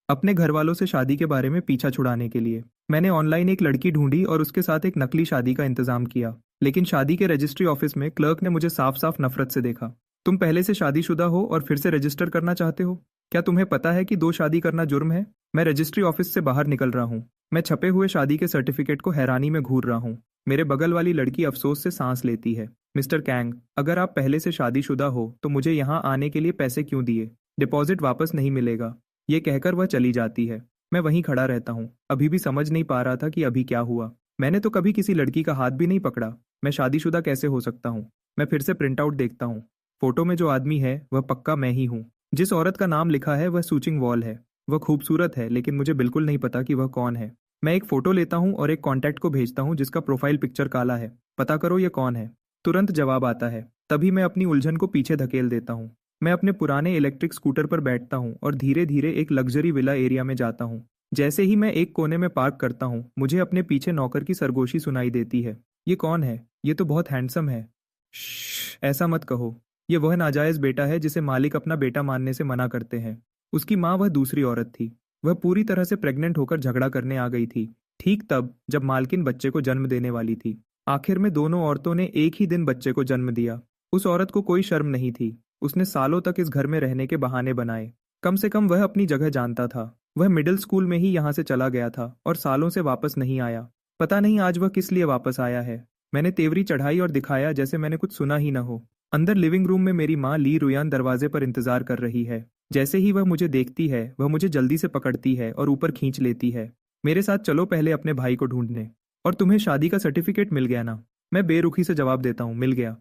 अपने घर वालों से शादी के बारे में पीछा छुड़ाने के लिए मैंने ऑनलाइन एक लड़की ढूंढी और उसके साथ एक नकली शादी का इंतजाम किया। लेकिन शादी के रजिस्ट्री ऑफिस में क्लर्क ने मुझे साफ साफ नफरत से देखा। तुम पहले से शादीशुदा हो और फिर से रजिस्टर करना चाहते हो? क्या तुम्हें पता है कि दो शादी करना जुर्म है? मैं रजिस्ट्री ऑफिस से बाहर निकल रहा हूँ। मैं छपे हुए शादी के सर्टिफिकेट को हैरानी में घूर रहा हूँ। मेरे बगल वाली लड़की अफसोस से सांस लेती है। मिस्टर कैंग, अगर आप पहले से शादीशुदा हो तो मुझे यहाँ आने के लिए पैसे क्यों दिए? डिपॉजिट वापस नहीं मिलेगा। ये कहकर वह चली जाती है। मैं वहीं खड़ा रहता हूँ, अभी भी समझ नहीं पा रहा था कि अभी क्या हुआ। मैंने तो कभी किसी लड़की का हाथ भी नहीं पकड़ा। मैं शादीशुदा कैसे हो सकता हूँ? मैं फिर से प्रिंट आउट देखता हूँ। फोटो में जो आदमी है वह पक्का मैं ही हूँ। जिस औरत का नाम लिखा है वह सूचिंग वॉल है। वह खूबसूरत है, लेकिन मुझे बिल्कुल नहीं पता कि वह कौन है। मैं एक फोटो लेता हूँ और एक कॉन्टैक्ट को भेजता हूँ जिसका प्रोफाइल पिक्चर काला है। पता करो ये कौन है। तुरंत जवाब आता है। तभी मैं अपनी उलझन को पीछे धकेल देता हूँ। मैं अपने पुराने इलेक्ट्रिक स्कूटर पर बैठता हूँ और धीरे धीरे एक लग्जरी विला एरिया में जाता हूँ। जैसे ही मैं एक कोने में पार्क करता हूँ, मुझे अपने पीछे नौकर की सरगोशी सुनाई देती है। ये कौन है? ये तो बहुत हैंडसम है। श्श, ऐसा मत कहो। ये वह नाजायज बेटा है जिसे मालिक अपना बेटा मानने से मना करते हैं। उसकी माँ वह दूसरी औरत थी। वह पूरी तरह से प्रेग्नेंट होकर झगड़ा करने आ गई थी, ठीक तब जब मालकिन बच्चे को जन्म देने वाली थी। आखिर में दोनों औरतों ने एक ही दिन बच्चे को जन्म दिया। उस औरत को कोई शर्म नहीं थी। उसने सालों तक इस घर में रहने के बहाने बनाए। कम से कम वह अपनी जगह जानता था। वह मिडिल स्कूल में ही यहाँ से चला गया था और सालों से वापस नहीं आया। पता नहीं आज वह किस लिए वापस आया है। मैंने तेवरी चढ़ाई और दिखाया जैसे मैंने कुछ सुना ही न हो। अंदर लिविंग रूम में मेरी माँ ली रुयान दरवाजे पर इंतजार कर रही है। जैसे ही वह मुझे देखती है वह मुझे जल्दी से पकड़ती है और ऊपर खींच लेती है। मेरे साथ चलो पहले अपने भाई को ढूंढने। और तुम्हें शादी का सर्टिफिकेट मिल गया ना? मैं बेरुखी से जवाब देता हूँ, मिल गया।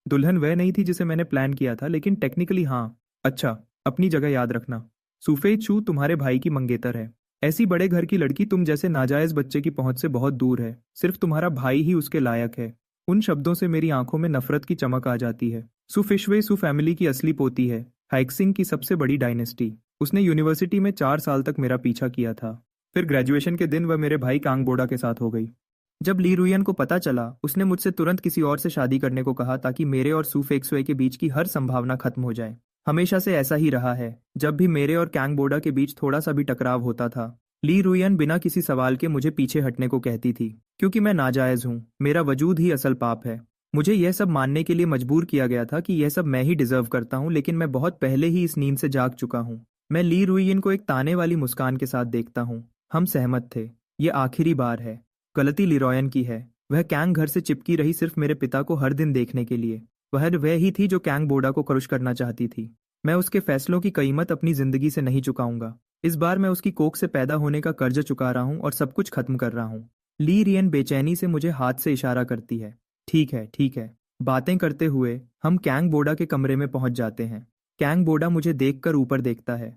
दुल्हन वह नहीं थी जिसे मैंने प्लान किया था, लेकिन टेक्निकली हाँ। अच्छा, अपनी जगह याद रखना। सुफेद शू तुम्हारे भाई की मंगेतर है। ऐसी बड़े घर की लड़की तुम जैसे नाजायज बच्चे की पहुंच से बहुत दूर है। सिर्फ तुम्हारा भाई ही उसके लायक है। उन शब्दों से मेरी आंखों में नफरत की चमक आ जाती है। सु फिशवे सु फैमिली की असली पोती है, हाइक्सिंग की सबसे बड़ी डायनेस्टी। उसने यूनिवर्सिटी में 4 साल तक मेरा पीछा किया था। फिर ग्रेजुएशन के दिन वह मेरे भाई कांगबोडा के साथ हो गई। जब ली रुयन को पता चला, उसने मुझसे तुरंत किसी और से शादी करने को कहा ताकि मेरे और सू फेक्सुए के बीच की हर संभावना खत्म हो जाए। हमेशा से ऐसा ही रहा है। जब भी मेरे और कैंगबोडा के बीच थोड़ा सा भी टकराव होता था, ली रुयन बिना किसी सवाल के मुझे पीछे हटने को कहती थी। क्योंकि मैं नाजायज हूँ, मेरा वजूद ही असल पाप है। मुझे यह सब मानने के लिए मजबूर किया गया था कि यह सब मैं ही डिजर्व करता हूँ, लेकिन मैं बहुत पहले ही इस नींद से जाग चुका हूँ। मैं ली रुयन को एक ताने वाली मुस्कान के साथ देखता हूँ। हम सहमत थे। ये आखिरी बार है। गलती लिरॉयन की है। वह कैंग घर से चिपकी रही सिर्फ मेरे पिता को हर दिन देखने के लिए। वह ही थी जो कैंग बोडा को करुष करना चाहती थी। मैं उसके फैसलों की कीमत अपनी जिंदगी से नहीं चुकाऊंगा। इस बार मैं उसकी कोख से पैदा होने का कर्ज चुका रहा हूँ और सब कुछ खत्म कर रहा हूँ। ली रियन बेचैनी से मुझे हाथ से इशारा करती है। ठीक है, ठीक है। बातें करते हुए हम कैंग बोडा के कमरे में पहुंच जाते हैं। कैंग बोडा मुझे देखकर ऊपर देखता है।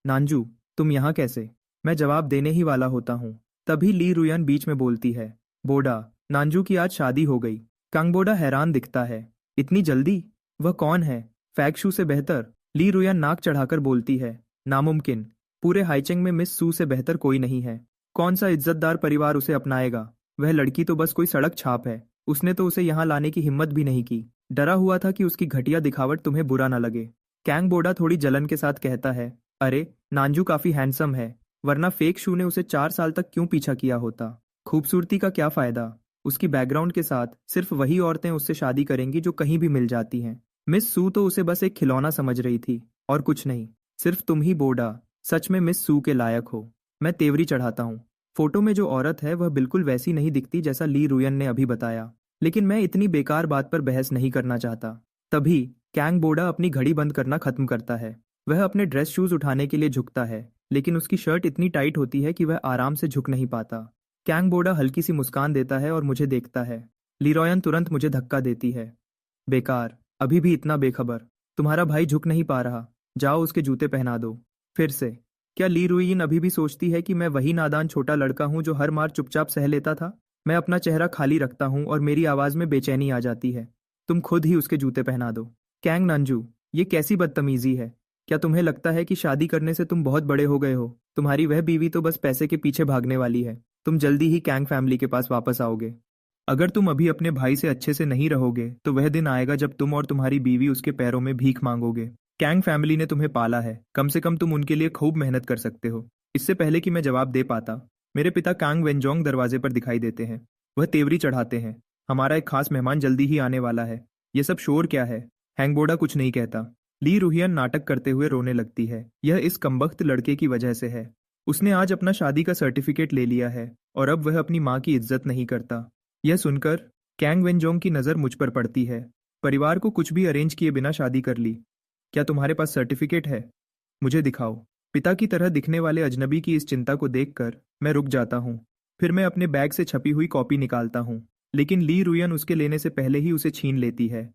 नांजू, तुम यहाँ कैसे? मैं जवाब देने ही वाला होता हूँ, तभी ली रुयन बीच में बोलती है। बोडा, नांजू की आज शादी हो गई। कांगबोडा हैरान दिखता है। इतनी जल्दी? वह कौन है? फैगशू से बेहतर? ली रुयन नाक चढ़ाकर बोलती है। नामुमकिन। पूरे हाइचेंग में मिस सू से बेहतर कोई नहीं है। कौन सा इज्जतदार परिवार उसे अपनाएगा? वह लड़की तो बस कोई सड़क छाप है। उसने तो उसे यहाँ लाने की हिम्मत भी नहीं की। डरा हुआ था कि उसकी घटिया दिखावट तुम्हें बुरा ना लगे। कैंगबोडा थोड़ी जलन के साथ कहता है। अरे, नांजू काफी हैंडसम है, वरना फेक शू ने उसे 4 साल तक क्यों पीछा किया होता? खूबसूरती का क्या फायदा? उसकी बैकग्राउंड के साथ सिर्फ वही औरतें उससे शादी करेंगी जो कहीं भी मिल जाती हैं। मिस सू तो उसे बस एक खिलौना समझ रही थी, और कुछ नहीं। सिर्फ तुम ही बोडा सच में मिस सू के लायक हो। मैं तेवरी चढ़ाता हूँ। फोटो में जो औरत है वह बिल्कुल वैसी नहीं दिखती जैसा ली रुयन ने अभी बताया, लेकिन मैं इतनी बेकार बात पर बहस नहीं करना चाहता। तभी कैंग बोडा अपनी घड़ी बंद करना खत्म करता है। वह अपने ड्रेस शूज उठाने के लिए झुकता है, लेकिन उसकी शर्ट इतनी टाइट होती है कि वह आराम से झुक नहीं पाता। कैंग बोडा हल्की सी मुस्कान देता है और मुझे देखता है। लीरॉयन तुरंत मुझे धक्का देती है। बेकार, अभी भी इतना बेखबर। तुम्हारा भाई झुक नहीं पा रहा, जाओ उसके जूते पहना दो। फिर से, क्या ली रुइन अभी भी सोचती है कि मैं वही नादान छोटा लड़का हूं जो हर मार चुपचाप सह लेता था? मैं अपना चेहरा खाली रखता हूं और मेरी आवाज में बेचैनी आ जाती है। तुम खुद ही उसके जूते पहना दो। कैंग नंजू, ये कैसी बदतमीजी है? क्या तुम्हें लगता है कि शादी करने से तुम बहुत बड़े हो गए हो? तुम्हारी वह बीवी तो बस पैसे के पीछे भागने वाली है। तुम जल्दी ही कैंग फैमिली के पास वापस आओगे। अगर तुम अभी अपने भाई से अच्छे से नहीं रहोगे तो वह दिन आएगा जब तुम और तुम्हारी बीवी उसके पैरों में भीख मांगोगे। कैंग फैमिली ने तुम्हें पाला है, कम से कम तुम उनके लिए खूब मेहनत कर सकते हो। इससे पहले कि मैं जवाब दे पाता, मेरे पिता कांग वेंजोंग दरवाजे पर दिखाई देते हैं। वह तेवरी चढ़ाते हैं, हमारा एक खास मेहमान जल्दी ही आने वाला है। ये सब शोर क्या है? हैंगबोडा कुछ नहीं कहता। ली रुहियन नाटक करते हुए रोने लगती है। यह इस कमबख्त लड़के की वजह से है। उसने आज अपना शादी का सर्टिफिकेट ले लिया है और अब वह अपनी माँ की इज्जत नहीं करता। यह सुनकर कैंग वेंजोंग की नज़र मुझ पर पड़ती है। परिवार को कुछ भी अरेंज किए बिना शादी कर ली। क्या तुम्हारे पास सर्टिफिकेट है? मुझे दिखाओ। पिता की तरह दिखने वाले अजनबी की इस चिंता को देखकर मैं रुक जाता हूँ। फिर मैं अपने बैग से छपी हुई कॉपी निकालता हूँ, लेकिन ली रुयन उसके लेने से पहले ही उसे छीन लेती है।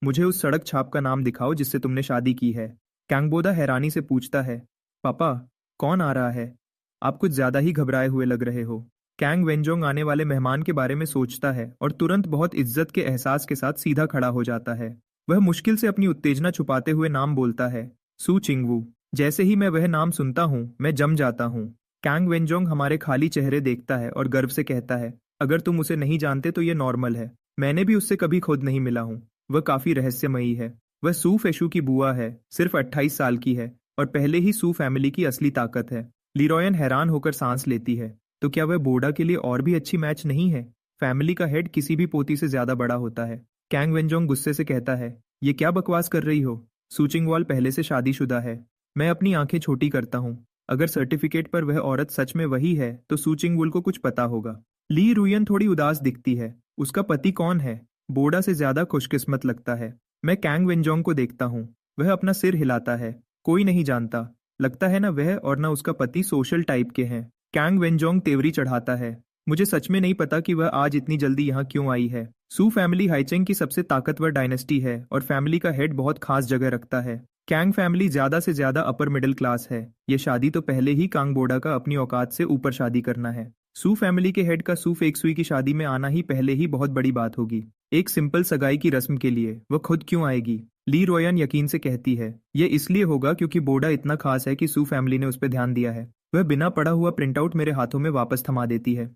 मुझे उस सड़क छाप का नाम दिखाओ जिससे तुमने शादी की है। कैंगबोदा हैरानी से पूछता है। पापा, कौन आ रहा है? आप कुछ ज्यादा ही घबराए हुए लग रहे हो। कैंग वेंजोंग आने वाले मेहमान के बारे में सोचता है और तुरंत बहुत इज्जत के एहसास के साथ सीधा खड़ा हो जाता है। वह मुश्किल से अपनी उत्तेजना छुपाते हुए नाम बोलता है, सू चिंगवू। जैसे ही मैं वह नाम सुनता हूँ मैं जम जाता हूँ। कैंग वेंजोंग हमारे खाली चेहरे देखता है और गर्व से कहता है, अगर तुम उसे नहीं जानते तो ये नॉर्मल है। मैंने भी उससे कभी खुद नहीं मिला हूँ। वह काफी रहस्यमयी है। वह सू फेशु की बुआ है, सिर्फ 28 साल की है और पहले ही सू फैमिली की असली ताकत है। लीरोयन हैरान होकर सांस लेती है। तो क्या वह बोडा के लिए और भी अच्छी मैच नहीं है? फैमिली का हेड किसी भी पोती से ज्यादा बड़ा होता है। कैंग वेंजोंग गुस्से से कहता है, ये क्या बकवास कर रही हो? सूचिंगवाल पहले से शादीशुदा है। मैं अपनी आंखें छोटी करता हूँ। अगर सर्टिफिकेट पर वह औरत सच में वही है तो सूचिंगवुल को कुछ पता होगा। ली रुयन थोड़ी उदास दिखती है। उसका पति कौन है? बोडा से ज्यादा खुशकिस्मत लगता है। मैं कैंग वेंजोंग को देखता हूँ। वह अपना सिर हिलाता है। कोई नहीं जानता। लगता है ना वह और ना उसका पति सोशल टाइप के हैं। कैंग वेंजोंग तेवरी चढ़ाता है। मुझे सच में नहीं पता कि वह आज इतनी जल्दी यहाँ क्यों आई है। सू फैमिली हाइचेंग की सबसे ताकतवर डायनेस्टी है और फैमिली का हेड बहुत खास जगह रखता है। कैंग फैमिली ज्यादा से ज्यादा अपर मिडिल क्लास है। ये शादी तो पहले ही कांग बोडा का अपनी औकात से ऊपर शादी करना है। सू फैमिली के हेड का सू फेक्सुई की शादी में आना ही पहले ही बहुत बड़ी बात होगी। एक सिंपल सगाई की रस्म के लिए वह खुद क्यों आएगी? ली रोयन यकीन से कहती है, यह इसलिए होगा क्योंकि बोडा इतना खास है कि सू फैमिली ने उस पर ध्यान दिया है। वह बिना पढ़ा हुआ प्रिंटआउट मेरे हाथों में वापस थमा देती है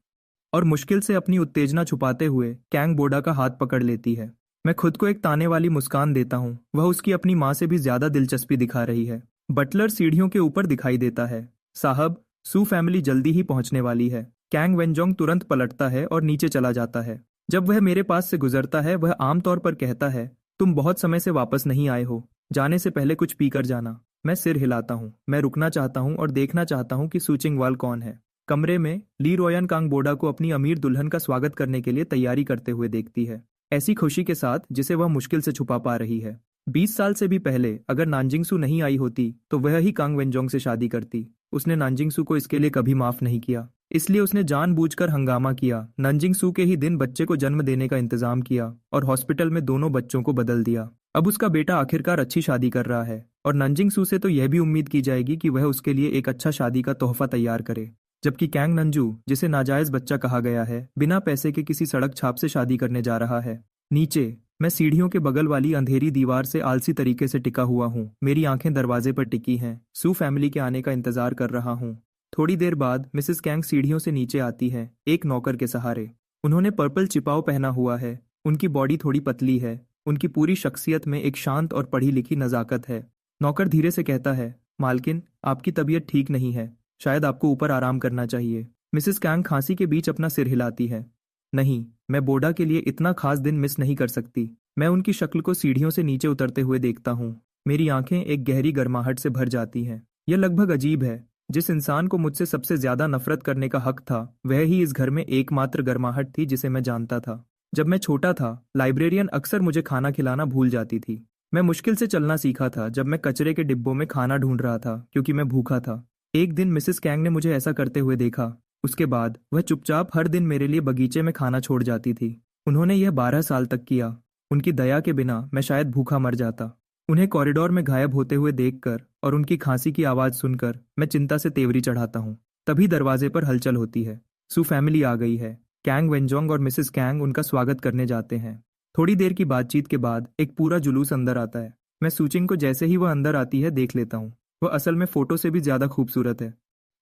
और मुश्किल से अपनी उत्तेजना छुपाते हुए कैंग बोडा का हाथ पकड़ लेती है। मैं खुद को एक ताने वाली मुस्कान देता हूँ। वह उसकी अपनी माँ से भी ज्यादा दिलचस्पी दिखा रही है। बटलर सीढ़ियों के ऊपर दिखाई देता है। साहब, सू फैमिली जल्दी ही पहुंचने वाली है। कैंग वेंजोंग तुरंत पलटता है और नीचे चला जाता है। जब वह मेरे पास से गुजरता है वह आमतौर पर कहता है, तुम बहुत समय से वापस नहीं आए हो, जाने से पहले कुछ पी कर जाना। मैं सिर हिलाता हूँ। मैं रुकना चाहता हूँ और देखना चाहता हूँ कि सूचिंगवाल कौन है। कमरे में ली रोयन कांग बोडा को अपनी अमीर दुल्हन का स्वागत करने के लिए तैयारी करते हुए देखती है, ऐसी खुशी के साथ जिसे वह मुश्किल से छुपा पा रही है। 20 साल से भी पहले अगर नानजिंगसू नहीं आई होती तो वह ही कांग वेंजोंग से शादी करती। उसने नानजिंगसू को इसके लिए कभी माफ नहीं किया, इसलिए उसने जानबूझकर हंगामा किया, नानजिंगसू के ही दिन बच्चे को जन्म देने का इंतजाम किया और हॉस्पिटल में दोनों बच्चों को बदल दिया। अब उसका बेटा आखिरकार अच्छी शादी कर रहा है और नानजिंगसू से तो यह भी उम्मीद की जाएगी कि वह उसके लिए एक अच्छा शादी का तोहफा तैयार करे। जबकि कैंग नंजू, जिसे नाजायज बच्चा कहा गया है, बिना पैसे के किसी सड़क छाप से शादी करने जा रहा है। नीचे मैं सीढ़ियों के बगल वाली अंधेरी दीवार से आलसी तरीके से टिका हुआ हूँ। मेरी आंखें दरवाजे पर टिकी हैं। सू फैमिली के आने का इंतजार कर रहा हूँ। थोड़ी देर बाद मिसेस कैंग सीढ़ियों से नीचे आती है, एक नौकर के सहारे। उन्होंने पर्पल चिपाव पहना हुआ है। उनकी बॉडी थोड़ी पतली है। उनकी पूरी शख्सियत में एक शांत और पढ़ी लिखी नजाकत है। नौकर धीरे से कहता है, मालकिन, आपकी तबीयत ठीक नहीं है, शायद आपको ऊपर आराम करना चाहिए। मिसेस कैंग खांसी के बीच अपना सिर हिलाती है। नहीं, मैं बोडा के लिए इतना खास दिन मिस नहीं कर सकती। मैं उनकी शक्ल को सीढ़ियों से नीचे उतरते हुए देखता हूँ। मेरी आंखें एक गहरी गर्माहट से भर जाती हैं। यह लगभग अजीब है। जिस इंसान को मुझसे सबसे ज्यादा नफरत करने का हक था, वह ही इस घर में एकमात्र गर्माहट थी जिसे मैं जानता था। जब मैं छोटा था, लाइब्रेरियन अक्सर मुझे खाना खिलाना भूल जाती थी। मैं मुश्किल से चलना सीखा था जब मैं कचरे के डिब्बों में खाना ढूंढ रहा था क्योंकि मैं भूखा था। एक दिन मिसेस कैंग ने मुझे ऐसा करते हुए देखा। उसके बाद वह चुपचाप हर दिन मेरे लिए बगीचे में खाना छोड़ जाती थी। उन्होंने यह 12 साल तक किया। उनकी दया के बिना मैं शायद भूखा मर जाता। उन्हें कॉरिडोर में गायब होते हुए देखकर और उनकी खांसी की आवाज सुनकर मैं चिंता से तेवरी चढ़ाता हूँ। तभी दरवाजे पर हलचल होती है। सू फैमिली आ गई है। कैंग वेंजोंग और मिसेस कैंग उनका स्वागत करने जाते हैं। थोड़ी देर की बातचीत के बाद एक पूरा जुलूस अंदर आता है। मैं सूचिंग को जैसे ही वह अंदर आती है देख लेता हूँ। वह असल में फोटो से भी ज्यादा खूबसूरत है।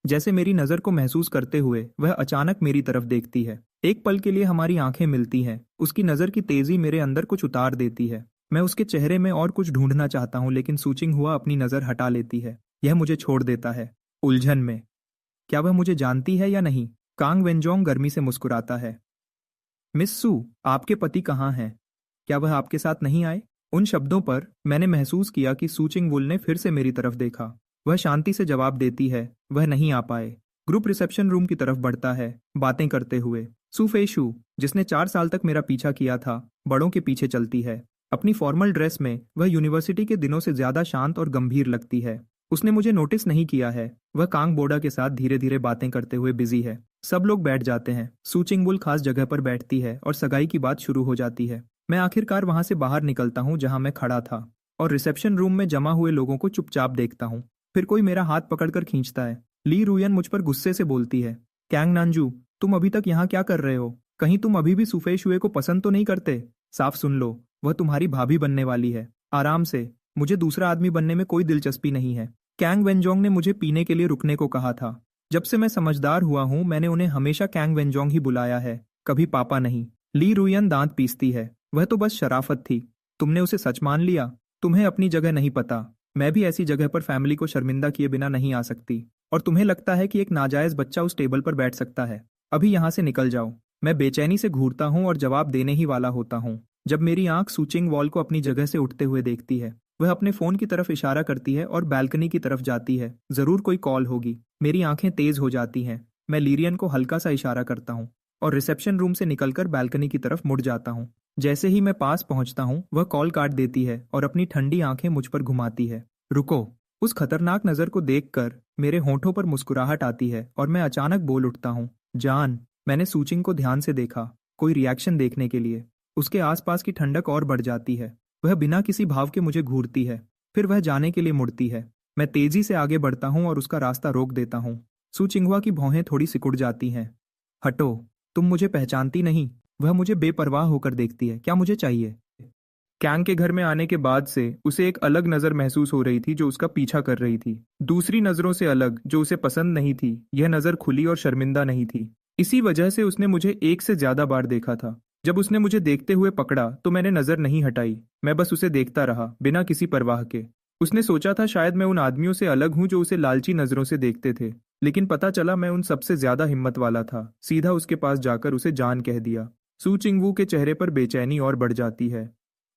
जैसे मेरी नजर को महसूस करते हुए वह अचानक मेरी तरफ देखती है। एक पल के लिए हमारी आंखें मिलती हैं। उसकी नजर की तेजी मेरे अंदर कुछ उतार देती है। मैं उसके चेहरे में और कुछ ढूंढना चाहता हूँ लेकिन सूचिंग हुआ अपनी नजर हटा लेती है। यह मुझे छोड़ देता है, उलझन में। क्या वह मुझे जानती है या नहीं? कांग वेंजोंग गर्मी से मुस्कुराता है। मिस सू, आपके पति कहाँ हैं? क्या वह आपके साथ नहीं आए? उन शब्दों पर मैंने महसूस किया कि सू चिंगवुल ने फिर से मेरी तरफ देखा। वह शांति से जवाब देती है, वह नहीं आ पाए। ग्रुप रिसेप्शन रूम की तरफ बढ़ता है, बातें करते हुए। सू फेशु, जिसने 4 साल तक मेरा पीछा किया था, बड़ों के पीछे चलती है। अपनी फॉर्मल ड्रेस में वह यूनिवर्सिटी के दिनों से ज्यादा शांत और गंभीर लगती है। उसने मुझे नोटिस नहीं किया है। वह कांग बोडा के साथ धीरे धीरे बातें करते हुए बिजी है। सब लोग बैठ जाते हैं। सू चिंगबुल खास जगह पर बैठती है और सगाई की बात शुरू हो जाती है। मैं आखिरकार वहां से बाहर निकलता हूं जहां मैं खड़ा था और रिसेप्शन रूम में जमा हुए लोगों को चुपचाप देखता हूं। फिर कोई मेरा हाथ पकड़कर खींचता है। ली रुयन मुझ पर गुस्से से बोलती है, कैंग नानजू, तुम अभी तक यहाँ क्या कर रहे हो? कहीं तुम अभी भी सुफे शुए को पसंद तो नहीं करते? साफ सुन लो, वह तुम्हारी भाभी बनने वाली है। आराम से, मुझे दूसरा आदमी बनने में कोई दिलचस्पी नहीं है। कैंग वेंजोंग ने मुझे पीने के लिए रुकने को कहा था। जब से मैं समझदार हुआ हूं, मैंने उन्हें हमेशा कैंग वेंजोंग ही बुलाया है, कभी पापा नहीं। ली रुयन दांत पीसती है, वह तो बस शराफत थी। तुमने उसे सच मान लिया। तुम्हें अपनी जगह नहीं पता। मैं भी ऐसी जगह पर फैमिली को शर्मिंदा किए बिना नहीं आ सकती। और तुम्हें लगता है कि एक नाजायज बच्चा उस टेबल पर बैठ सकता है? अभी यहाँ से निकल जाओ। मैं बेचैनी से घूरता हूँ और जवाब देने ही वाला होता हूँ जब मेरी आंख सूचिंग वॉल को अपनी जगह से उठते हुए देखती है। वह अपने फोन की तरफ इशारा करती है और बैल्कनी की तरफ जाती है। जरूर कोई कॉल होगी। मेरी आंखें तेज हो जाती हैं। मैं लीरियन को हल्का सा इशारा करता हूँ और रिसेप्शन रूम से निकलकर बैल्कनी की तरफ मुड़ जाता हूँ। जैसे ही मैं पास पहुंचता हूँ, वह कॉल काट देती है और अपनी ठंडी आंखें मुझ पर घुमाती है। रुको। उस खतरनाक नजर को देखकर मेरे होंठों पर मुस्कुराहट आती है और मैं अचानक बोल उठता हूँ, जान। मैंने सूचिंग को ध्यान से देखा, कोई रिएक्शन देखने के लिए। उसके आसपास की ठंडक और बढ़ जाती है। वह बिना किसी भाव के मुझे घूरती है, फिर वह जाने के लिए मुड़ती है। मैं तेजी से आगे बढ़ता हूँ और उसका रास्ता रोक देता हूँ। सुचिंगवा की भौहें थोड़ी सिकुड़ जाती हैं। हटो, तुम मुझे पहचानती नहीं। वह मुझे बेपरवाह होकर देखती है। क्या मुझे चाहिए? कैंग के घर में आने के बाद से उसे एक अलग नजर महसूस हो रही थी जो उसका पीछा कर रही थी। दूसरी नजरों से अलग जो उसे पसंद नहीं थी। यह नजर खुली और शर्मिंदा नहीं थी। इसी वजह से उसने मुझे एक से ज्यादा बार देखा था। जब उसने मुझे देखते हुए पकड़ा तो मैंने नजर नहीं हटाई। मैं बस उसे देखता रहा, बिना किसी परवाह के। उसने सोचा था शायद मैं उन आदमियों से अलग हूं जो उसे लालची नजरों से देखते थे, लेकिन पता चला मैं उन सबसे ज्यादा हिम्मत वाला था। सीधा उसके पास जाकर उसे जान कह दिया। सू चिंगवू के चेहरे पर बेचैनी और बढ़ जाती है।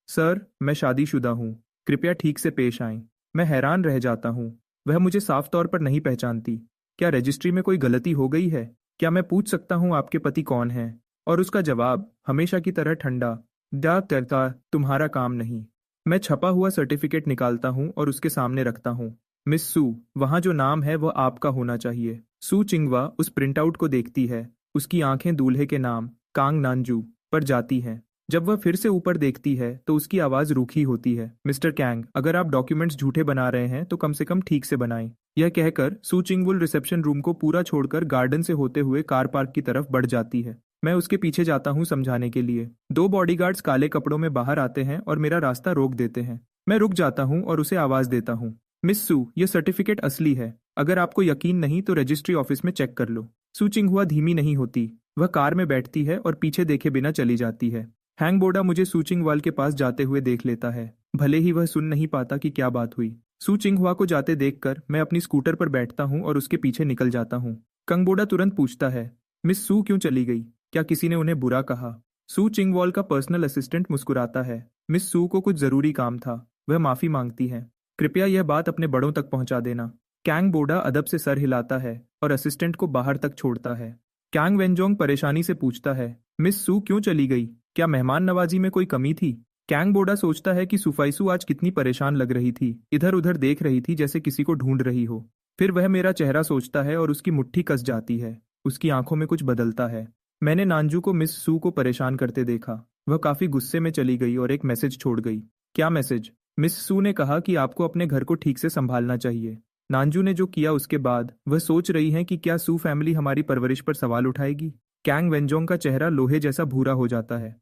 सर, मैं शादीशुदा हूँ। कृपया ठीक से पेश आएं। मैं हैरान रह जाता हूँ। वह मुझे साफ तौर पर नहीं पहचानती। क्या रजिस्ट्री में कोई गलती हो गई है? क्या मैं पूछ सकता हूँ आपके पति कौन हैं? और उसका जवाब हमेशा की तरह ठंडा, डा करता, तुम्हारा काम नहीं। मैं छपा हुआ सर्टिफिकेट निकालता हूँ और उसके सामने रखता हूँ। मिस सू, वहाँ जो नाम है वह आपका होना चाहिए। सू चिंगवा उस प्रिंटआउट को देखती है। उसकी आंखें दूल्हे के नाम कांग नानजू पर जाती हैं। जब वह फिर से ऊपर देखती है तो उसकी आवाज रूखी होती है। मिस्टर कैंग, अगर आप डॉक्यूमेंट्स झूठे बना रहे हैं तो कम से कम ठीक से बनाएं। यह कहकर सू चिंगवुल रिसेप्शन रूम को पूरा छोड़कर गार्डन से होते हुए कार पार्क की तरफ बढ़ जाती है। मैं उसके पीछे जाता हूँ समझाने के लिए। 2 बॉडीगार्ड्स काले कपड़ों में बाहर आते हैं और मेरा रास्ता रोक देते हैं। मैं रुक जाता हूँ और उसे आवाज देता हूँ, मिस सू, यह सर्टिफिकेट असली है। अगर आपको यकीन नहीं तो रजिस्ट्री ऑफिस में चेक कर लो। सू चिंगहुआ धीमी नहीं होती। वह कार में बैठती है और पीछे देखे बिना चली जाती है। हैंग बोडा मुझे सू चिंगवाल के पास जाते हुए देख लेता है, भले ही वह सुन नहीं पाता कि क्या बात हुई। सू चिंगहुआ को जाते देखकर मैं अपनी स्कूटर पर बैठता हूँ और उसके पीछे निकल जाता हूँ। कंग बोडा तुरंत पूछता है, मिस सू क्यों चली गई? क्या किसी ने उन्हें बुरा कहा? सू चिंगवॉल का पर्सनल असिस्टेंट मुस्कुराता है। मिस सू को कुछ जरूरी काम था। वह माफी मांगती है। कृपया यह बात अपने बड़ों तक पहुंचा देना। कैंग बोडा अदब से सर हिलाता है और असिस्टेंट को बाहर तक छोड़ता है। कैंग वेंजोंग परेशानी से पूछता है, मिस सू क्यों चली गई? क्या मेहमान नवाजी में कोई कमी थी? कैंग बोडा सोचता है कि सुफाइसू आज कितनी परेशान लग रही थी। इधर उधर देख रही थी जैसे किसी को ढूंढ रही हो। फिर वह मेरा चेहरा सोचता है और उसकी मुट्ठी कस जाती है। उसकी आंखों में कुछ बदलता है। मैंने नानजू को मिस सू को परेशान करते देखा। वह काफी गुस्से में चली गई और एक मैसेज छोड़ गई। क्या मैसेज? मिस सू ने कहा कि आपको अपने घर को ठीक से संभालना चाहिए। नानजू ने जो किया उसके बाद वह सोच रही है कि क्या सू फैमिली हमारी परवरिश पर सवाल उठाएगी। कैंग वेंजोंग का चेहरा लोहे जैसा भूरा हो जाता है।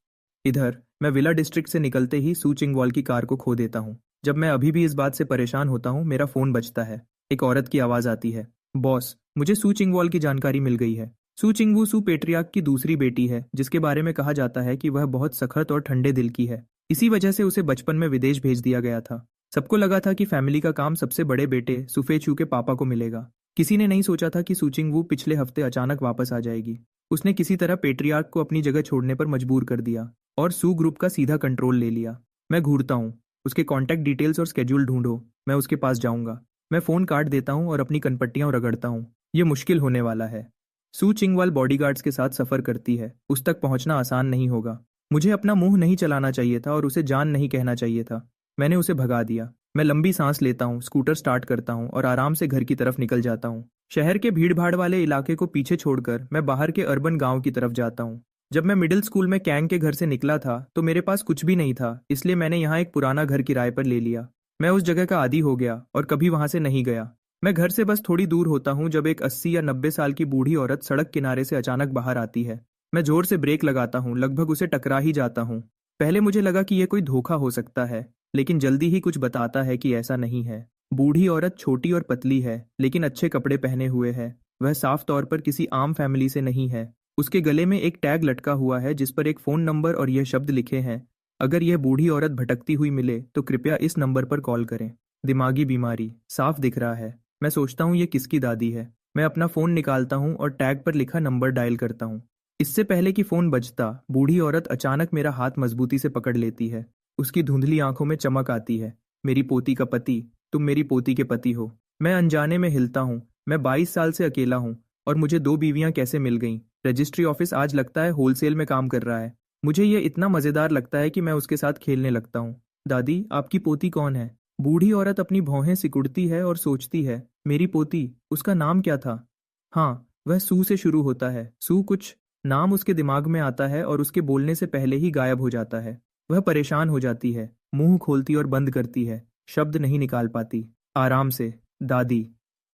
इधर मैं विला डिस्ट्रिक्ट से निकलते ही सू चिंगवॉल की कार को खो देता हूँ। जब मैं अभी भी इस बात से परेशान होता हूँ, मेरा फोन बजता है। एक औरत की आवाज आती है, बॉस, मुझे सू चिंगवॉल की जानकारी मिल गई है। सू चिंगवू सू पेट्रियार्क की दूसरी बेटी है, जिसके बारे में कहा जाता है कि वह बहुत सख्त और ठंडे दिल की है। इसी वजह से उसे बचपन में विदेश भेज दिया गया था। सबको लगा था कि फैमिली का काम सबसे बड़े बेटे सुफेचू के पापा को मिलेगा। किसी ने नहीं सोचा था कि सूचिंग वू पिछले हफ्ते अचानक वापस आ जाएगी। उसने किसी तरह पेट्रियार्क को अपनी जगह छोड़ने पर मजबूर कर दिया और सू ग्रुप का सीधा कंट्रोल ले लिया। मैं घूरता हूँ, उसके कॉन्टैक्ट डिटेल्स और स्केड्यूल ढूंढो। मैं उसके पास जाऊंगा। मैं फ़ोन काट देता हूँ और अपनी कनपट्टियाँ रगड़ता हूँ। ये मुश्किल होने वाला है। सू चिंगवाल बॉडीगार्ड्स के साथ सफ़र करती है, उस तक पहुंचना आसान नहीं होगा। मुझे अपना मुंह नहीं चलाना चाहिए था और उसे जान नहीं कहना चाहिए था। मैंने उसे भगा दिया। मैं लंबी सांस लेता हूँ, स्कूटर स्टार्ट करता हूँ और आराम से घर की तरफ निकल जाता हूँ। शहर के भीड़-भाड़ वाले इलाके को पीछे छोड़कर मैं बाहर के अर्बन गांव की तरफ जाता हूँ। जब मैं मिडिल स्कूल में कैंग के घर से निकला था तो मेरे पास कुछ भी नहीं था, इसलिए मैंने यहाँ एक पुराना घर किराए पर ले लिया। मैं उस जगह का आदी हो गया और कभी वहां से नहीं गया। मैं घर से बस थोड़ी दूर होता हूँ जब एक 80 या 90 साल की बूढ़ी औरत सड़क किनारे से अचानक बाहर आती है। मैं जोर से ब्रेक लगाता हूँ, लगभग उसे टकरा ही जाता हूँ। पहले मुझे लगा कि यह कोई धोखा हो सकता है, लेकिन जल्दी ही कुछ बताता है कि ऐसा नहीं है। बूढ़ी औरत छोटी और पतली है, लेकिन अच्छे कपड़े पहने हुए है। वह साफ तौर पर किसी आम फैमिली से नहीं है। उसके गले में एक टैग लटका हुआ है जिस पर एक फ़ोन नंबर और यह शब्द लिखे हैं, अगर यह बूढ़ी औरत भटकती हुई मिले तो कृपया इस नंबर पर कॉल करें। दिमागी बीमारी, साफ दिख रहा है। मैं सोचता हूँ ये किसकी दादी है। मैं अपना फ़ोन निकालता हूँ और टैग पर लिखा नंबर डायल करता हूँ। इससे पहले कि फ़ोन बजता, बूढ़ी औरत अचानक मेरा हाथ मजबूती से पकड़ लेती है। उसकी धुंधली आंखों में चमक आती है। मेरी पोती का पति, तुम मेरी पोती के पति हो। मैं अनजाने में हिलता हूँ। मैं 22 साल से अकेला हूँ और मुझे 2 बीवियाँ कैसे मिल गईं। रजिस्ट्री ऑफिस आज लगता है होलसेल में काम कर रहा है। मुझे ये इतना मज़ेदार लगता है कि मैं उसके साथ खेलने लगता हूँ। दादी, आपकी पोती कौन है? बूढ़ी औरत अपनी भौहें सिकुड़ती है और सोचती है, मेरी पोती, उसका नाम क्या था? हाँ, वह सू से शुरू होता है। सू कुछ। नाम उसके दिमाग में आता है और उसके बोलने से पहले ही गायब हो जाता है। वह परेशान हो जाती है, मुंह खोलती और बंद करती है, शब्द नहीं निकाल पाती। आराम से, दादी।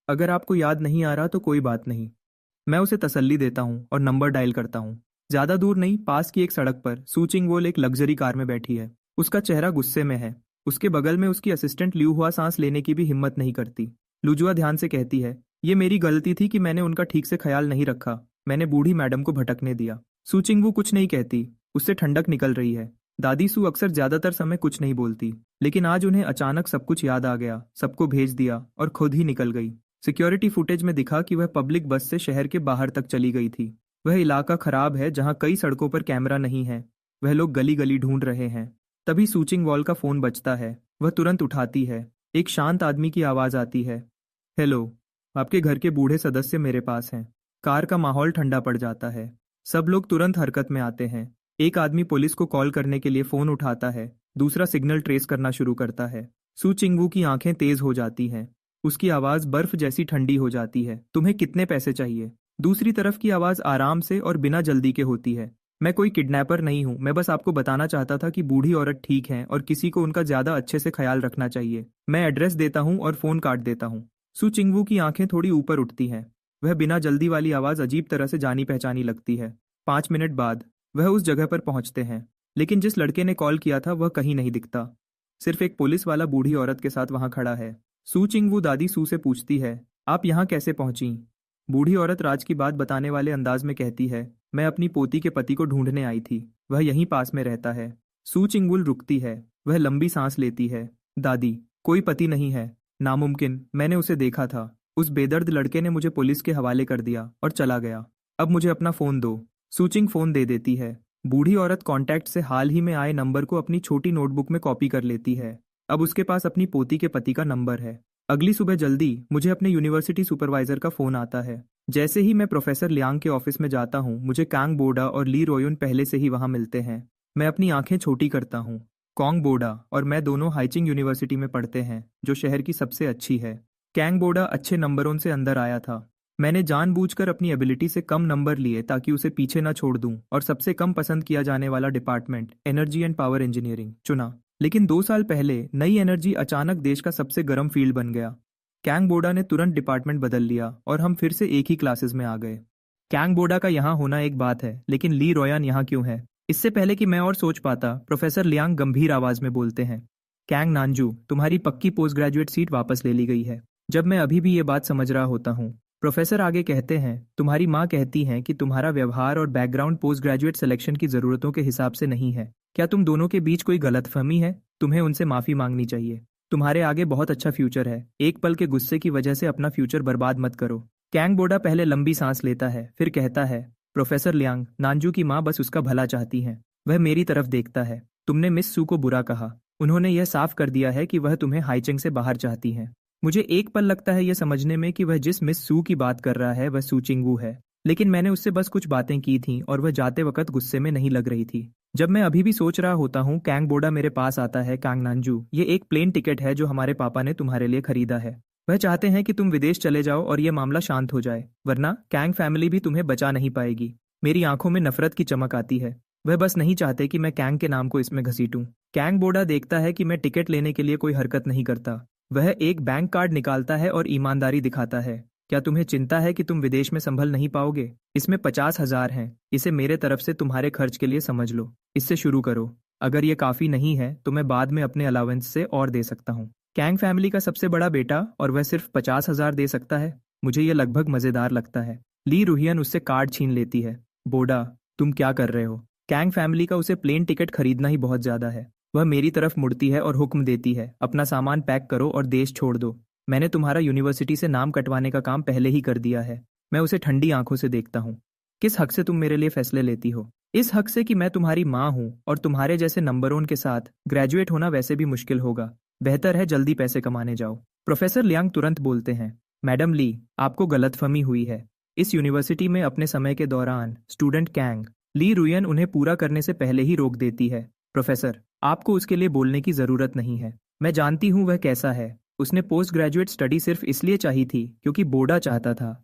अगर आपको याद नहीं आ रहा तो कोई बात नहीं। मैं उसे तसल्ली देता हूँ और नंबर डायल करता हूँ। ज्यादा दूर नहीं, पास की एक सड़क पर सू चिंगवोल एक लग्जरी कार में बैठी है। उसका चेहरा गुस्से में है। उसके बगल में उसकी असिस्टेंट ल्यू हुआ सांस लेने की भी हिम्मत नहीं करती। लुजुआ ध्यान से कहती है, ये मेरी गलती थी कि मैंने उनका ठीक से ख्याल नहीं रखा। मैंने बूढ़ी मैडम को भटकने दिया। सू चिंगवू कुछ नहीं कहती, उससे ठंडक निकल रही है। दादी सू अक्सर ज्यादातर समय कुछ नहीं बोलती, लेकिन आज उन्हें अचानक सब कुछ याद आ गया, सबको भेज दिया और खुद ही निकल गई। सिक्योरिटी फुटेज में दिखा कि वह पब्लिक बस से शहर के बाहर तक चली गई थी। वह इलाका खराब है जहां कई सड़कों पर कैमरा नहीं है। वह लोग गली गली ढूंढ रहे हैं। तभी सूचिंग वॉल का फोन बजता है। वह तुरंत उठाती है। एक शांत आदमी की आवाज आती है, हेलो, आपके घर के बूढ़े सदस्य मेरे पास हैं। कार का माहौल ठंडा पड़ जाता है। सब लोग तुरंत हरकत में आते हैं। एक आदमी पुलिस को कॉल करने के लिए फोन उठाता है, दूसरा सिग्नल ट्रेस करना शुरू करता है। सू चिंगवू की आंखें तेज हो जाती हैं। उसकी आवाज बर्फ जैसी ठंडी हो जाती है, तुम्हें कितने पैसे चाहिए? दूसरी तरफ की आवाज आराम से और बिना जल्दी के होती है, मैं कोई किडनैपर नहीं हूं, मैं बस आपको बताना चाहता था कि बूढ़ी औरत ठीक है और किसी को उनका ज्यादा अच्छे से ख्याल रखना चाहिए। मैं एड्रेस देता हूं और फोन काट देता हूं। सू चिंगवू की आंखें थोड़ी ऊपर उठती हैं। वह बिना जल्दी वाली आवाज अजीब तरह से जानी पहचानी लगती है। 5 मिनट बाद वह उस जगह पर पहुंचते हैं, लेकिन जिस लड़के ने कॉल किया था वह कहीं नहीं दिखता। सिर्फ एक पुलिस वाला बूढ़ी औरत के साथ वहां खड़ा है। सू चिंगवू दादी सू से पूछती है, आप यहाँ कैसे पहुंची? बूढ़ी औरत राज की बात बताने वाले अंदाज में कहती है, मैं अपनी पोती के पति को ढूंढने आई थी, वह यहीं पास में रहता है। सू चिंगवुल रुकती है। वह लंबी सांस लेती है। दादी, कोई पति नहीं है, नामुमकिन, मैंने उसे देखा था। उस बेदर्द लड़के ने मुझे पुलिस के हवाले कर दिया और चला गया। अब मुझे अपना फोन दो। सूचिंग फोन दे देती है। बूढ़ी औरत कॉन्टैक्ट से हाल ही में आए नंबर को अपनी छोटी नोटबुक में कॉपी कर लेती है। अब उसके पास अपनी पोती के पति का नंबर है। अगली सुबह जल्दी मुझे अपने यूनिवर्सिटी सुपरवाइजर का फोन आता है। जैसे ही मैं प्रोफेसर लियांग के ऑफिस में जाता हूँ, मुझे कांग बोडा और ली रोयुन पहले से ही वहां मिलते हैं। मैं अपनी आंखें छोटी करता हूँ। कांग बोडा और मैं दोनों हाइचिंग यूनिवर्सिटी में पढ़ते हैं, जो शहर की सबसे अच्छी है। कैंग बोडा अच्छे नंबरों से अंदर आया था। मैंने जानबूझकर अपनी एबिलिटी से कम नंबर लिए ताकि उसे पीछे न छोड़ दूं और सबसे कम पसंद किया जाने वाला department energy and power engineering चुना। लेकिन 2 साल पहले नई एनर्जी अचानक देश का सबसे गर्म फील्ड बन गया। कैंग बोडा ने तुरंत डिपार्टमेंट बदल लिया और हम फिर से एक ही क्लासेस में आ गए। कैंग बोडा का यहाँ होना एक बात है, लेकिन ली रोयान यहाँ क्यों है? इससे पहले कि मैं और सोच पाता, प्रोफेसर लियांग गंभीर आवाज में बोलते हैं, कैंग नानजू, तुम्हारी पक्की पोस्ट ग्रेजुएट सीट वापस ले ली गई है। जब मैं अभी भी ये बात समझ रहा होता हूँ, प्रोफेसर आगे कहते हैं, तुम्हारी माँ कहती हैं कि तुम्हारा व्यवहार और बैकग्राउंड पोस्ट ग्रेजुएट सिलेक्शन की जरूरतों के हिसाब से नहीं है। क्या तुम दोनों के बीच कोई गलतफहमी है? तुम्हें उनसे माफी मांगनी चाहिए। तुम्हारे आगे बहुत अच्छा फ्यूचर है, एक पल के गुस्से की वजह से अपना फ्यूचर बर्बाद मत करो। कैंग बोडा पहले लंबी सांस लेता है, फिर कहता है, प्रोफेसर लियांग, नानजू की माँ बस उसका भला चाहती हैं। वह मेरी तरफ देखता है। तुमने मिस सू को बुरा कहा। उन्होंने यह साफ कर दिया है कि वह तुम्हें हाईचेंग से बाहर चाहती हैं। मुझे एक पल लगता है यह समझने में कि वह जिस मिस सू की बात कर रहा है वह सू चिंगू है, लेकिन मैंने उससे बस कुछ बातें की थीं और वह जाते वक्त गुस्से में नहीं लग रही थी। जब मैं अभी भी सोच रहा होता हूँ, कैंग बोडा मेरे पास आता है। कांग नानजू, ये एक प्लेन टिकट है जो हमारे पापा ने तुम्हारे लिए खरीदा है। वह चाहते हैं कि तुम विदेश चले जाओ और यह मामला शांत हो जाए, वरना कैंग फैमिली भी तुम्हें बचा नहीं पाएगी। मेरी आंखों में नफरत की चमक आती है। वह बस नहीं चाहते कि मैं कैंग के नाम को इसमें घसीटूं। कैंग बोडा देखता है कि मैं टिकट लेने के लिए कोई हरकत नहीं करता। वह एक बैंक कार्ड निकालता है और ईमानदारी दिखाता है। क्या तुम्हें चिंता है कि तुम विदेश में संभल नहीं पाओगे? इसमें 50,000 हैं। इसे मेरे तरफ से तुम्हारे खर्च के लिए समझ लो। इससे शुरू करो। अगर ये काफी नहीं है तो मैं बाद में अपने अलावेंस से और दे सकता हूँ। कैंग फैमिली का सबसे बड़ा बेटा और वह सिर्फ 50,000 दे सकता है। मुझे यह लगभग मजेदार लगता है। ली रुहियन उससे कार्ड छीन लेती है। बोडा, तुम क्या कर रहे हो? कैंग फैमिली का उसे प्लेन टिकट खरीदना ही बहुत ज्यादा है। वह मेरी तरफ मुड़ती है और हुक्म देती है, अपना सामान पैक करो और देश छोड़ दो। मैंने तुम्हारा यूनिवर्सिटी से नाम कटवाने का काम पहले ही कर दिया है। मैं उसे ठंडी आंखों से देखता हूँ। किस हक से तुम मेरे लिए फैसले लेती हो? इस हक से कि मैं तुम्हारी माँ हूँ और तुम्हारे जैसे नंबरों के साथ ग्रेजुएट होना वैसे भी मुश्किल होगा। बेहतर है जल्दी पैसे कमाने जाओ। प्रोफेसर लियांग तुरंत बोलते हैं, मैडम ली, आपको गलतफहमी हुई है। इस यूनिवर्सिटी में अपने समय के दौरान स्टूडेंट कैंग। ली रुयन उन्हें पूरा करने से पहले ही रोक देती है। प्रोफेसर, आपको उसके लिए बोलने की जरूरत नहीं है। मैं जानती हूँ वह कैसा है। उसने पोस्ट ग्रेजुएट स्टडी सिर्फ इसलिए चाहिए थी क्योंकि बोडा चाहता था।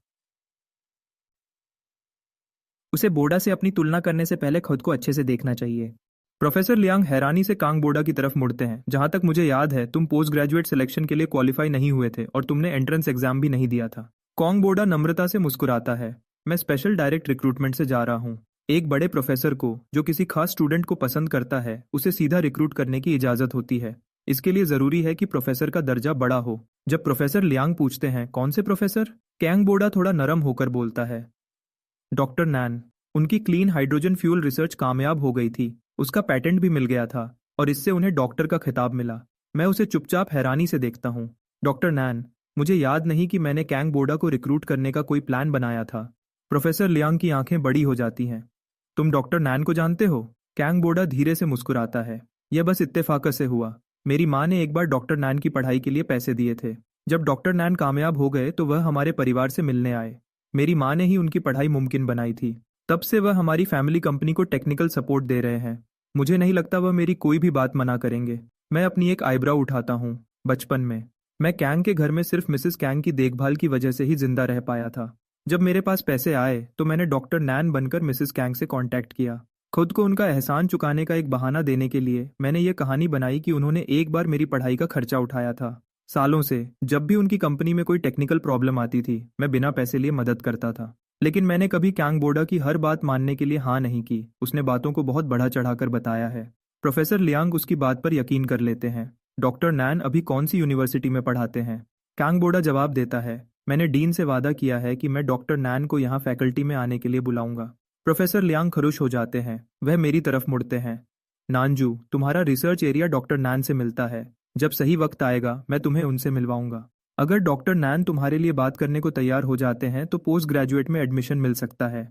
उसे बोडा से अपनी तुलना करने से पहले खुद को अच्छे से देखना चाहिए। प्रोफेसर लियांग हैरानी से कांग बोडा की तरफ मुड़ते हैं। जहां तक मुझे याद है, तुम पोस्ट ग्रेजुएट सिलेक्शन के लिए क्वालिफाई नहीं हुए थे और तुमने एंट्रेंस एग्जाम भी नहीं दिया था। कांग बोडा नम्रता से मुस्कुराता है। मैं स्पेशल डायरेक्ट रिक्रूटमेंट से जा रहा हूँ। एक बड़े प्रोफेसर को जो किसी खास स्टूडेंट को पसंद करता है, उसे सीधा रिक्रूट करने की इजाजत होती है। इसके लिए जरूरी है कि प्रोफेसर का दर्जा बड़ा हो। जब प्रोफेसर लियांग पूछते हैं, कौन से प्रोफेसर? कैंग बोडा थोड़ा नरम होकर बोलता है, डॉक्टर नैन। उनकी क्लीन हाइड्रोजन फ्यूल रिसर्च कामयाब हो गई थी। उसका पेटेंट भी मिल गया था और इससे उन्हें डॉक्टर का खिताब मिला। मैं उसे चुपचाप हैरानी से देखता हूँ। डॉक्टर नैन, मुझे याद नहीं कि मैंने कैंग बोडा को रिक्रूट करने का कोई प्लान बनाया था। प्रोफेसर लियांग की आंखें बड़ी हो जाती हैं। तुम डॉक्टर नैन को जानते हो? कैंग बोडा धीरे से मुस्कुराता है। यह बस इत्तेफाक से हुआ। मेरी माँ ने एक बार डॉक्टर नैन की पढ़ाई के लिए पैसे दिए थे। जब डॉक्टर नैन कामयाब हो गए तो वह हमारे परिवार से मिलने आए। मेरी माँ ने ही उनकी पढ़ाई मुमकिन बनाई थी। तब से वह हमारी फैमिली कंपनी को टेक्निकल सपोर्ट दे रहे हैं। मुझे नहीं लगता वह मेरी कोई भी बात मना करेंगे। मैं अपनी एक आईब्राउ उठाता हूँ। बचपन में मैं कैंग के घर में सिर्फ मिसेस कैंग की देखभाल की वजह से ही जिंदा रह पाया था। जब मेरे पास पैसे आए तो मैंने डॉक्टर नैन बनकर मिसेस कैंग से कांटेक्ट किया। खुद को उनका एहसान चुकाने का एक बहाना देने के लिए मैंने ये कहानी बनाई कि उन्होंने एक बार मेरी पढ़ाई का खर्चा उठाया था। सालों से जब भी उनकी कंपनी में कोई टेक्निकल प्रॉब्लम आती थी, मैं बिना पैसे लिए मदद करता था। लेकिन मैंने कभी कैंग बोडा की हर बात मानने के लिए हाँ नहीं की। उसने बातों को बहुत बढ़ा चढ़ाकर बताया है। प्रोफेसर लियांग उसकी बात पर यकीन कर लेते हैं। डॉक्टर नैन अभी कौन सी यूनिवर्सिटी में पढ़ाते हैं? कैंग बोडा जवाब देता है, मैंने डीन से वादा किया है कि मैं डॉक्टर नैन को यहाँ फैकल्टी में आने के लिए बुलाऊंगा। प्रोफेसर लियांग खुश हो जाते हैं। वह मेरी तरफ मुड़ते हैं। नानजू, तुम्हारा रिसर्च एरिया डॉक्टर नैन से मिलता है। जब सही वक्त आएगा मैं तुम्हें उनसे मिलवाऊंगा। अगर डॉक्टर नैन तुम्हारे लिए बात करने को तैयार हो जाते हैं तो पोस्ट ग्रेजुएट में एडमिशन मिल सकता है।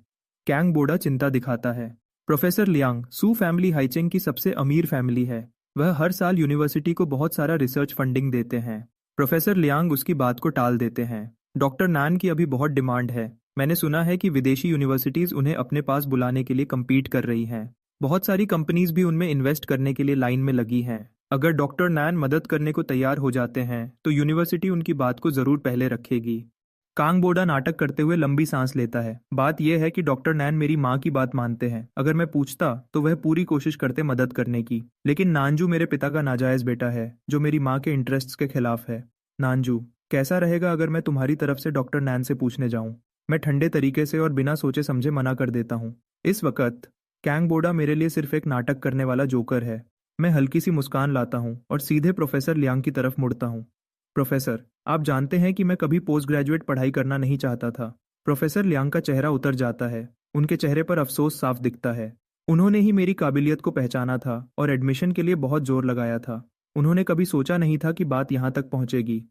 कैंग बोडा चिंता दिखाता है। प्रोफेसर लियांग, सू फैमिली हाईचेंग की सबसे अमीर फैमिली है। वह हर साल यूनिवर्सिटी को बहुत सारा रिसर्च फंडिंग देते हैं। प्रोफेसर लियांग उसकी बात को टाल देते हैं। डॉक्टर नैन की अभी बहुत डिमांड है। मैंने सुना है कि विदेशी यूनिवर्सिटीज उन्हें अपने पास बुलाने के लिए कम्पीट कर रही हैं। बहुत सारी कंपनीज भी उनमें इन्वेस्ट करने के लिए लाइन में लगी हैं। अगर डॉक्टर नैन मदद करने को तैयार हो जाते हैं तो यूनिवर्सिटी उनकी बात को जरूर पहले रखेगी। कांग बोडा नाटक करते हुए लंबी सांस लेता है। बात यह है कि डॉक्टर नैन मेरी माँ की बात मानते हैं। अगर मैं पूछता तो वह पूरी कोशिश करते मदद करने की। लेकिन नानजू मेरे पिता का नाजायज बेटा है जो मेरी माँ के इंटरेस्ट्स के खिलाफ है। नानजू, कैसा रहेगा अगर मैं तुम्हारी तरफ से डॉक्टर नैन से पूछने जाऊं? मैं ठंडे तरीके से और बिना सोचे समझे मना कर देता हूँ। इस वक्त कैंग बोडा मेरे लिए सिर्फ एक नाटक करने वाला जोकर है। मैं हल्की सी मुस्कान लाता हूँ और सीधे प्रोफेसर लियांग की तरफ मुड़ता हूँ। प्रोफेसर, आप जानते हैं कि मैं कभी पोस्ट ग्रेजुएट पढ़ाई करना नहीं चाहता था। प्रोफेसर लियांग का चेहरा उतर जाता है। उनके चेहरे पर अफसोस साफ दिखता है। उन्होंने ही मेरी काबिलियत को पहचाना था और एडमिशन के लिए बहुत जोर लगाया था। उन्होंने कभी सोचा नहीं था कि बात यहाँ तक पहुंचेगी।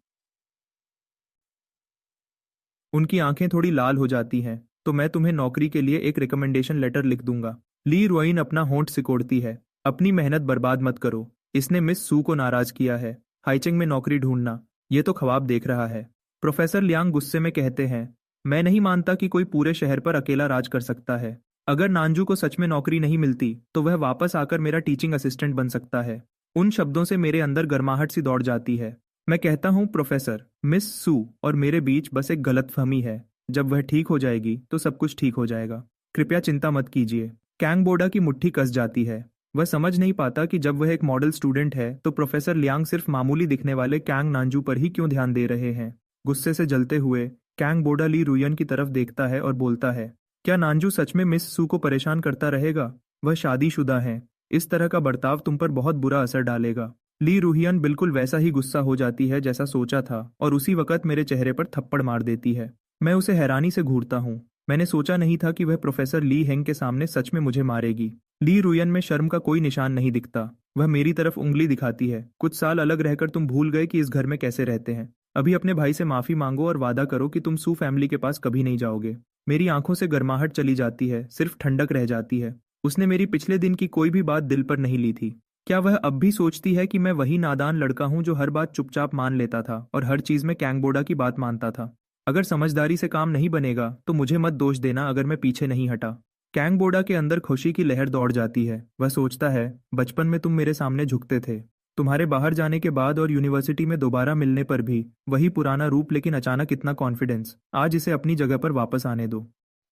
उनकी आंखें थोड़ी लाल हो जाती हैं। तो मैं तुम्हें नौकरी के लिए एक रिकमेंडेशन लेटर लिख दूंगा। ली रुइन अपना होंठ सिकोड़ती है। अपनी मेहनत बर्बाद मत करो। इसने मिस सू को नाराज किया है। हाइचिंग में नौकरी ढूंढना, ये तो ख्वाब देख रहा है। प्रोफेसर लियांग गुस्से में कहते हैं, मैं नहीं मानता कि कोई पूरे शहर पर अकेला राज कर सकता है। अगर नांजू को सच में नौकरी नहीं मिलती तो वह वापस आकर मेरा टीचिंग असिस्टेंट बन सकता है। उन शब्दों से मेरे अंदर गर्माहट सी दौड़ जाती है। मैं कहता हूँ, प्रोफेसर, मिस सू और मेरे बीच बस एक गलतफहमी है। जब वह ठीक हो जाएगी तो सब कुछ ठीक हो जाएगा। कृपया चिंता मत कीजिए। कैंग बोडा की मुट्ठी कस जाती है। वह समझ नहीं पाता कि जब वह एक मॉडल स्टूडेंट है तो प्रोफेसर लियांग सिर्फ मामूली दिखने वाले कैंग नांजू पर ही क्यों ध्यान दे रहे हैं। गुस्से से जलते हुए कैंग बोडा ली रुयन की तरफ देखता है और बोलता है, क्या नांजू सच में मिस सू को परेशान करता रहेगा? वह शादीशुदा है। इस तरह का बर्ताव तुम पर बहुत बुरा असर डालेगा। ली रुहियन बिल्कुल वैसा ही गुस्सा हो जाती है जैसा सोचा था और उसी वक्त मेरे चेहरे पर थप्पड़ मार देती है। मैं उसे हैरानी से घूरता हूँ। मैंने सोचा नहीं था कि वह प्रोफेसर ली हेंग के सामने सच में मुझे मारेगी। ली रुयन में शर्म का कोई निशान नहीं दिखता। वह मेरी तरफ उंगली दिखाती है। कुछ साल अलग रहकर तुम भूल गए कि इस घर में कैसे रहते हैं। अभी अपने भाई से माफी मांगो और वादा करो कि तुम सू फैमिली के पास कभी नहीं जाओगे। मेरी आंखों से गर्माहट चली जाती है, सिर्फ ठंडक रह जाती है। उसने मेरी पिछले दिन की कोई भी बात दिल पर नहीं ली थी। क्या वह अब भी सोचती है कि मैं वही नादान लड़का हूं जो हर बात चुपचाप मान लेता था और हर चीज में कैंगबोडा की बात मानता था? अगर समझदारी से काम नहीं बनेगा तो मुझे मत दोष देना अगर मैं पीछे नहीं हटा। कैंगबोडा के अंदर खुशी की लहर दौड़ जाती है। वह सोचता है, बचपन में तुम मेरे सामने झुकते थे। तुम्हारे बाहर जाने के बाद और यूनिवर्सिटी में दोबारा मिलने पर भी वही पुराना रूप, लेकिन अचानक इतना कॉन्फिडेंस। आज इसे अपनी जगह पर वापस आने दो।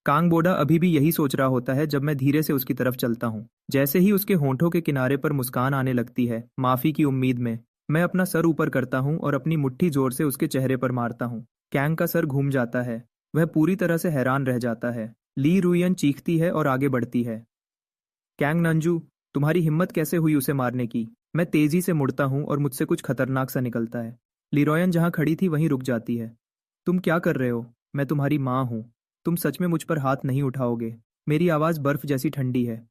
कांगबोडा अभी भी यही सोच रहा होता है जब मैं धीरे से उसकी तरफ चलता हूँ। जैसे ही उसके होंठों के किनारे पर मुस्कान आने लगती है, माफी की उम्मीद में, मैं अपना सर ऊपर करता हूँ और अपनी मुट्ठी जोर से उसके चेहरे पर मारता हूँ। कैंग का सर घूम जाता है। वह पूरी तरह से हैरान रह जाता है। ली रुयन चीखती है और आगे बढ़ती है, कैंग नंजू, तुम्हारी हिम्मत कैसे हुई उसे मारने की? मैं तेजी से मुड़ता हूँ और मुझसे कुछ खतरनाक सा निकलता है। लिरोयन जहाँ खड़ी थी वहीं रुक जाती है। तुम क्या कर रहे हो? मैं तुम्हारी माँ हूँ। तुम सच में मुझ पर हाथ नहीं उठाओगे? मेरी आवाज़ बर्फ जैसी ठंडी है।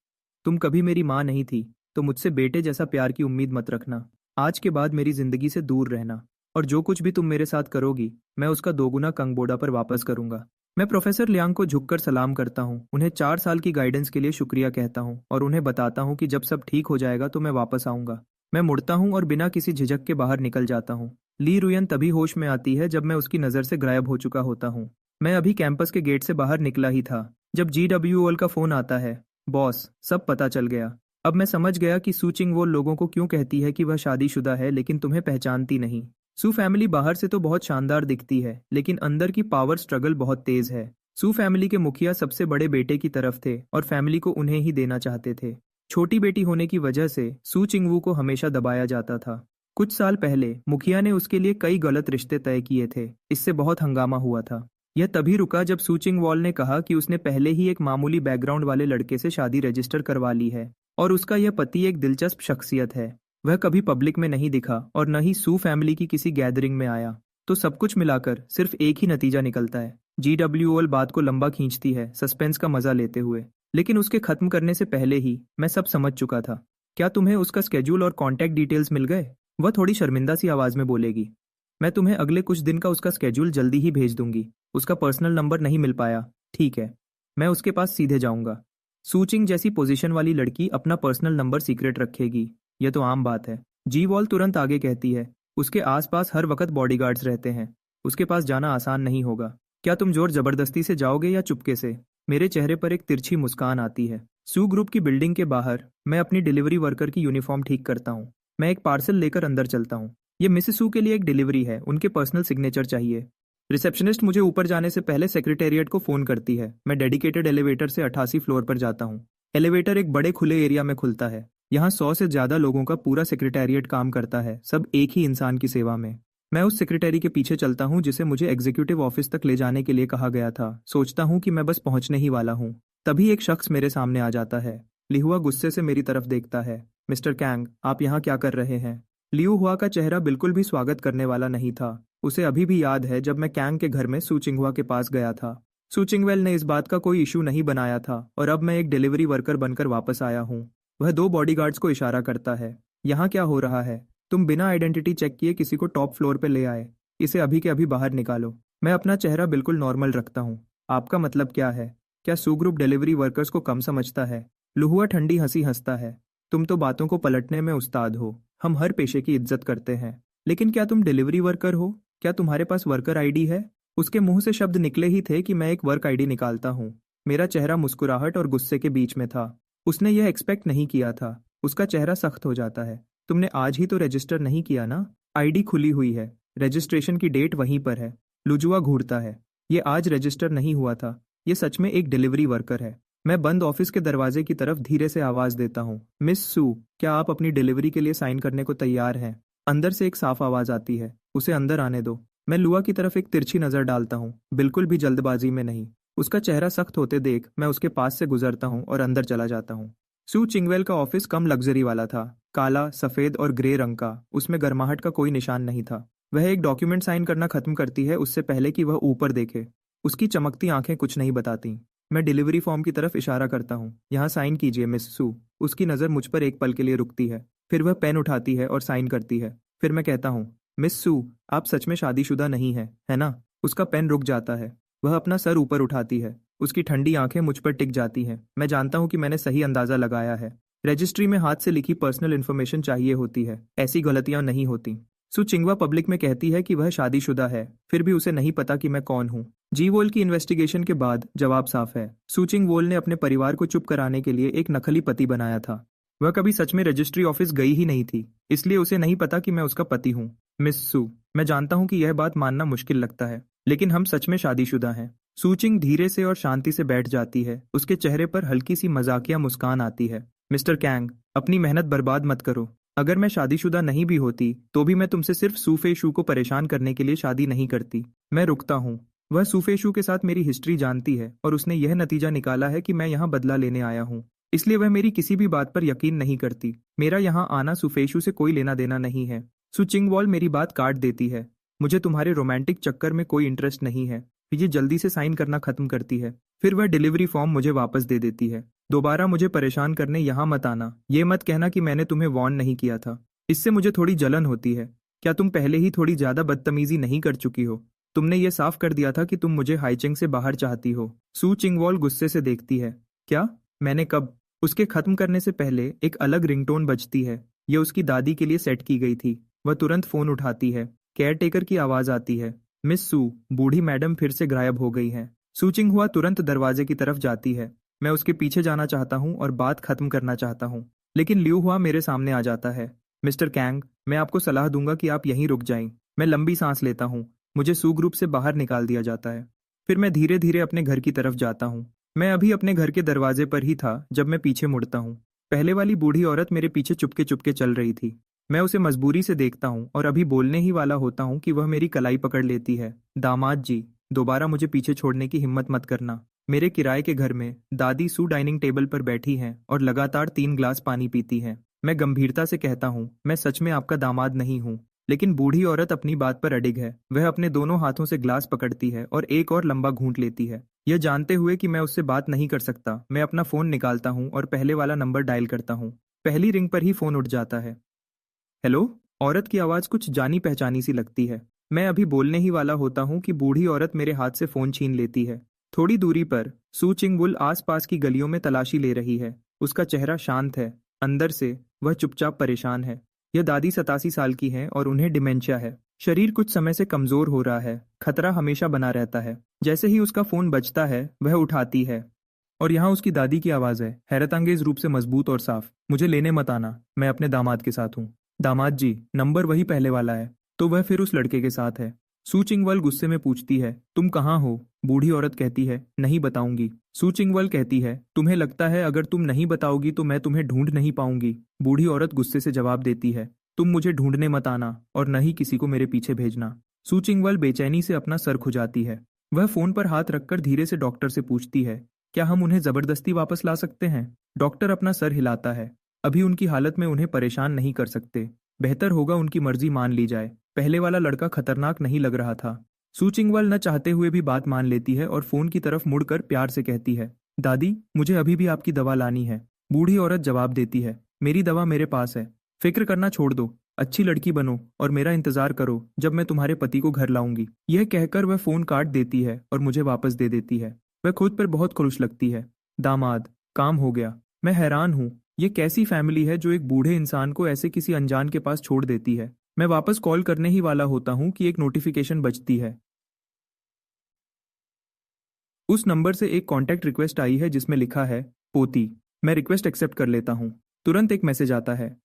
तुम कभी मेरी माँ नहीं थी, तो मुझसे बेटे जैसा प्यार की उम्मीद मत रखना। आज के बाद मेरी जिंदगी से दूर रहना, और जो कुछ भी तुम मेरे साथ करोगी मैं उसका दोगुना कंगबोडा पर वापस करूंगा। मैं प्रोफेसर लियांग को झुककर सलाम करता हूँ, उन्हें 4 साल की गाइडेंस के लिए शुक्रिया कहता हूँ और उन्हें बताता हूँ कि जब सब ठीक हो जाएगा तो मैं वापस आऊंगा। मैं मुड़ता हूँ और बिना किसी झिझक के बाहर निकल जाता हूँ। ली रुयन तभी होश में आती है जब मैं उसकी नज़र से गायब हो चुका होता हूँ। मैं अभी कैंपस के गेट से बाहर निकला ही था जब GWOL का फोन आता है। बॉस, सब पता चल गया। अब मैं समझ गया कि सू चिंगवोल लोगों को क्यों कहती है कि वह शादीशुदा है लेकिन तुम्हें पहचानती नहीं। सू फैमिली बाहर से तो बहुत शानदार दिखती है लेकिन अंदर की पावर स्ट्रगल बहुत तेज है। सू फैमिली के मुखिया सबसे बड़े बेटे की तरफ थे और फैमिली को उन्हें ही देना चाहते थे। छोटी बेटी होने की वजह से सू चिंगवू को हमेशा दबाया जाता था। कुछ साल पहले मुखिया ने उसके लिए कई गलत रिश्ते तय किए थे। इससे बहुत हंगामा हुआ था। यह तभी रुका जब सू चिंगवॉल ने कहा कि उसने पहले ही एक मामूली बैकग्राउंड वाले लड़के से शादी रजिस्टर करवा ली है और उसका यह पति एक दिलचस्प शख्सियत है। वह कभी पब्लिक में नहीं दिखा और न ही सू फैमिली की किसी गैदरिंग में आया। तो सब कुछ मिलाकर सिर्फ एक ही नतीजा निकलता है। GWOL बात को लंबा खींचती है, सस्पेंस का मजा लेते हुए, लेकिन उसके खत्म करने से पहले ही मैं सब समझ चुका था। क्या तुम्हें उसका स्केड्यूल और कॉन्टैक्ट डिटेल्स मिल गए? वह थोड़ी शर्मिंदा सी आवाज में बोलेगी। मैं तुम्हें अगले कुछ दिन का उसका स्केड्यूल जल्दी ही भेज दूंगी। उसका पर्सनल नंबर नहीं मिल पाया, ठीक है, मैं उसके पास सीधे जाऊंगा। सूचिंग जैसी पोजीशन वाली लड़की अपना पर्सनल नंबर सीक्रेट रखेगी, यह तो आम बात है। जी-वॉल तुरंत आगे कहती है, उसके आसपास हर वक्त बॉडीगार्ड्स रहते हैं, उसके पास जाना आसान नहीं होगा। क्या तुम जोर जबरदस्ती से जाओगे या चुपके से? मेरे चेहरे पर एक तिरछी मुस्कान आती है। सू ग्रुप की बिल्डिंग के बाहर मैं अपनी डिलीवरी वर्कर की यूनिफॉर्म ठीक करता हूँ। मैं एक पार्सल लेकर अंदर चलता हूँ। ये मिसेस सू के लिए एक डिलीवरी है, उनके पर्सनल सिग्नेचर चाहिए। रिसेप्शनिस्ट मुझे ऊपर जाने से पहले सेक्रेटेरिएट को फोन करती है। मैं डेडिकेटेड एलिवेटर से 88 फ्लोर पर जाता हूँ। एलिवेटर एक बड़े खुले एरिया में खुलता है। यहाँ 100 से ज्यादा लोगों का पूरा सेक्रेटेरिएट काम करता है, सब एक ही इंसान की सेवा में। मैं उस सेक्रेटरी के पीछे चलता हूँ जिसे मुझे एग्जीक्यूटिव ऑफिस तक ले जाने के लिए कहा गया था। सोचता हूँ कि मैं बस पहुंचने ही वाला हूँ, तभी एक शख्स मेरे सामने आ जाता है। लिहुआ गुस्से से मेरी तरफ देखता है। मिस्टर कैंग, आप यहाँ क्या कर रहे हैं? लियू हुआ का चेहरा बिल्कुल भी स्वागत करने वाला नहीं था। उसे अभी भी याद है जब मैं कैंग के घर में सू चिंगहुआ के पास गया था। सू चिंगवेल ने इस बात का कोई इशू नहीं बनाया था और अब मैं एक डिलीवरी वर्कर बनकर वापस आया हूँ। वह 2 बॉडीगार्ड्स को इशारा करता है। यहाँ क्या हो रहा है? तुम बिना आइडेंटिटी चेक किए किसी को टॉप फ्लोर पे ले आए। इसे अभी के अभी बाहर निकालो। मैं अपना चेहरा बिल्कुल नॉर्मल रखता हूँ। आपका मतलब क्या है? क्या सू ग्रुप डिलीवरी वर्कर्स को कम समझता है? लुहुआ ठंडी हंसी हंसता है। तुम तो बातों को पलटने में उस्ताद हो। हम हर पेशे की इज्जत करते हैं, लेकिन क्या तुम डिलीवरी वर्कर हो? क्या तुम्हारे पास वर्कर आईडी है? उसके मुंह से शब्द निकले ही थे कि मैं एक वर्क आईडी निकालता हूँ। मेरा चेहरा मुस्कुराहट और गुस्से के बीच में था। उसने यह एक्सपेक्ट नहीं किया था। उसका चेहरा सख्त हो जाता है। तुमने आज ही तो रजिस्टर नहीं किया ना? आईडी खुली हुई है, रजिस्ट्रेशन की डेट वहीं पर है। लुजुआ घूरता है। ये आज रजिस्टर नहीं हुआ था। ये सच में एक डिलीवरी वर्कर है। मैं बंद ऑफिस के दरवाजे की तरफ धीरे से आवाज देता हूँ, मिस सू, क्या आप अपनी डिलीवरी के लिए साइन करने को तैयार हैं? अंदर से एक साफ आवाज आती है, उसे अंदर आने दो। मैं लुआ की तरफ एक तिरछी नजर डालता हूँ, बिल्कुल भी जल्दबाजी में नहीं। उसका चेहरा सख्त होते देख मैं उसके पास से गुजरता हूँ और अंदर चला जाता हूँ। सू चिंगवेल का ऑफिस कम लग्जरी वाला था। काला, सफेद और ग्रे रंग का। उसमें गर्माहट का कोई निशान नहीं था। वह एक डॉक्यूमेंट साइन करना खत्म करती है उससे पहले कि वह ऊपर देखे। उसकी चमकती आंखें कुछ नहीं बताती। मैं डिलीवरी फॉर्म की तरफ इशारा करता हूँ, यहाँ साइन कीजिए मिस सू। उसकी नज़र मुझ पर एक पल के लिए रुकती है, फिर वह पेन उठाती है और साइन करती है। फिर मैं कहता हूँ, मिस सू, आप सच में शादीशुदा नहीं है ना? उसका पेन रुक जाता है। वह अपना सर ऊपर उठाती है। उसकी ठंडी आंखें मुझ पर टिक जाती हैं। मैं जानता हूँ कि मैंने सही अंदाजा लगाया है। रजिस्ट्री में हाथ से लिखी पर्सनल इन्फॉर्मेशन चाहिए होती है, ऐसी गलतियां नहीं होती। सु चिंगवा पब्लिक में कहती है कि वह शादीशुदा है, फिर भी उसे नहीं पता कि मैं कौन हूँ। जी वोल की इन्वेस्टिगेशन के बाद जवाब साफ है। सुचिंग वोल ने अपने परिवार को चुप कराने के लिए एक नकली पति बनाया था। वह कभी सच में रजिस्ट्री ऑफिस गई ही नहीं थी, इसलिए उसे नहीं पता कि मैं उसका पति हूँ। मिस सू, मैं जानता हूँ कि यह बात मानना मुश्किल लगता है, लेकिन हम सच में शादीशुदा हैं। सूचिंग धीरे से और शांति से बैठ जाती है। उसके चेहरे पर हल्की सी मजाकिया मुस्कान आती है। मिस्टर कैंग, अपनी मेहनत बर्बाद मत करो। अगर मैं शादीशुदा नहीं भी होती तो भी मैं तुमसे सिर्फ सूफेशु को परेशान करने के लिए शादी नहीं करती। मैं रुकता हूँ। वह सूफेशु के साथ मेरी हिस्ट्री जानती है और उसने यह नतीजा निकाला है कि मैं यहाँ बदला लेने आया हूँ, इसलिए वह मेरी किसी भी बात पर यकीन नहीं करती। मेरा यहाँ आना सूफेशु से कोई लेना देना नहीं है। सुचिंगवॉल मेरी बात काट देती है। मुझे तुम्हारे रोमांटिक चक्कर में कोई इंटरेस्ट नहीं है। ये जल्दी से साइन करना खत्म करती है। फिर वह डिलीवरी फॉर्म मुझे वापस दे देती है। दोबारा मुझे परेशान करने यहाँ मत आना। ये मत कहना कि मैंने तुम्हें वार्न नहीं किया था। इससे मुझे थोड़ी जलन होती है। क्या तुम पहले ही थोड़ी ज्यादा बदतमीजी नहीं कर चुकी हो? तुमने ये साफ कर दिया था कि तुम मुझे हाईचिंग से बाहर चाहती हो। सू चिंगवॉल गुस्से से देखती है। क्या? मैंने कब? उसके खत्म करने से पहले एक अलग रिंगटोन बजती है। यह उसकी दादी के लिए सेट की गई थी। वह तुरंत फोन उठाती है। केयरटेकर की आवाज आती है, मिस सू, बूढ़ी मैडम फिर से गायब हो गई हैं। सूचिंग हुआ तुरंत दरवाजे की तरफ जाती है। मैं उसके पीछे जाना चाहता हूँ और बात खत्म करना चाहता हूँ, लेकिन लियू हुआ मेरे सामने आ जाता है। मिस्टर कैंग, मैं आपको सलाह दूंगा कि आप यहीं रुक जाएं। मैं लंबी सांस लेता हूँ। मुझे सू ग्रुप से बाहर निकाल दिया जाता है। फिर मैं धीरे धीरे अपने घर की तरफ जाता हूँ। मैं अभी अपने घर के दरवाजे पर ही था जब मैं पीछे मुड़ता हूँ। पहले वाली बूढ़ी औरत मेरे पीछे चुपके चुपके चल रही थी। मैं उसे मजबूरी से देखता हूँ और अभी बोलने ही वाला होता हूँ कि वह मेरी कलाई पकड़ लेती है। दामाद जी, दोबारा मुझे पीछे छोड़ने की हिम्मत मत करना। मेरे किराए के घर में दादी सू डाइनिंग टेबल पर बैठी हैं और लगातार 3 ग्लास पानी पीती हैं। मैं गंभीरता से कहता हूँ, मैं सच में आपका दामाद नहीं हूँ। लेकिन बूढ़ी औरत अपनी बात पर अडिग है। वह अपने दोनों हाथों से ग्लास पकड़ती है और एक और लंबा घूंट लेती है। यह जानते हुए कि मैं उससे बात नहीं कर सकता, मैं अपना फोन निकालता हूँ और पहले वाला नंबर डायल करता हूँ। पहली रिंग पर ही फोन उठ जाता है। हेलो। औरत की आवाज कुछ जानी पहचानी सी लगती है। मैं अभी बोलने ही वाला होता हूँ कि बूढ़ी औरत मेरे हाथ से फोन छीन लेती है। थोड़ी दूरी पर सू चिंगवुल आसपास की गलियों में तलाशी ले रही है। उसका चेहरा शांत है, अंदर से वह चुपचाप परेशान है। यह दादी 87 साल की हैं और उन्हें डिमेंशिया है। शरीर कुछ समय से कमजोर हो रहा है। खतरा हमेशा बना रहता है। जैसे ही उसका फोन बजता है वह उठाती है और यहाँ उसकी दादी की आवाज है, हैरतअंगेज रूप से मजबूत और साफ। मुझे लेने मत आना, मैं अपने दामाद के साथ हूँ। दामाद जी, नंबर वही पहले वाला है। तो वह फिर उस लड़के के साथ है। सू चिंगवल गुस्से में पूछती है, तुम कहाँ हो? बूढ़ी औरत कहती है, नहीं बताऊंगी। सू चिंगवल कहती है, तुम्हें लगता है अगर तुम नहीं बताओगी तो मैं तुम्हें ढूंढ नहीं पाऊंगी? बूढ़ी औरत गुस्से से जवाब देती है, तुम मुझे ढूंढने मत आना और न ही किसी को मेरे पीछे भेजना। सू चिंगवल बेचैनी से अपना सर खुजाती है। वह फोन पर हाथ रखकर धीरे से डॉक्टर से पूछती है, क्या हम उन्हें जबरदस्ती वापस ला सकते हैं? डॉक्टर अपना सर हिलाता है। अभी उनकी हालत में उन्हें परेशान नहीं कर सकते। बेहतर होगा उनकी मर्जी मान ली जाए। पहले वाला लड़का खतरनाक नहीं लग रहा था। सू चिंगवल न चाहते हुए भी बात मान लेती है और फोन की तरफ मुड़कर प्यार से कहती है, दादी, मुझे अभी भी आपकी दवा लानी है। बूढ़ी औरत जवाब देती है, मेरी दवा मेरे पास है, फिक्र करना छोड़ दो। अच्छी लड़की बनो और मेरा इंतजार करो जब मैं तुम्हारे पति को घर लाऊंगी। यह कहकर वह फोन काट देती है और मुझे वापस दे देती है। वह खुद पर बहुत खुश लगती है। दामाद, काम हो गया। मैं हैरान हूँ, ये कैसी फैमिली है जो एक बूढ़े इंसान को ऐसे किसी अनजान के पास छोड़ देती है। मैं वापस कॉल करने ही वाला होता हूँ कि एक नोटिफिकेशन बजती है। उस नंबर से एक कॉन्टैक्ट रिक्वेस्ट आई है जिसमें लिखा है पोती। मैं रिक्वेस्ट एक्सेप्ट कर लेता हूँ। तुरंत एक मैसेज आता है,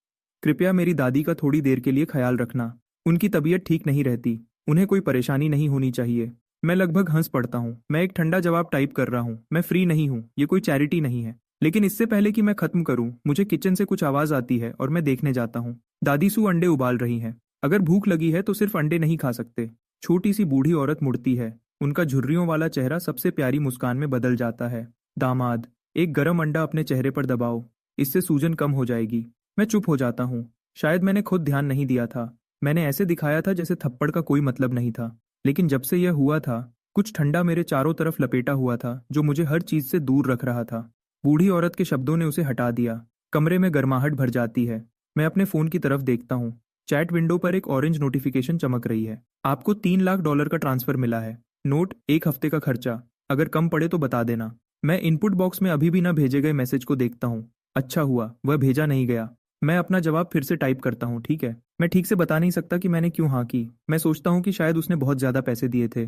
कृपया मेरी दादी का थोड़ी देर के लिए ख्याल रखना। उनकी तबीयत ठीक नहीं रहती। उन्हें कोई परेशानी नहीं होनी चाहिए। मैं लगभग हंस पड़ता हूँ। मैं एक ठंडा जवाब टाइप कर रहा हूँ, मैं फ्री नहीं हूँ, ये कोई चैरिटी नहीं है। लेकिन इससे पहले कि मैं खत्म करूँ, मुझे किचन से कुछ आवाज आती है और मैं देखने जाता हूँ। दादी सू अंडे उबाल रही हैं। अगर भूख लगी है तो सिर्फ अंडे नहीं खा सकते। छोटी सी बूढ़ी औरत मुड़ती है। उनका झुर्रियों वाला चेहरा सबसे प्यारी मुस्कान में बदल जाता है। दामाद, एक गरम अंडा अपने चेहरे पर दबाओ, इससे सूजन कम हो जाएगी। मैं चुप हो जाता हूँ। शायद मैंने खुद ध्यान नहीं दिया था। मैंने ऐसे दिखाया था जैसे थप्पड़ का कोई मतलब नहीं था। लेकिन जब से यह हुआ था, कुछ ठंडा मेरे चारों तरफ लपेटा हुआ था जो मुझे हर चीज से दूर रख रहा था। बूढ़ी औरत के शब्दों ने उसे हटा दिया। कमरे में गर्माहट भर जाती है। मैं अपने फोन की तरफ देखता हूँ। चैट विंडो पर एक ऑरेंज नोटिफिकेशन चमक रही है। आपको $3 लाख का ट्रांसफर मिला है। नोट, एक हफ्ते का खर्चा। अगर कम पड़े तो बता देना। मैं इनपुट बॉक्स में अभी भी न भेजे गए मैसेज को देखता हूँ। अच्छा हुआ वह भेजा नहीं गया। मैं अपना जवाब फिर से टाइप करता हूँ, ठीक है। मैं ठीक से बता नहीं सकता कि मैंने क्यों हाँ की। मैं सोचता हूँ कि शायद उसने बहुत ज्यादा पैसे दिए थे।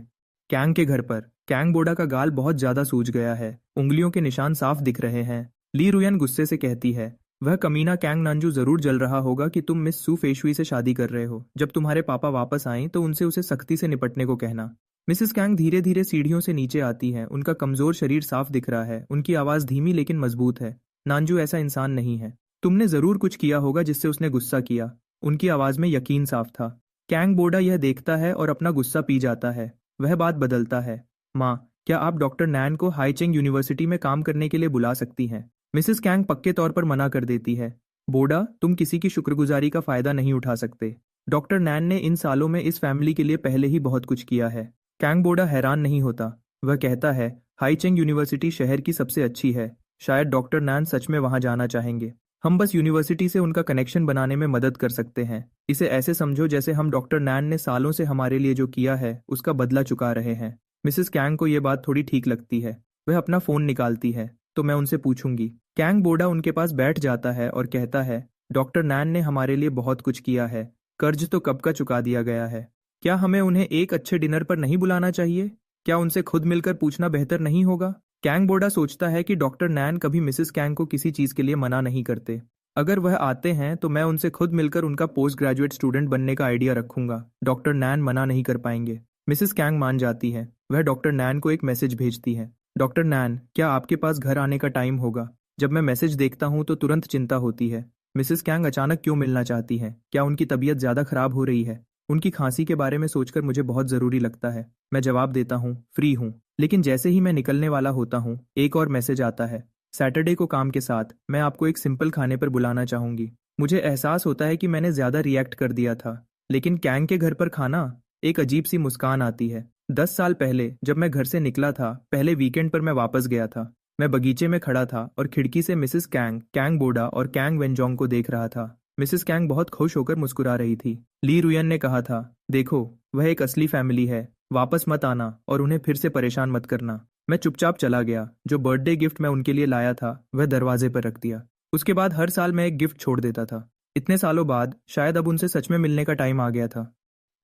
कैंग के घर पर कैंग बोडा का गाल बहुत ज्यादा सूज गया है। उंगलियों के निशान साफ दिख रहे हैं। ली रुयन गुस्से से कहती है, वह कमीना कैंग नांजू जरूर जल रहा होगा कि तुम मिस सू फेशुई से शादी कर रहे हो। जब तुम्हारे पापा वापस आएं तो उनसे उसे सख्ती से निपटने को कहना। मिसेस कैंग धीरे धीरे सीढ़ियों से नीचे आती हैं। उनका कमजोर शरीर साफ दिख रहा है। उनकी आवाज धीमी लेकिन मजबूत है। नांजू ऐसा इंसान नहीं है। तुमने जरूर कुछ किया होगा जिससे उसने गुस्सा किया। उनकी आवाज में यकीन साफ था। कैंग बोडा यह देखता है और अपना गुस्सा पी जाता है। वह बात बदलता है। माँ, क्या आप डॉक्टर नैन को हाईचेंग यूनिवर्सिटी में काम करने के लिए बुला सकती हैं? मिसेस कैंग पक्के तौर पर मना कर देती है। बोडा, तुम किसी की शुक्रगुजारी का फायदा नहीं उठा सकते। डॉक्टर नैन ने इन सालों में इस फैमिली के लिए पहले ही बहुत कुछ किया है। कैंग बोडा हैरान नहीं होता। वह कहता है, हाईचेंग यूनिवर्सिटी शहर की सबसे अच्छी है। शायद डॉक्टर नैन सच में वहां जाना चाहेंगे। हम बस यूनिवर्सिटी से उनका कनेक्शन बनाने में मदद कर सकते हैं। इसे ऐसे समझो जैसे हम डॉक्टर नैन ने सालों से हमारे लिए जो किया है उसका बदला चुका रहे हैं। मिसेस कैंग को यह बात थोड़ी ठीक लगती है। वह अपना फोन निकालती है, तो मैं उनसे पूछूंगी। कैंग बोडा उनके पास बैठ जाता है और कहता है, डॉक्टर नैन ने हमारे लिए बहुत कुछ किया है। कर्ज तो कब का चुका दिया गया है। क्या हमें उन्हें एक अच्छे डिनर पर नहीं बुलाना चाहिए? क्या उनसे खुद मिलकर पूछना बेहतर नहीं होगा? कैंग बोडा सोचता है कि डॉक्टर नैन कभी मिसेस कैंग को किसी चीज के लिए मना नहीं करते। अगर वह आते हैं तो मैं उनसे खुद मिलकर उनका पोस्ट ग्रेजुएट स्टूडेंट बनने का आइडिया रखूंगा। डॉक्टर नैन मना नहीं कर पाएंगे। मिसेस कैंग मान जाती है। वह डॉक्टर नैन को एक मैसेज भेजती है, डॉक्टर नैन, क्या आपके पास घर आने का टाइम होगा? जब मैं मैसेज देखता हूँ तो तुरंत चिंता होती है। मिसेस कैंग अचानक क्यों मिलना चाहती हैं? क्या उनकी तबीयत ज्यादा खराब हो रही है? उनकी खांसी के बारे में सोचकर मुझे बहुत जरूरी लगता है। मैं जवाब देता हूँ, फ्री हूँ। लेकिन जैसे ही मैं निकलने वाला होता हूँ, एक और मैसेज आता है, सैटरडे को काम के साथ मैं आपको एक सिंपल खाने पर बुलाना चाहूंगी। मुझे एहसास होता है कि मैंने ज्यादा रिएक्ट कर दिया था। लेकिन कैंग के घर पर खाना, एक अजीब सी मुस्कान आती है। 10 साल पहले जब मैं घर से निकला था, पहले वीकेंड पर मैं वापस गया था। मैं बगीचे में खड़ा था और खिड़की से मिसेस कैंग, कैंग बोडा और कैंग वेंजोंग को देख रहा था। मिसेस कैंग बहुत खुश होकर मुस्कुरा रही थी। ली रुयन ने कहा था, देखो, वह एक असली फैमिली है। वापस मत आना और उन्हें फिर से परेशान मत करना। मैं चुपचाप चला गया। जो बर्थडे गिफ्ट मैं उनके लिए लाया था वह दरवाजे पर रख दिया। उसके बाद हर साल मैं एक गिफ्ट छोड़ देता था। इतने सालों बाद शायद अब उनसे सच में मिलने का टाइम आ गया था।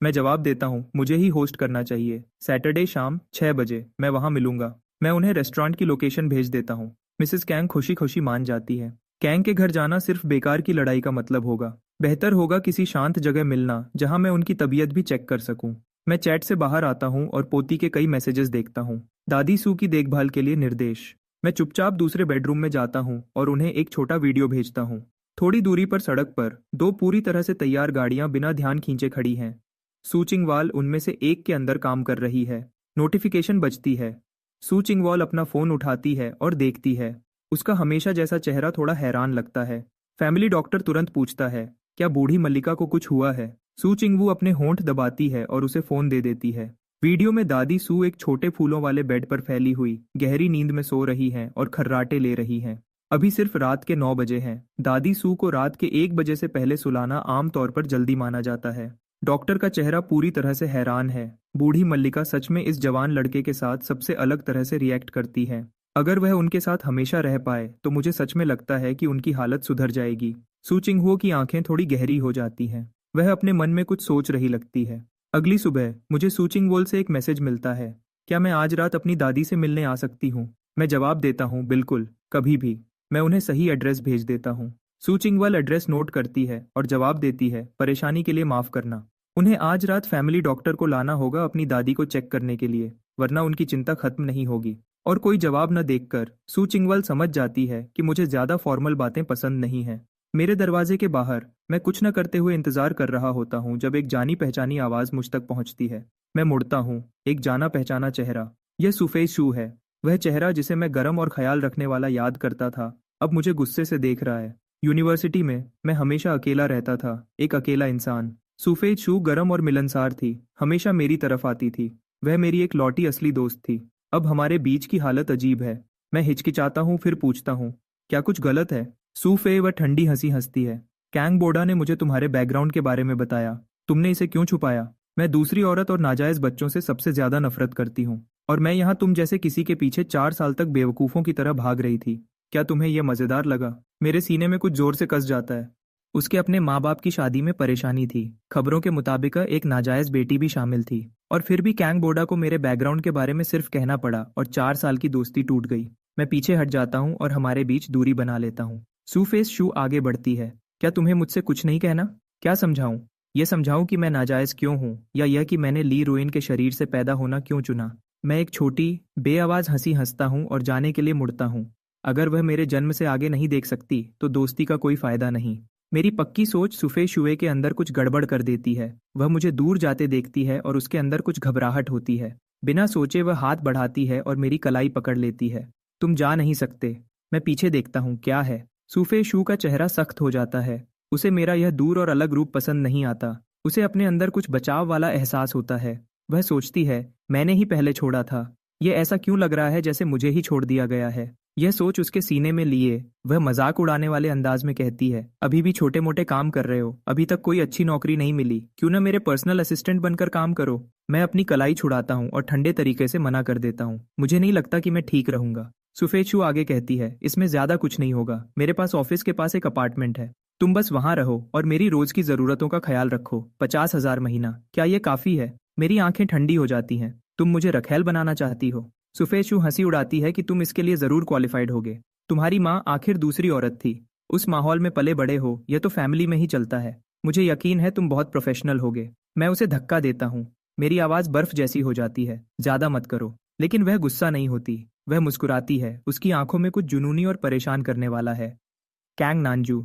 मैं जवाब देता हूँ, मुझे ही होस्ट करना चाहिए। सैटरडे शाम 6 बजे मैं वहां मिलूंगा। मैं उन्हें रेस्टोरेंट की लोकेशन भेज देता हूँ। मिसेस कैंग खुशी खुशी मान जाती है। कैंग के घर जाना सिर्फ बेकार की लड़ाई का मतलब होगा। बेहतर होगा किसी शांत जगह मिलना जहां मैं उनकी तबीयत भी चेक कर सकूं। मैं चैट से बाहर आता हूं और पोती के कई मैसेजेस देखता हूं। दादी सू की देखभाल के लिए निर्देश। मैं चुपचाप दूसरे बेडरूम में जाता हूं और उन्हें एक छोटा वीडियो भेजता हूं। थोड़ी दूरी पर सड़क पर दो पूरी तरह से तैयार गाड़ियां बिना ध्यान खींचे खड़ी हैं। सू चिंगवाल उनमें से एक के अंदर काम कर रही है। नोटिफिकेशन बजती है। सू चिंगवाल अपना फोन उठाती है और देखती है। उसका हमेशा जैसा चेहरा थोड़ा हैरान लगता है। फैमिली डॉक्टर तुरंत पूछता है, क्या बूढ़ी मल्लिका को कुछ हुआ है? सू चिंगवू अपने होंठ दबाती है और उसे फोन दे देती है। वीडियो में दादी सू एक छोटे फूलों वाले बेड पर फैली हुई गहरी नींद में सो रही हैं और खर्राटे ले रही हैं। अभी सिर्फ रात के 9 बजे हैं। दादी सू को रात के 1 बजे से पहले सुलाना आमतौर पर जल्दी माना जाता है। डॉक्टर का चेहरा पूरी तरह से हैरान है। बूढ़ी मल्लिका सच में इस जवान लड़के के साथ सबसे अलग तरह से रिएक्ट करती है। अगर वह उनके साथ हमेशा रह पाए तो मुझे सच में लगता है कि उनकी हालत सुधर जाएगी। सू चिंगहुओ की आंखें थोड़ी गहरी हो जाती हैं। वह अपने मन में कुछ सोच रही लगती है। अगली सुबह मुझे सू चिंगवोल से एक मैसेज मिलता है। क्या मैं आज रात अपनी दादी से मिलने आ सकती हूँ? मैं जवाब देता हूँ, बिल्कुल, कभी भी। मैं उन्हें सही एड्रेस भेज देता हूँ। सू चिंगवाल एड्रेस नोट करती है और जवाब देती है, परेशानी के लिए माफ करना। उन्हें आज रात फैमिली डॉक्टर को लाना होगा अपनी दादी को चेक करने के लिए, वरना उनकी चिंता खत्म नहीं होगी। और कोई जवाब न देखकर सू चिंगवाल समझ जाती है कि मुझे ज्यादा फॉर्मल बातें पसंद नहीं हैं। मेरे दरवाजे के बाहर मैं कुछ न करते हुए इंतजार कर रहा होता हूँ जब एक जानी पहचानी आवाज मुझ तक पहुंचती है। मैं मुड़ता हूँ। एक जाना पहचाना चेहरा। यह सुफेई शू है। वह चेहरा जिसे मैं गर्म और ख्याल रखने वाला याद करता था, अब मुझे गुस्से से देख रहा है। यूनिवर्सिटी में मैं हमेशा अकेला रहता था, एक अकेला इंसान। सुफेई शू गर्म और मिलनसार थी, हमेशा मेरी तरफ आती थी। वह मेरी एक लौटी असली दोस्त थी। अब हमारे बीच की हालत अजीब है। मैं हिचकिचाता हूँ, फिर पूछता हूँ, क्या कुछ गलत है? सू फे वह ठंडी हंसी हंसती है। कैंग बोडा ने मुझे तुम्हारे बैकग्राउंड के बारे में बताया। तुमने इसे क्यों छुपाया? मैं दूसरी औरत और नाजायज बच्चों से सबसे ज्यादा नफरत करती हूँ, और मैं यहाँ तुम जैसे किसी के पीछे 4 साल तक बेवकूफों की तरह भाग रही थी। क्या तुम्हें यह मजेदार लगा? मेरे सीने में कुछ जोर से कस जाता है। उसके अपने माँ बाप की शादी में परेशानी थी। खबरों के मुताबिक एक नाजायज बेटी भी शामिल थी, और फिर भी कैंग बोडा को मेरे बैकग्राउंड के बारे में सिर्फ कहना पड़ा और 4 साल की दोस्ती टूट गई। मैं पीछे हट जाता हूँ और हमारे बीच दूरी बना लेता हूँ। सूफेस शू आगे बढ़ती है। क्या तुम्हें मुझसे कुछ नहीं कहना? क्या समझाऊं? ये समझाऊं कि मैं नाजायज क्यों हूँ, या यह कि मैंने ली रोइन के शरीर से पैदा होना क्यों चुना? मैं एक छोटी बेआवाज हंसी हंसता हूँ और जाने के लिए मुड़ता हूँ। अगर वह मेरे जन्म से आगे नहीं देख सकती तो दोस्ती का कोई फायदा नहीं। मेरी पक्की सोच सुफे शुए के अंदर कुछ गड़बड़ कर देती है। वह मुझे दूर जाते देखती है और उसके अंदर कुछ घबराहट होती है। बिना सोचे वह हाथ बढ़ाती है और मेरी कलाई पकड़ लेती है। तुम जा नहीं सकते। मैं पीछे देखता हूँ, क्या है? सूफे शू का चेहरा सख्त हो जाता है। उसे मेरा यह दूर और अलग रूप पसंद नहीं आता। उसे अपने अंदर कुछ बचाव वाला एहसास होता है। वह सोचती है, मैंने ही पहले छोड़ा था। यह ऐसा क्यों लग रहा है जैसे मुझे ही छोड़ दिया गया है? यह सोच उसके सीने में लिए वह मजाक उड़ाने वाले अंदाज में कहती है, अभी भी छोटे मोटे काम कर रहे हो? अभी तक कोई अच्छी नौकरी नहीं मिली? क्यों ना मेरे पर्सनल असिस्टेंट बनकर काम करो? मैं अपनी कलाई छुड़ाता हूँ और ठंडे तरीके से मना कर देता हूँ। मुझे नहीं लगता कि मैं ठीक रहूंगा। सुफेचू आगे कहती है, इसमें ज्यादा कुछ नहीं होगा। मेरे पास ऑफिस के पास एक अपार्टमेंट है। तुम बस वहां रहो और मेरी रोज की जरूरतों का ख्याल रखो। 50,000 महीना, क्या ये काफी है? मेरी आंखें ठंडी हो जाती हैं। तुम मुझे रखेल बनाना चाहती हो? सुफेशु हंसी उड़ाती है कि तुम इसके लिए जरूर क्वालिफाइड होगे। तुम्हारी माँ आखिर दूसरी औरत थी। उस माहौल में पले बड़े हो, यह तो फैमिली में ही चलता है। मुझे यकीन है तुम बहुत प्रोफेशनल होगे। मैं उसे धक्का देता हूँ। मेरी आवाज बर्फ जैसी हो जाती है, ज्यादा मत करो। लेकिन वह गुस्सा नहीं होती। वह मुस्कुराती है। उसकी आंखों में कुछ जुनूनी और परेशान करने वाला है। कैंग नानजू,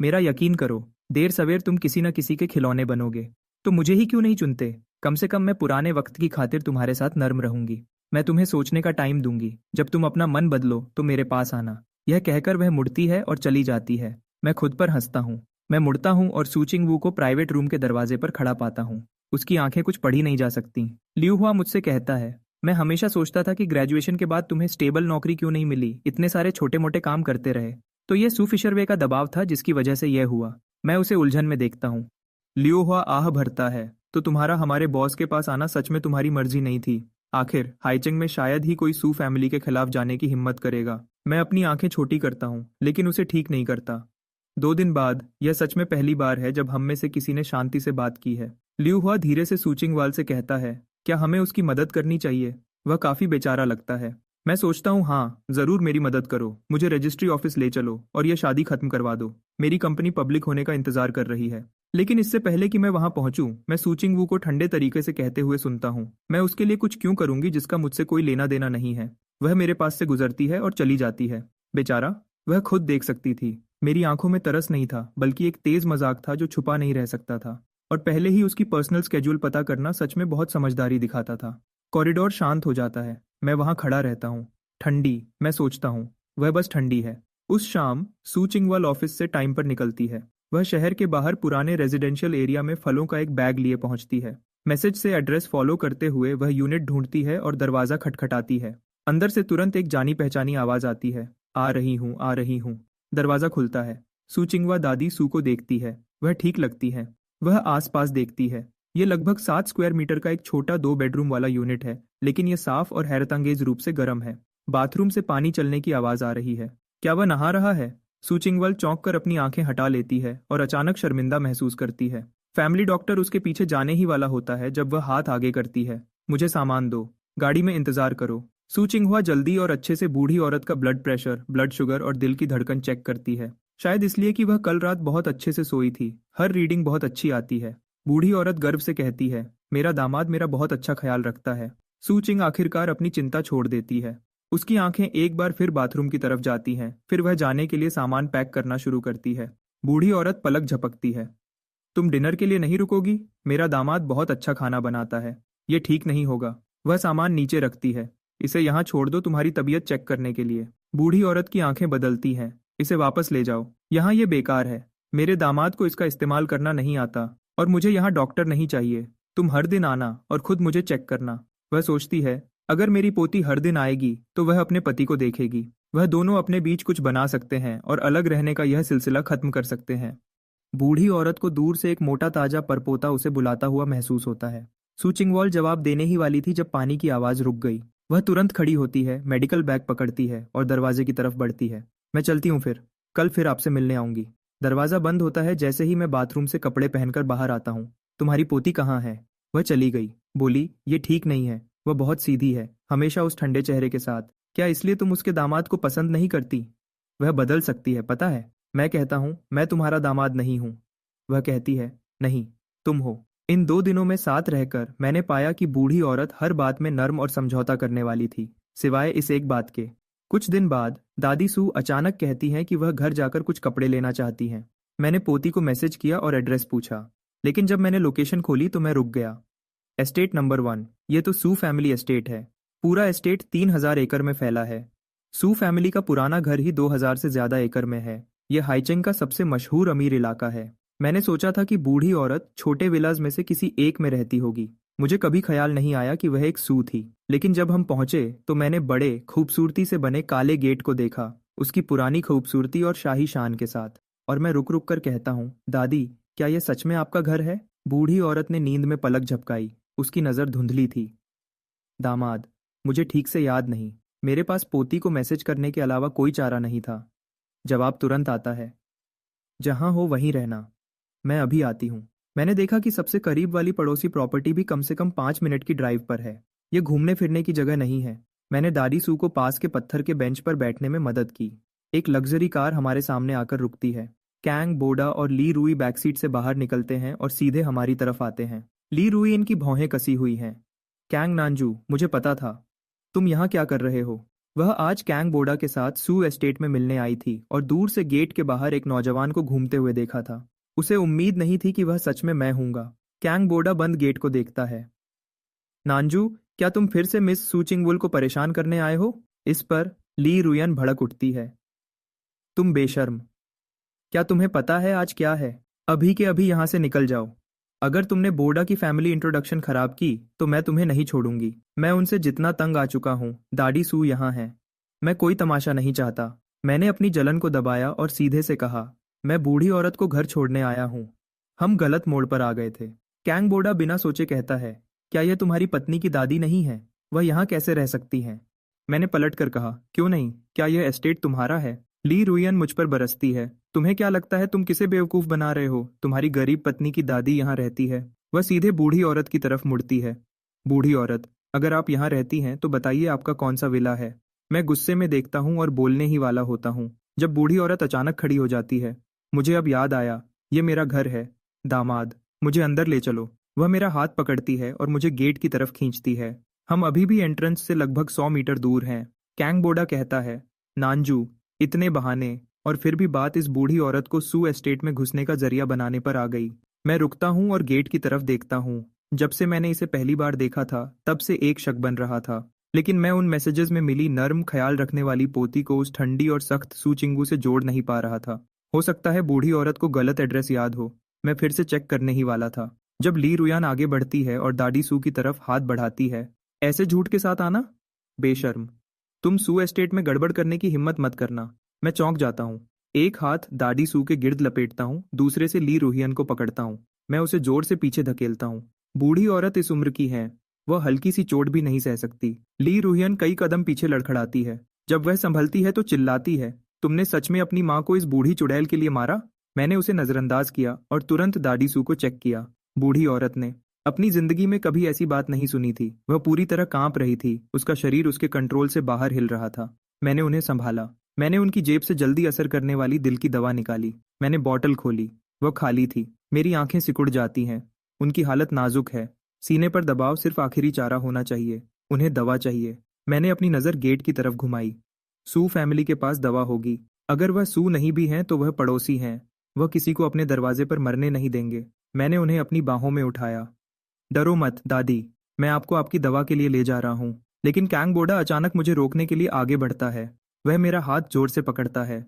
मेरा यकीन करो, देर सवेर तुम किसी न किसी के खिलौने बनोगे। तो मुझे ही क्यों नहीं चुनते? कम से कम मैं पुराने वक्त की खातिर तुम्हारे साथ नर्म रहूंगी। मैं तुम्हें सोचने का टाइम दूंगी। जब तुम अपना मन बदलो तो मेरे पास आना। यह कहकर वह मुड़ती है और चली जाती है। मैं खुद पर हंसता हूँ। मैं मुड़ता हूँ और सूचिंग वू को प्राइवेट रूम के दरवाजे पर खड़ा पाता हूँ। उसकी आंखें कुछ पढ़ी नहीं जा सकती। लियू हुआ मुझसे कहता है, मैं हमेशा सोचता था कि ग्रेजुएशन के बाद तुम्हें स्टेबल नौकरी क्यों नहीं मिली, इतने सारे छोटे मोटे काम करते रहे। तो यह सू फिशरवे का दबाव था जिसकी वजह से यह हुआ। मैं उसे उलझन में देखता हूँ। लियो हुआ आह भरता है, तो तुम्हारा हमारे बॉस के पास आना सच में तुम्हारी मर्जी नहीं थी? आखिर हाइचिंग में शायद ही कोई सू फैमिली के खिलाफ जाने की हिम्मत करेगा। मैं अपनी आंखें छोटी करता हूँ, लेकिन उसे ठीक नहीं करता। 2 दिन बाद यह सच में पहली बार है जब हम में से किसी ने शांति से बात की है। लियू हुआ धीरे से सूचिंगवाल से कहता है, क्या हमें उसकी मदद करनी चाहिए? वह काफी बेचारा लगता है। मैं सोचता हूँ, हाँ जरूर, मेरी मदद करो। मुझे रजिस्ट्री ऑफिस ले चलो और यह शादी खत्म करवा दो। मेरी कंपनी पब्लिक होने का इंतजार कर रही है। लेकिन इससे पहले कि मैं वहां पहुंचूं, मैं सूचिंग वू को ठंडे तरीके से कहते हुए सुनता हूं, मैं उसके लिए कुछ क्यों करूंगी जिसका मुझसे कोई लेना देना नहीं है। वह मेरे पास से गुजरती है और चली जाती है। बेचारा, वह खुद देख सकती थी। मेरी आंखों में तरस नहीं था, बल्कि एक तेज मजाक था जो छुपा नहीं रह सकता था। और पहले ही उसकी पर्सनल स्केड्यूल पता करना सच में बहुत समझदारी दिखाता था। कॉरिडोर शांत हो जाता है। मैं वहां खड़ा रहता हूँ। ठंडी, मैं सोचता हूँ, वह बस ठंडी है। उस शाम सू चिंगवाल ऑफिस से टाइम पर निकलती है। वह शहर के बाहर पुराने रेजिडेंशियल एरिया में फलों का एक बैग लिए पहुंचती है। मैसेज से एड्रेस फॉलो करते हुए वह यूनिट ढूंढती है और दरवाजा खटखटाती है। अंदर से तुरंत एक जानी पहचानी आवाज आती है, आ रही हूँ। दरवाजा खुलता है। सू चिंगवा दादी सू को देखती है। वह ठीक लगती है। वह आसपास देखती है। ये लगभग 7 स्क्वायर मीटर का एक छोटा 2 बेडरूम वाला यूनिट है, लेकिन यह साफ और हैरतअंगेज रूप से गर्म है। बाथरूम से पानी चलने की आवाज आ रही है। क्या वह नहा रहा है? सू चिंगवल चौंक कर अपनी आंखें हटा लेती है और अचानक शर्मिंदा महसूस करती है। फैमिली डॉक्टर उसके पीछे जाने ही वाला होता है जब वह हाथ आगे करती है। मुझे सामान दो, गाड़ी में इंतजार करो। सू चिंगहुआ जल्दी और अच्छे से बूढ़ी औरत का ब्लड प्रेशर, ब्लड शुगर और दिल की धड़कन चेक करती है। शायद इसलिए कि वह कल रात बहुत अच्छे से सोई थी। हर रीडिंग बहुत अच्छी आती है। बूढ़ी औरत गर्व से कहती है, मेरा दामाद मेरा बहुत अच्छा ख्याल रखता है। सू चिंग आखिरकार अपनी चिंता छोड़ देती है। उसकी आंखें एक बार फिर बाथरूम की तरफ जाती हैं, फिर वह जाने के लिए सामान पैक करना शुरू करती है। बूढ़ी औरत पलक झपकती है। तुम डिनर के लिए नहीं रुकोगी? मेरा दामाद बहुत अच्छा खाना बनाता है। ये ठीक नहीं होगा। वह सामान नीचे रखती है। इसे यहाँ छोड़ दो तुम्हारी तबीयत चेक करने के लिए। बूढ़ी औरत की आंखें बदलती हैं। इसे वापस ले जाओ, यहाँ ये बेकार है। मेरे दामाद को इसका इस्तेमाल करना नहीं आता और मुझे यहाँ डॉक्टर नहीं चाहिए। तुम हर दिन आना और खुद मुझे चेक करना। वह सोचती है, अगर मेरी पोती हर दिन आएगी तो वह अपने पति को देखेगी। वह दोनों अपने बीच कुछ बना सकते हैं और अलग रहने का यह सिलसिला खत्म कर सकते हैं। बूढ़ी औरत को दूर से एक मोटा ताजा परपोता उसे बुलाता हुआ महसूस होता है। सू चिंगवॉल जवाब देने ही वाली थी जब पानी की आवाज रुक गई। वह तुरंत खड़ी होती है, मेडिकल बैग पकड़ती है और दरवाजे की तरफ बढ़ती है। मैं चलती हूँ, फिर कल फिर आपसे मिलने आऊंगी। दरवाजा बंद होता है जैसे ही मैं बाथरूम से कपड़े पहनकर बाहर आता हूँ। तुम्हारी पोती कहाँ है? वह चली गई। बोली, ये ठीक नहीं है। वह बहुत सीधी है, हमेशा उस ठंडे चेहरे के साथ। क्या इसलिए तुम उसके दामाद को पसंद नहीं करती? वह बदल सकती है, पता है। मैं कहता हूँ, मैं तुम्हारा दामाद नहीं हूँ। वह कहती है, नहीं, तुम हो। इन 2 दिनों में साथ रहकर मैंने पाया कि बूढ़ी औरत हर बात में नर्म और समझौता करने वाली थी, सिवाय इस एक बात के। कुछ दिन बाद दादी सू अचानक कहती हैं कि वह घर जाकर कुछ कपड़े लेना चाहती हैं। मैंने पोती को मैसेज किया और एड्रेस पूछा, लेकिन जब मैंने लोकेशन खोली तो मैं रुक गया। एस्टेट नंबर 1, ये तो सू फैमिली एस्टेट है। पूरा एस्टेट 3000 एकड़ में फैला है। सू फैमिली का पुराना घर ही 2000 से ज्यादा एकड़ में है। यह हाइचेंग का सबसे मशहूर अमीर इलाका है। मैंने सोचा था कि बूढ़ी औरत छोटे विलाज में से किसी एक में रहती होगी। मुझे कभी ख्याल नहीं आया कि वह एक सू थी। लेकिन जब हम पहुंचे तो मैंने बड़े खूबसूरती से बने काले गेट को देखा, उसकी पुरानी खूबसूरती और शाही शान के साथ। और मैं रुक रुक कर कहता हूँ, दादी, क्या यह सच में आपका घर है? बूढ़ी औरत ने नींद में पलक झपकाई। उसकी नजर धुंधली थी। दामाद, मुझे ठीक से याद नहीं। मेरे पास पोती को मैसेज करने के अलावा कोई चारा नहीं था। जवाब तुरंत आता है, जहां हो वहीं रहना। मैं अभी आती हूँ। मैंने देखा कि सबसे करीब वाली पड़ोसी प्रॉपर्टी भी कम से कम 5 मिनट की ड्राइव पर है। ये घूमने फिरने की जगह नहीं है। मैंने दादी सू को पास के पत्थर के बेंच पर बैठने में मदद की। एक लग्जरी कार हमारे सामने आकर रुकती है। कैंग, बोडा और ली रूई बैकसीट से बाहर निकलते हैं और सीधे हमारी तरफ आते हैं। ली रूई इनकी भौहें कसी हुई हैं। कैंग, नानजू, मुझे पता था। तुम यहाँ क्या कर रहे हो? वह आज कैंग बोडा के साथ सू एस्टेट में मिलने आई थी और दूर से गेट के बाहर एक नौजवान को घूमते हुए देखा था। उसे उम्मीद नहीं थी कि वह सच में मैं हूंगा। कैंग बोडा बंद गेट को देखता है। नानजू, क्या तुम फिर से मिस सू चिंगवुल को परेशान करने आए हो? इस पर ली रुयन भड़क उठती है। तुम बेशर्म! क्या तुम्हें पता है आज क्या है? अभी के अभी यहाँ से निकल जाओ। अगर तुमने बोडा की फैमिली इंट्रोडक्शन खराब की तो मैं तुम्हें नहीं छोड़ूंगी। मैं उनसे जितना तंग आ चुका हूँ। दादी सू यहाँ है। मैं कोई तमाशा नहीं चाहता। मैंने अपनी जलन को दबाया और सीधे से कहा, मैं बूढ़ी औरत को घर छोड़ने आया हूँ। हम गलत मोड़ पर आ गए थे। कैंग बोडा बिना सोचे कहता है, क्या यह तुम्हारी पत्नी की दादी नहीं है? वह यहाँ कैसे रह सकती हैं? मैंने पलट कर कहा, क्यों नहीं, क्या यह एस्टेट तुम्हारा है? ली रुयन मुझ पर बरसती है। तुम्हें क्या लगता है तुम किसे बेवकूफ बना रहे हो? तुम्हारी गरीब पत्नी की दादी यहाँ रहती है। वह सीधे बूढ़ी औरत की तरफ मुड़ती है। बूढ़ी औरत, अगर आप यहाँ रहती हैं तो बताइए आपका कौन सा विला है? मैं गुस्से में देखता हूँ और बोलने ही वाला होता हूँ जब बूढ़ी औरत अचानक खड़ी हो जाती है। मुझे अब याद आया, ये मेरा घर है। दामाद, मुझे अंदर ले चलो। वह मेरा हाथ पकड़ती है और मुझे गेट की तरफ खींचती है। हम अभी भी एंट्रेंस से लगभग 100 मीटर दूर हैं। कैंग बोडा कहता है, नानजू, इतने बहाने और फिर भी बात इस बूढ़ी औरत को सू एस्टेट में घुसने का जरिया बनाने पर आ गई। मैं रुकता हूँ और गेट की तरफ देखता हूँ। जब से मैंने इसे पहली बार देखा था तब से एक शक बन रहा था, लेकिन मैं उन मैसेजेस में मिली नर्म ख्याल रखने वाली पोती को उस ठंडी और सख्त सू चिंगू से जोड़ नहीं पा रहा था। हो सकता है बूढ़ी औरत को गलत एड्रेस याद हो। मैं फिर से चेक करने ही वाला था जब ली रुयान आगे बढ़ती है और दादी सू की तरफ हाथ बढ़ाती है। ऐसे झूठ के साथ आना? बेशर्म! तुम सू एस्टेट में गड़बड़ करने की हिम्मत मत करना। मैं चौंक जाता हूँ। एक हाथ दादी सू के गिर्द लपेटता हूँ, दूसरे से ली रुहियन को पकड़ता हूँ। मैं उसे जोर से पीछे धकेलता हूँ। बूढ़ी औरत इस उम्र की है, वह हल्की सी चोट भी नहीं सह सकती। ली रुहियन कई कदम पीछे लड़खड़ाती है। जब वह संभलती है तो चिल्लाती है, तुमने सच में अपनी माँ को इस बूढ़ी चुड़ैल के लिए मारा? मैंने उसे नजरअंदाज किया और तुरंत दादी सू को चेक किया। बूढ़ी औरत ने अपनी जिंदगी में कभी ऐसी बात नहीं सुनी थी। वह पूरी तरह कांप रही थी, उसका शरीर उसके कंट्रोल से बाहर हिल रहा था। मैंने उन्हें संभाला। मैंने उनकी जेब से जल्दी असर करने वाली दिल की दवा निकाली। मैंने बॉटल खोली, वह खाली थी। मेरी आंखें सिकुड़ जाती हैं। उनकी हालत नाजुक है, सीने पर दबाव सिर्फ आखिरी चारा होना चाहिए। उन्हें दवा चाहिए। मैंने अपनी नज़र गेट की तरफ घुमाई। सू फैमिली के पास दवा होगी। अगर वह सू नहीं भी हैं तो वह पड़ोसी हैं। वह किसी को अपने दरवाजे पर मरने नहीं देंगे। मैंने उन्हें अपनी बाहों में उठाया। डरो मत दादी, मैं आपको आपकी दवा के लिए ले जा रहा हूँ। लेकिन कैंग बोडा अचानक मुझे रोकने के लिए आगे बढ़ता है। वह मेरा हाथ जोर से पकड़ता है।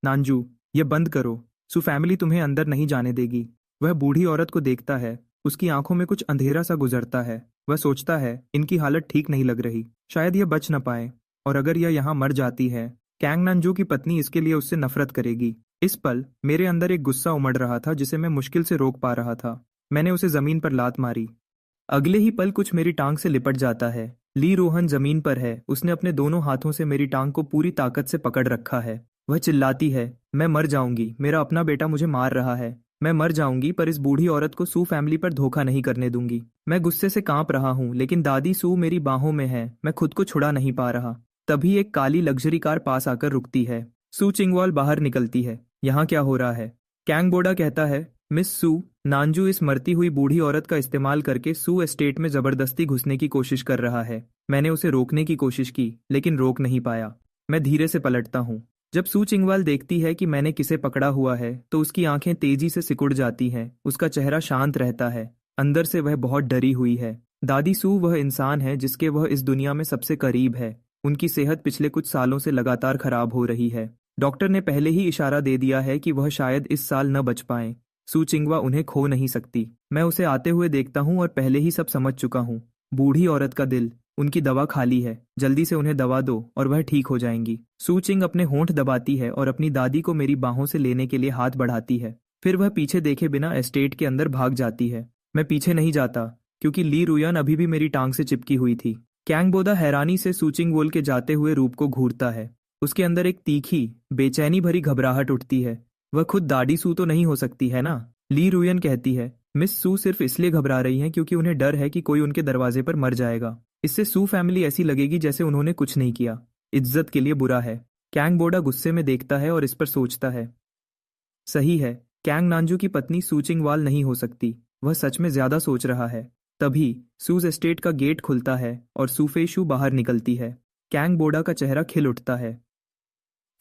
नांजू, ये बंद करो, सू फैमिली तुम्हें अंदर नहीं जाने देगी। वह बूढ़ी औरत को देखता है। उसकी आंखों में कुछ अंधेरा सा गुजरता है। वह सोचता है, इनकी हालत ठीक नहीं लग रही, शायद यह बच न पाए। और अगर यह यहाँ मर जाती है, कैंग नांजू की पत्नी इसके लिए उससे नफरत करेगी। इस पल मेरे अंदर एक गुस्सा उमड़ रहा था जिसे मैं मुश्किल से रोक पा रहा था। मैंने उसे जमीन पर लात मारी। अगले ही पल कुछ मेरी टांग से लिपट जाता है। ली रोहन जमीन पर है। उसने अपने दोनों हाथों से मेरी टांग को पूरी ताकत से पकड़ रखा है। वह चिल्लाती है, मैं मर जाऊंगी, मेरा अपना बेटा मुझे मार रहा है। मैं मर जाऊंगी, पर इस बूढ़ी औरत को सू फैमिली पर धोखा नहीं करने दूंगी। मैं गुस्से से कांप रहा हूँ, लेकिन दादी सू मेरी बाहों में है। मैं खुद को छुड़ा नहीं पा रहा। तभी एक काली लग्जरी कार पास आकर रुकती है। सू चिंगवाल बाहर निकलती है। यहाँ क्या हो रहा है? कैंग बोडा कहता है, मिस सू, नांजू इस मरती हुई बूढ़ी औरत का इस्तेमाल करके सू एस्टेट में जबरदस्ती घुसने की कोशिश कर रहा है। मैंने उसे रोकने की कोशिश की, लेकिन रोक नहीं पाया। मैं धीरे से पलटता हूँ। जब सू चिंगवाल देखती है कि मैंने किसे पकड़ा हुआ है तो उसकी आंखें तेजी से सिकुड़ जाती हैं। उसका चेहरा शांत रहता है। अंदर से वह बहुत डरी हुई है। दादी सू वह इंसान है जिसके वह इस दुनिया में सबसे करीब है। उनकी सेहत पिछले कुछ सालों से लगातार खराब हो रही है। डॉक्टर ने पहले ही इशारा दे दिया है कि वह शायद इस साल न बच पाएं। सू चिंगवा उन्हें खो नहीं सकती। मैं उसे आते हुए देखता हूँ और पहले ही सब समझ चुका हूँ। बूढ़ी औरत का दिल, उनकी दवा खाली है। जल्दी से उन्हें दवा दो और वह ठीक हो जाएंगी। सू चिंग अपने होंठ दबाती है और अपनी दादी को मेरी बाहों से लेने के लिए हाथ बढ़ाती है। फिर वह पीछे देखे बिना एस्टेट के अंदर भाग जाती है। मैं पीछे नहीं जाता, क्योंकि ली रुयान अभी भी मेरी टांग से चिपकी हुई थी। कैंग बोदा हैरानी से सू चिंग वोल के जाते हुए रूप को घूरता है। उसके अंदर एक तीखी, बेचैनी भरी घबराहट उठती है। वह खुद दादी सू तो नहीं हो सकती है ना? ली रुयन कहती है, मिस सू सिर्फ इसलिए घबरा रही हैं क्योंकि उन्हें डर है कि कोई उनके दरवाजे पर मर जाएगा। इससे सू फैमिली ऐसी लगेगी जैसे उन्होंने कुछ नहीं किया। इज्जत के लिए बुरा है। कैंग बोडा गुस्से में देखता है और इस पर सोचता है। सही है, कैंग नांजू की पत्नी सू चिंगवाल नहीं हो सकती। वह सच में ज्यादा सोच रहा है। तभी सूज एस्टेट का गेट खुलता है और सू फेशू बाहर निकलती है। कैंग बोडा का चेहरा खिल उठता है।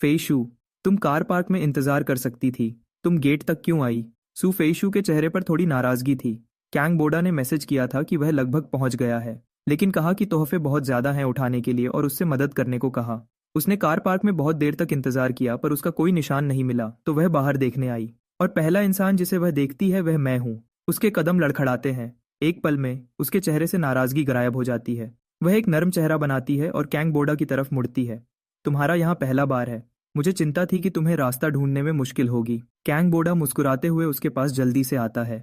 फेशू, तुम कार पार्क में इंतजार कर सकती थी, तुम गेट तक क्यों आई? सू फेशू के चेहरे पर थोड़ी नाराजगी थी। कैंग बोडा ने मैसेज किया था कि वह लगभग पहुंच गया है, लेकिन कहा कि तोहफे बहुत ज्यादा हैं उठाने के लिए और उससे मदद करने को कहा। उसने कार पार्क में बहुत देर तक इंतजार किया, पर उसका कोई निशान नहीं मिला, तो वह बाहर देखने आई। और पहला इंसान जिसे वह देखती है वह मैं हूँ। उसके कदम लड़खड़ाते हैं। एक पल में उसके चेहरे से नाराजगी गायब हो जाती है। वह एक नरम चेहरा बनाती है और कैंग बोडा की तरफ मुड़ती है। तुम्हारा यहाँ पहला बार है। मुझे चिंता थी कि तुम्हें रास्ता ढूंढने में मुश्किल होगी। कैंग बोडा मुस्कुराते हुए उसके पास जल्दी से आता है।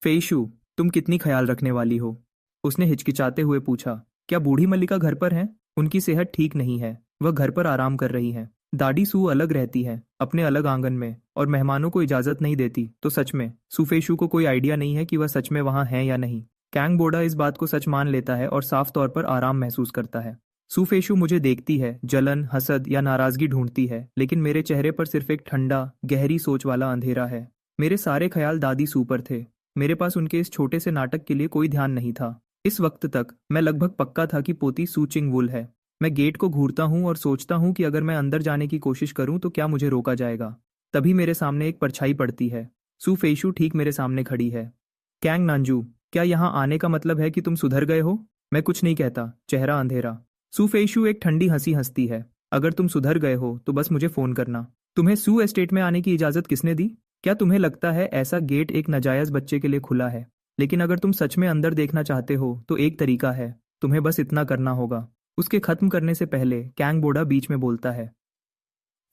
फेशू, तुम कितनी ख्याल रखने वाली हो? उसने हिचकिचाते हुए पूछा। क्या बूढ़ी मल्लिका घर पर है? उनकी सेहत ठीक नहीं है, वह घर पर आराम कर रही है। दादी सू अलग रहती है, अपने अलग आंगन में, और मेहमानों को इजाजत नहीं देती। तो सच में सू फेशू को कोई आइडिया नहीं है कि वह सच में वहां है या नहीं। कैंग बोडा इस बात को सच मान लेता है और साफ तौर पर आराम महसूस करता है। सू फेशू मुझे देखती है, जलन, हसद या नाराजगी ढूंढती है, लेकिन मेरे चेहरे पर सिर्फ एक ठंडा, गहरी सोच वाला अंधेरा है। मेरे सारे ख्याल दादी सू पर थे। मेरे पास उनके इस छोटे से नाटक के लिए कोई ध्यान नहीं था। इस वक्त तक मैं लगभग पक्का था कि पोती सू चिंग वुल है। मैं गेट को घूरता हूँ और सोचता हूँ कि अगर मैं अंदर जाने की कोशिश करूँ तो क्या मुझे रोका जाएगा। तभी मेरे सामने एक परछाई पड़ती है। सू फेशू ठीक मेरे सामने खड़ी है। कैंग नांजू, क्या यहाँ आने का मतलब है कि तुम सुधर गए हो? मैं कुछ नहीं कहता, चेहरा अंधेरा। सू फेशू एक ठंडी हंसी हंसती है। अगर तुम सुधर गए हो तो बस मुझे फोन करना। तुम्हें सू एस्टेट में आने की इजाजत किसने दी? क्या तुम्हें लगता है ऐसा गेट एक नाजायज बच्चे के लिए खुला है? लेकिन अगर तुम सच में अंदर देखना चाहते हो तो एक तरीका है, तुम्हें बस इतना करना होगा। उसके खत्म करने से पहले कैंग बोडा बीच में बोलता है,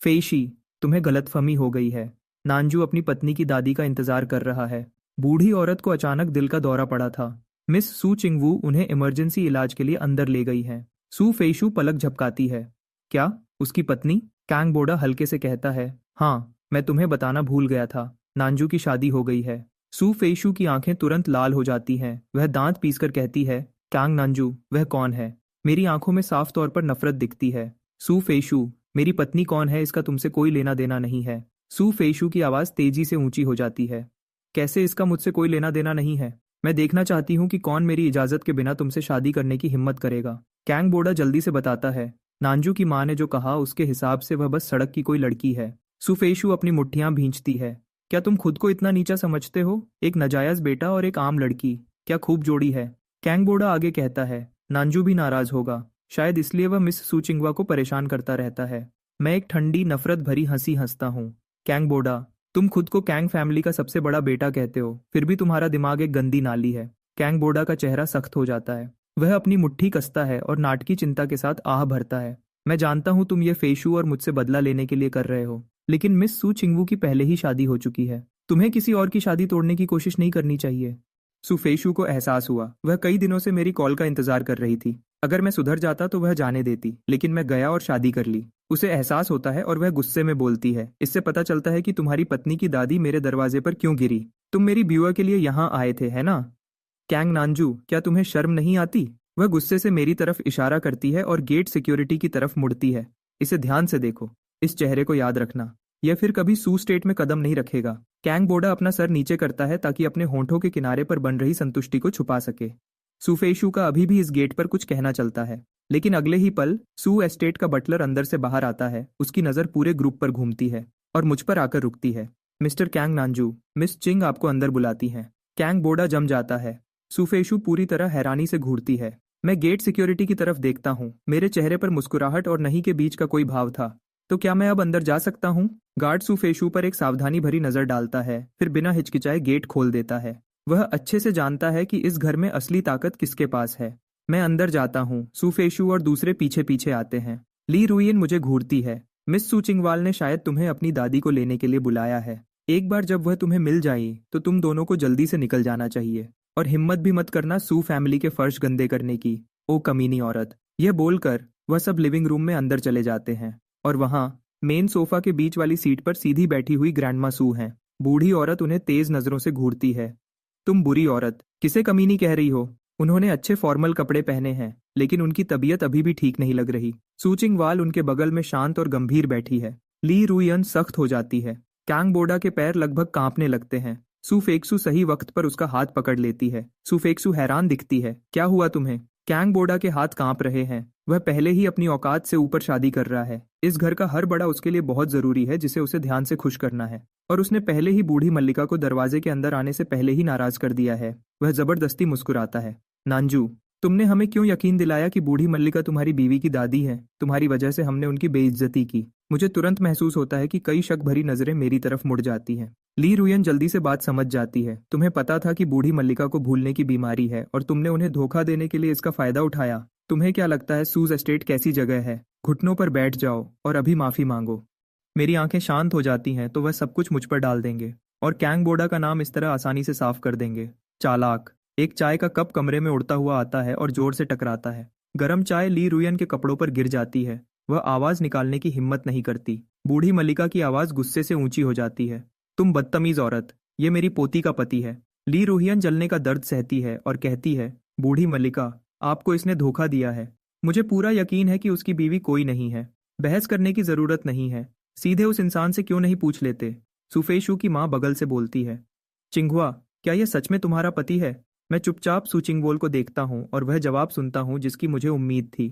फेशी, तुम्हें गलतफहमी हो गई है। नांजू अपनी पत्नी की दादी का इंतजार कर रहा है। बूढ़ी औरत को अचानक दिल का दौरा पड़ा था। मिस सू चिंगवू उन्हें इमरजेंसी इलाज के लिए अंदर ले गई हैं। सू फेशु पलक झपकाती है। क्या? उसकी पत्नी? कैंग बोडा हल्के से कहता है, हाँ, मैं तुम्हें बताना भूल गया था, नांजू की शादी हो गई है। सू फेशु की आंखें तुरंत लाल हो जाती हैं। वह दांत पीसकर कहती है, कैंग नांजू, वह कौन है? मेरी आंखों में साफ तौर पर नफरत दिखती है। सू फेशु, मेरी पत्नी कौन है इसका तुमसे कोई लेना देना नहीं है। सू फेशु की आवाज तेजी से ऊंची हो जाती है। कैसे इसका मुझसे कोई लेना देना नहीं है? मैं देखना चाहती हूँ कि कौन मेरी इजाजत के बिना तुमसे शादी करने की हिम्मत करेगा। कैंग बोडा जल्दी से बताता है, नांजू की माँ ने जो कहा उसके हिसाब से वह बस सड़क की कोई लड़की है। सुफेशु अपनी मुट्ठियां भींचती है। क्या तुम खुद को इतना नीचा समझते हो? एक नाजायज बेटा और एक आम लड़की, क्या खूब जोड़ी है। कैंग बोडा आगे कहता है, नांजू भी नाराज होगा, शायद इसलिए वह मिस सूचिंगवा को परेशान करता रहता है। मैं एक ठंडी नफरत भरी हंसी हंसता हूँ। कैंग बोडा, तुम खुद को कैंग फैमिली का सबसे बड़ा बेटा कहते हो, फिर भी तुम्हारा दिमाग एक गंदी नाली है। कैंग बोडा का चेहरा सख्त हो जाता है। वह अपनी मुट्ठी कसता है और नाटकी चिंता के साथ आह भरता है। मैं जानता हूं तुम ये फेशु और मुझसे बदला लेने के लिए कर रहे हो, लेकिन मिस सू चिंगवू की पहले ही शादी हो चुकी है। तुम्हें किसी और की शादी तोड़ने की कोशिश नहीं करनी चाहिए। सुफेशु को एहसास हुआ, वह कई दिनों से मेरी कॉल का इंतजार कर रही थी। अगर मैं सुधर जाता तो वह जाने देती, लेकिन मैं गया और शादी कर ली। उसे एहसास होता है और वह गुस्से में बोलती है, इससे पता चलता है कि तुम्हारी पत्नी की दादी मेरे दरवाजे पर क्यों गिरी। तुम मेरी ब्यूआ के लिए यहाँ आए थे, है ना? कैंग नांजू, क्या तुम्हें शर्म नहीं आती? वह गुस्से से मेरी तरफ इशारा करती है और गेट सिक्योरिटी की तरफ मुड़ती है। इसे ध्यान से देखो, इस चेहरे को याद रखना, यह फिर कभी सू स्टेट में कदम नहीं रखेगा। कैंग बोडा अपना सर नीचे करता है ताकि अपने होंठों के किनारे पर बन रही संतुष्टि को छुपा सके। सुफेशु का अभी भी इस गेट पर कुछ कहना चलता है, लेकिन अगले ही पल सू एस्टेट का बटलर अंदर से बाहर आता है। उसकी नजर पूरे ग्रुप पर घूमती है और मुझ पर आकर रुकती है। मिस्टर कैंग नांजू, मिस चिंग आपको अंदर बुलाती हैं। कैंग बोडा जम जाता है। सुफेशु पूरी तरह हैरानी से घूरती है। मैं गेट सिक्योरिटी की तरफ देखता हूँ। मेरे चेहरे पर मुस्कुराहट और नहीं के बीच का कोई भाव था। तो क्या मैं अब अंदर जा सकता हूँ? गार्ड सुफेशु पर एक सावधानी भरी नजर डालता है, फिर बिना हिचकिचाए गेट खोल देता है। वह अच्छे से जानता है कि इस घर में असली ताकत किसके पास है। मैं अंदर जाता हूँ। सुफेशु और दूसरे पीछे पीछे आते हैं। ली रुयन मुझे घूरती है। मिस सूचिंगवाल ने शायद तुम्हें अपनी दादी को लेने के लिए बुलाया है। एक बार जब वह तुम्हें मिल जाए तो तुम दोनों को जल्दी से निकल जाना चाहिए, और हिम्मत भी मत करना सू फैमिली के फर्श गंदे करने की। ओ कमीनी औरत। यह बोलकर वह सब लिविंग रूम में अंदर चले जाते हैं, और वहां मेन सोफा के बीच वाली सीट पर सीधी बैठी हुई ग्रैंडमा सू हैं। बूढ़ी औरत उन्हें तेज नजरों से घूरती है। तुम बुरी औरत, किसे कमीनी कह रही हो? उन्होंने अच्छे फॉर्मल कपड़े पहने हैं, लेकिन उनकी तबीयत अभी भी ठीक नहीं लग रही। सूचिंगवाल उनके बगल में शांत और गंभीर बैठी है। ली रुयन सख्त हो जाती है। कैंग बोडा के पैर लगभग कांपने लगते हैं। सुफेक्सु सही वक्त पर उसका हाथ पकड़ लेती है। सुफेक्सु हैरान दिखती है। क्या हुआ तुम्हें? कैंग बोडा के हाथ कांप रहे हैं। वह पहले ही अपनी औकात से ऊपर शादी कर रहा है। इस घर का हर बड़ा उसके लिए बहुत जरूरी है, जिसे उसे ध्यान से खुश करना है, और उसने पहले ही बूढ़ी मल्लिका को दरवाजे के अंदर आने से पहले ही नाराज कर दिया है। वह जबरदस्ती मुस्कुराता है। नांजू, तुमने हमें क्यों यकीन दिलाया कि बूढ़ी मल्लिका तुम्हारी बीवी की दादी है? तुम्हारी वजह से हमने उनकी बेइज्जती की। मुझे तुरंत महसूस होता है कि कई शक भरी नजरें मेरी तरफ मुड़ जाती हैं। ली रुयन जल्दी से बात समझ जाती है। तुम्हें पता था कि बूढ़ी मल्लिका को भूलने की बीमारी है, और तुमने उन्हें धोखा देने के लिए इसका फायदा उठाया। तुम्हें क्या लगता है सूज एस्टेट कैसी जगह है? घुटनों पर बैठ जाओ और अभी माफी मांगो। मेरी आंखें शांत हो जाती हैं तो वह सब कुछ मुझ पर डाल देंगे, और कैंग बोडा का नाम इस तरह आसानी से साफ कर देंगे। चालाक। एक चाय का कप कमरे में उड़ता हुआ आता है और जोर से टकराता है। गरम चाय ली रुयन के कपड़ों पर गिर जाती है। वह आवाज निकालने की हिम्मत नहीं करती। बूढ़ी मल्लिका की आवाज गुस्से से ऊंची हो जाती है। तुम बदतमीज औरत, ये मेरी पोती का पति है। ली रुयन जलने का दर्द सहती है और कहती है, बूढ़ी मल्लिका, आपको इसने धोखा दिया है। मुझे पूरा यकीन है कि उसकी बीवी कोई नहीं है। बहस करने की जरूरत नहीं है। सीधे उस इंसान से क्यों नहीं पूछ लेते? सुफेशु की माँ बगल से बोलती है। चिंगहुआ, क्या यह सच में तुम्हारा पति है? मैं चुपचाप सुचिंगबोल को देखता हूँ और वह जवाब सुनता हूँ जिसकी मुझे उम्मीद थी।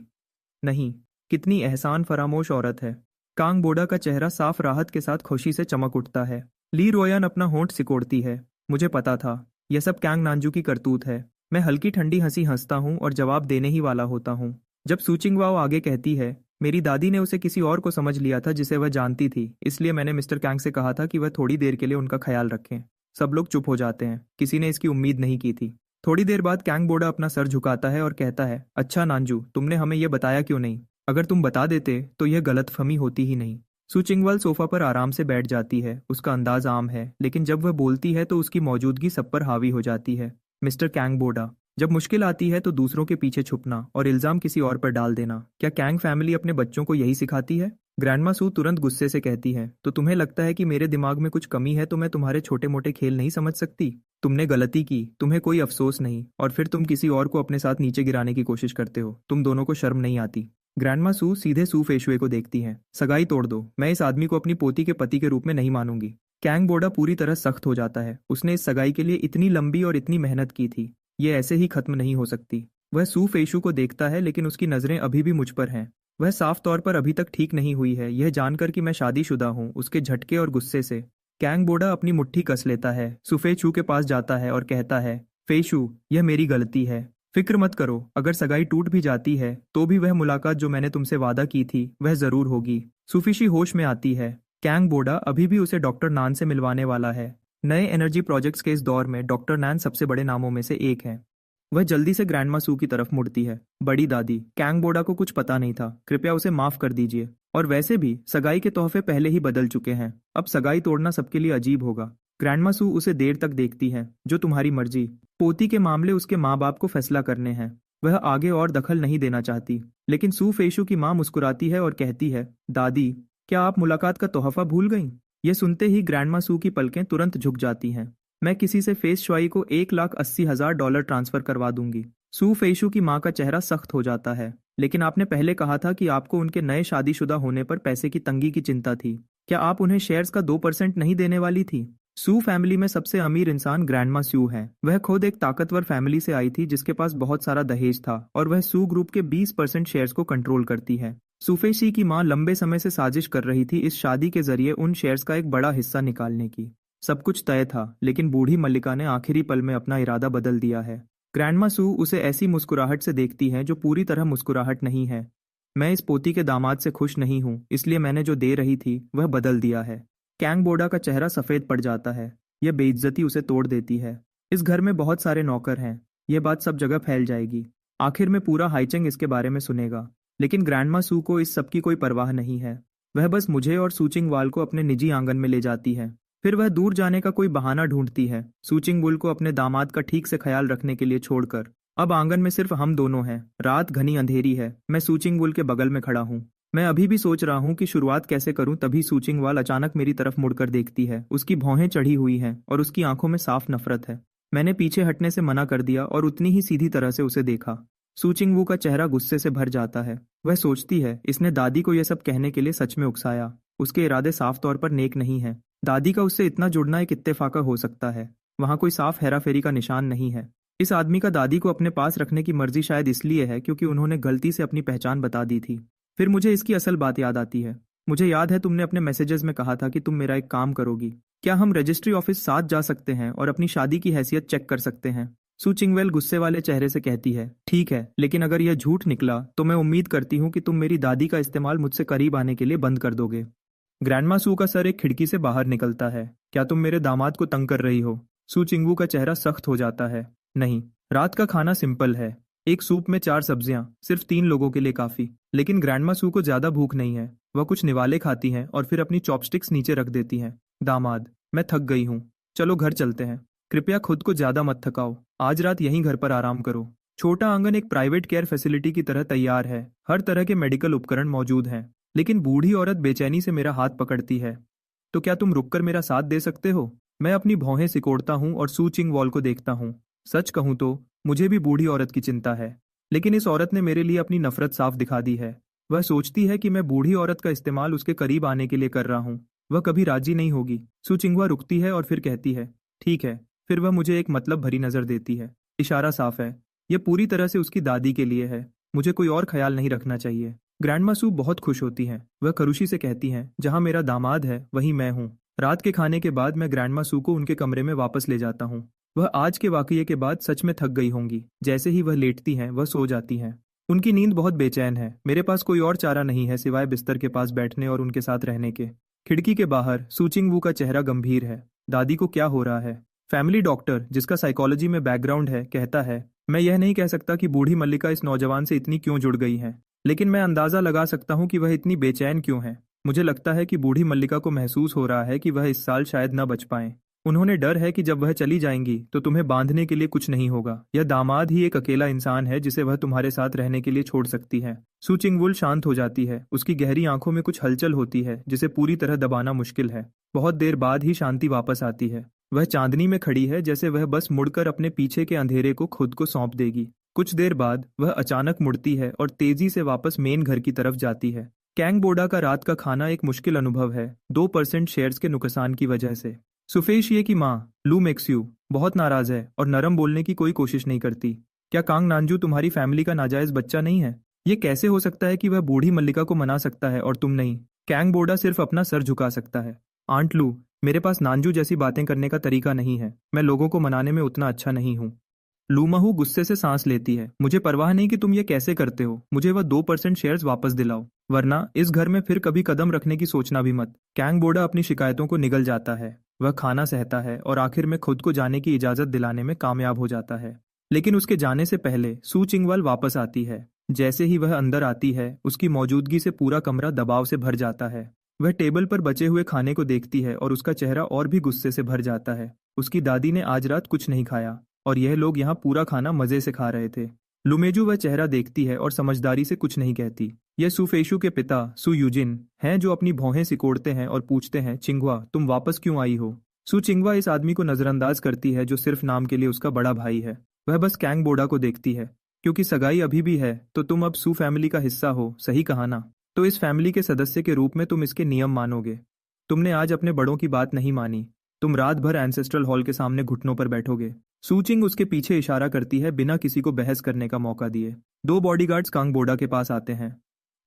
नहीं। कितनी एहसान फरामोश औरत है। कांग बोडा का चेहरा साफ राहत के साथ खुशी से चमक उठता है। ली रोयन अपना होंठ सिकोड़ती है। मुझे पता था, यह सब कैंग नांजू की करतूत है। मैं हल्की ठंडी हंसी हंसता हूँ और जवाब देने ही वाला होता हूँ, जब सुचिंगवाओ आगे कहती है, मेरी दादी ने उसे किसी और को समझ लिया था जिसे वह जानती थी, इसलिए मैंने मिस्टर कैंग से कहा था कि वह थोड़ी देर के लिए उनका ख्याल रखें। सब लोग चुप हो जाते हैं। किसी ने इसकी उम्मीद नहीं की थी। थोड़ी देर बाद कैंग बोडा अपना सर झुकाता है और कहता है, अच्छा नांजू, तुमने हमें यह बताया क्यों नहीं? अगर तुम बता देते तो यह गलतफहमी होती ही नहीं। सू चिंगवाल सोफा पर आराम से बैठ जाती है। उसका अंदाज आम है, लेकिन जब वह बोलती है तो उसकी मौजूदगी सब पर हावी हो जाती है। मिस्टर कैंग बोडा, जब मुश्किल आती है तो दूसरों के पीछे छुपना और इल्जाम किसी और पर डाल देना, क्या कैंग फैमिली अपने बच्चों को यही सिखाती है? ग्रैंडमा सू तुरंत गुस्से से कहती है, तो तुम्हें लगता है कि मेरे दिमाग में कुछ कमी है तो मैं तुम्हारे छोटे मोटे खेल नहीं समझ सकती? तुमने गलती की, तुम्हें कोई अफसोस नहीं, और फिर तुम किसी और को अपने साथ नीचे गिराने की कोशिश करते हो। तुम दोनों को शर्म नहीं आती? ग्रैंडमा सू सीधे सू फेशुए को देखती हैं। सगाई तोड़ दो, मैं इस आदमी को अपनी पोती के पति के रूप में नहीं मानूंगी। कैंग बोडा पूरी तरह सख्त हो जाता है। उसने इस सगाई के लिए इतनी लंबी और इतनी मेहनत की थी, ये ऐसे ही खत्म नहीं हो सकती। वह सू फेशु को देखता है, लेकिन उसकी नजरें अभी भी मुझ पर हैं। वह साफ तौर पर अभी तक ठीक नहीं हुई है, यह जानकर कि मैं शादीशुदा हूँ। उसके झटके और गुस्से से कैंग बोडा अपनी मुट्ठी कस लेता है, सुफेचू के पास जाता है और कहता है, फेशु, यह मेरी गलती है। फिक्र मत करो, अगर सगाई टूट भी जाती है तो भी वह मुलाकात जो मैंने तुमसे वादा की थी वह जरूर होगी। सुफिशी होश में आती है। कैंग बोडा अभी भी उसे डॉक्टर नान से मिलवाने वाला है। नए एनर्जी प्रोजेक्ट्स के इस दौर में डॉक्टर नान सबसे बड़े नामों में से एक है। वह जल्दी से ग्रैंडमा सू की तरफ मुड़ती है। बड़ी दादी, कैंग बोडा को कुछ पता नहीं था, कृपया उसे माफ कर दीजिए। और वैसे भी सगाई के तोहफे पहले ही बदल चुके हैं, अब सगाई तोड़ना सबके लिए अजीब होगा। ग्रैंडमा सू उसे देर तक देखती है। जो तुम्हारी मर्जी। पोती के मामले उसके माँ बाप को फैसला करने हैं। वह आगे और दखल नहीं देना चाहती। लेकिन सू फेशु की माँ मुस्कुराती है और कहती है, दादी, क्या आप मुलाकात का तोहफा भूल गई? ये सुनते ही ग्रैंडमा सू की पलकें तुरंत झुक जाती हैं। मैं किसी से फेस श्वाई को $1,80,000 ट्रांसफर करवा दूंगी। सू फेशु की माँ का चेहरा सख्त हो जाता है। लेकिन आपने पहले कहा था कि आपको उनके नए शादीशुदा होने पर पैसे की तंगी की चिंता थी। क्या आप उन्हें शेयर्स का 2% नहीं देने वाली थी? सू फैमिली में सबसे अमीर इंसान ग्रैंडमा सू है। वह खुद एक ताकतवर फैमिली से आई थी जिसके पास बहुत सारा दहेज था, और वह सू ग्रुप के 20% शेयर्स को कंट्रोल करती है। सुफेशी की मां लंबे समय से साजिश कर रही थी इस शादी के जरिए उन शेयर्स का एक बड़ा हिस्सा निकालने की। सब कुछ तय था, लेकिन बूढ़ी मल्लिका ने आखिरी पल में अपना इरादा बदल दिया है। ग्रैंडमा सू उसे ऐसी मुस्कुराहट से देखती है जो पूरी तरह मुस्कुराहट नहीं है। मैं इस पोती के दामाद से खुश नहीं हूँ, इसलिए मैंने जो दे रही थी वह बदल दिया है। कैंग बोडा का चेहरा सफेद पड़ जाता है। यह बेइज्जती उसे तोड़ देती है। इस घर में बहुत सारे नौकर हैं, यह बात सब जगह फैल जाएगी। आखिर में पूरा हाईचेंग इसके बारे में सुनेगा। लेकिन ग्रैंडमा सू को इस सब की कोई परवाह नहीं है। वह बस मुझे और सूचिंगवाल को अपने निजी आंगन में ले जाती है। फिर वह दूर जाने का कोई बहाना ढूंढती है, सूचिंगबुल को अपने दामाद का ठीक से ख्याल रखने के लिए छोड़कर। अब आंगन में सिर्फ हम दोनों हैं। रात घनी अंधेरी है। मैं सूचिंगबुल के बगल में खड़ा हूँ। मैं अभी भी सोच रहा हूँ कि शुरुआत कैसे करूं, तभी सूचिंगवाल अचानक मेरी तरफ मुड़कर देखती है। उसकी भौहें चढ़ी हुई हैं और उसकी आंखों में साफ नफरत है। मैंने पीछे हटने से मना कर दिया और उतनी ही सीधी तरह से उसे देखा। सूचिंगवू का चेहरा गुस्से से भर जाता है। वह सोचती है, इसने दादी को यह सब कहने के लिए सच में उकसाया। उसके इरादे साफ तौर पर नेक नहीं है। दादी का उससे इतना जुड़ना एक इत्तेफाका हो सकता है। वहां कोई साफ हेराफेरी का निशान नहीं है। इस आदमी का दादी को अपने पास रखने की मर्जी शायद इसलिए है क्योंकि उन्होंने गलती से अपनी पहचान बता दी थी। फिर मुझे इसकी असल बात याद आती है। मुझे याद है तुमने अपने मैसेजेस में कहा था कि तुम मेरा एक काम करोगी। क्या हम रजिस्ट्री ऑफिस साथ जा सकते हैं और अपनी शादी की हैसियत चेक कर सकते हैं? सू चिंगवेल गुस्से वाले चेहरे से कहती है, ठीक है, लेकिन अगर यह झूठ निकला तो मैं उम्मीद करती हूँ कि तुम मेरी दादी का इस्तेमाल मुझसे करीब आने के लिए बंद कर दोगे। ग्रैंडमा सू का सर एक खिड़की से बाहर निकलता है। क्या तुम मेरे दामाद को तंग कर रही हो? सू चिंगवू का चेहरा सख्त हो जाता है। नहीं, रात का खाना सिंपल है। एक सूप में 4 सब्जियां, सिर्फ 3 लोगों के लिए काफी। लेकिन ग्रैंडमा सू को ज्यादा भूख नहीं है। वह कुछ निवाले खाती हैं और फिर अपनी चॉपस्टिक्स नीचे रख देती हैं। दामाद, मैं थक गई हूँ, चलो घर चलते हैं। कृपया खुद को ज्यादा मत थकाओ, आज रात यहीं घर पर आराम करो। छोटा आंगन एक प्राइवेट केयर फैसिलिटी की तरह तैयार है। हर तरह के मेडिकल उपकरण मौजूद हैं। लेकिन बूढ़ी औरत बेचैनी से मेरा हाथ पकड़ती है। तो क्या तुम रुककर मेरा साथ दे सकते हो? मैं अपनी भौहें सिकोड़ता हूँ और सू चिंगवॉल को देखता हूँ। सच कहूँ तो मुझे भी बूढ़ी औरत की चिंता है, लेकिन इस औरत ने मेरे लिए अपनी नफरत साफ दिखा दी है। वह सोचती है कि मैं बूढ़ी औरत का इस्तेमाल उसके करीब आने के लिए कर रहा हूँ। वह कभी राजी नहीं होगी। सू चिंगवा रुकती है और फिर कहती है, ठीक है। फिर वह मुझे एक मतलब भरी नजर देती है। इशारा साफ है, यह पूरी तरह से उसकी दादी के लिए है। मुझे कोई और ख्याल नहीं रखना चाहिए। ग्रैंडमा सू बहुत खुश होती हैं। वह खरुशी से कहती हैं, जहां मेरा दामाद है वहीं मैं हूँ। रात के खाने के बाद मैं ग्रैंडमा सू को उनके कमरे में वापस ले जाता हूँ। वह आज के वाकये के बाद सच में थक गई होंगी। जैसे ही वह लेटती हैं वह सो जाती हैं। उनकी नींद बहुत बेचैन है। मेरे पास कोई और चारा नहीं है सिवाय बिस्तर के पास बैठने और उनके साथ रहने के। खिड़की के बाहर सू चिंगवू का चेहरा गंभीर है। दादी को क्या हो रहा है? फैमिली डॉक्टर, जिसका साइकोलॉजी में बैकग्राउंड है, कहता है, मैं यह नहीं कह सकता कि बूढ़ी मल्लिका इस नौजवान से इतनी क्यों जुड़ गई है, लेकिन मैं अंदाजा लगा सकता हूँ कि वह इतनी बेचैन क्यों है। मुझे लगता है कि बूढ़ी मल्लिका को महसूस हो रहा है कि वह इस साल शायद न बच पाए। उन्होंने डर है कि जब वह चली जाएंगी तो तुम्हें बांधने के लिए कुछ नहीं होगा। यह दामाद ही एक अकेला इंसान है जिसे वह तुम्हारे साथ रहने के लिए छोड़ सकती है। सु चिंगवुल शांत हो जाती है। उसकी गहरी आंखों में कुछ हलचल होती है जिसे पूरी तरह दबाना मुश्किल है। बहुत देर बाद ही शांति वापस आती है। वह चांदनी में खड़ी है, जैसे वह बस मुड़कर अपने पीछे के अंधेरे को खुद को सौंप देगी। कुछ देर बाद वह अचानक मुड़ती है और तेजी से वापस मेन घर की तरफ जाती है। कैंग बोडा का रात का खाना एक मुश्किल अनुभव है, 2% शेयर्स के नुकसान की वजह से। सुफेशिये की माँ लू मेक्स्यू बहुत नाराज है और नरम बोलने की कोई कोशिश नहीं करती। क्या कांग नांजू तुम्हारी फैमिली का नाजायज बच्चा नहीं है? ये कैसे हो सकता है कि वह बूढ़ी मल्लिका को मना सकता है और तुम नहीं? कैंग बोडा सिर्फ अपना सर झुका सकता है। आंट लू, मेरे पास नांजू जैसी बातें करने का तरीका नहीं है। मैं लोगों को मनाने में उतना अच्छा नहीं हूँ। लूमहू गुस्से से सांस लेती है। मुझे परवाह नहीं कि तुम ये कैसे करते हो। मुझे वह 2% शेयर्स वापस दिलाओ, वरना इस घर में फिर कभी कदम रखने की सोचना भी मत। कैंग बोडा अपनी शिकायतों को निगल जाता है। वह खाना सहता है और आखिर में खुद को जाने की इजाजत दिलाने में कामयाब हो जाता है। लेकिन उसके जाने से पहले सु चिंगवाल वापस आती है। जैसे ही वह अंदर आती है, उसकी मौजूदगी से पूरा कमरा दबाव से भर जाता है। वह टेबल पर बचे हुए खाने को देखती है और उसका चेहरा और भी गुस्से से भर जाता है। उसकी दादी ने आज रात कुछ नहीं खाया और यह लोग यहाँ पूरा खाना मजे से खा रहे थे। लुमेजू वह चेहरा देखती है और समझदारी से कुछ नहीं कहती। यह सुफेशु के पिता सु यूजिन हैं, जो अपनी भौहें सिकोड़ते हैं और पूछते हैं, चिंगवा तुम वापस क्यों आई हो? सु चिंगवा इस आदमी को नजरअंदाज करती है जो सिर्फ नाम के लिए उसका बड़ा भाई है। वह बस कैंग बोडा को देखती है। क्योंकि सगाई अभी भी है तो तुम अब सु फैमिली का हिस्सा हो, सही कहा ना? तो इस फैमिली के सदस्य के रूप में तुम इसके नियम मानोगे। तुमने आज अपने बड़ों की बात नहीं मानी। तुम रात भर एंसेस्ट्रल हॉल के सामने घुटनों पर बैठोगे। सूचिंग उसके पीछे इशारा करती है, बिना किसी को बहस करने का मौका दिए। 2 बॉडीगार्ड्स कांग बोडा के पास आते हैं।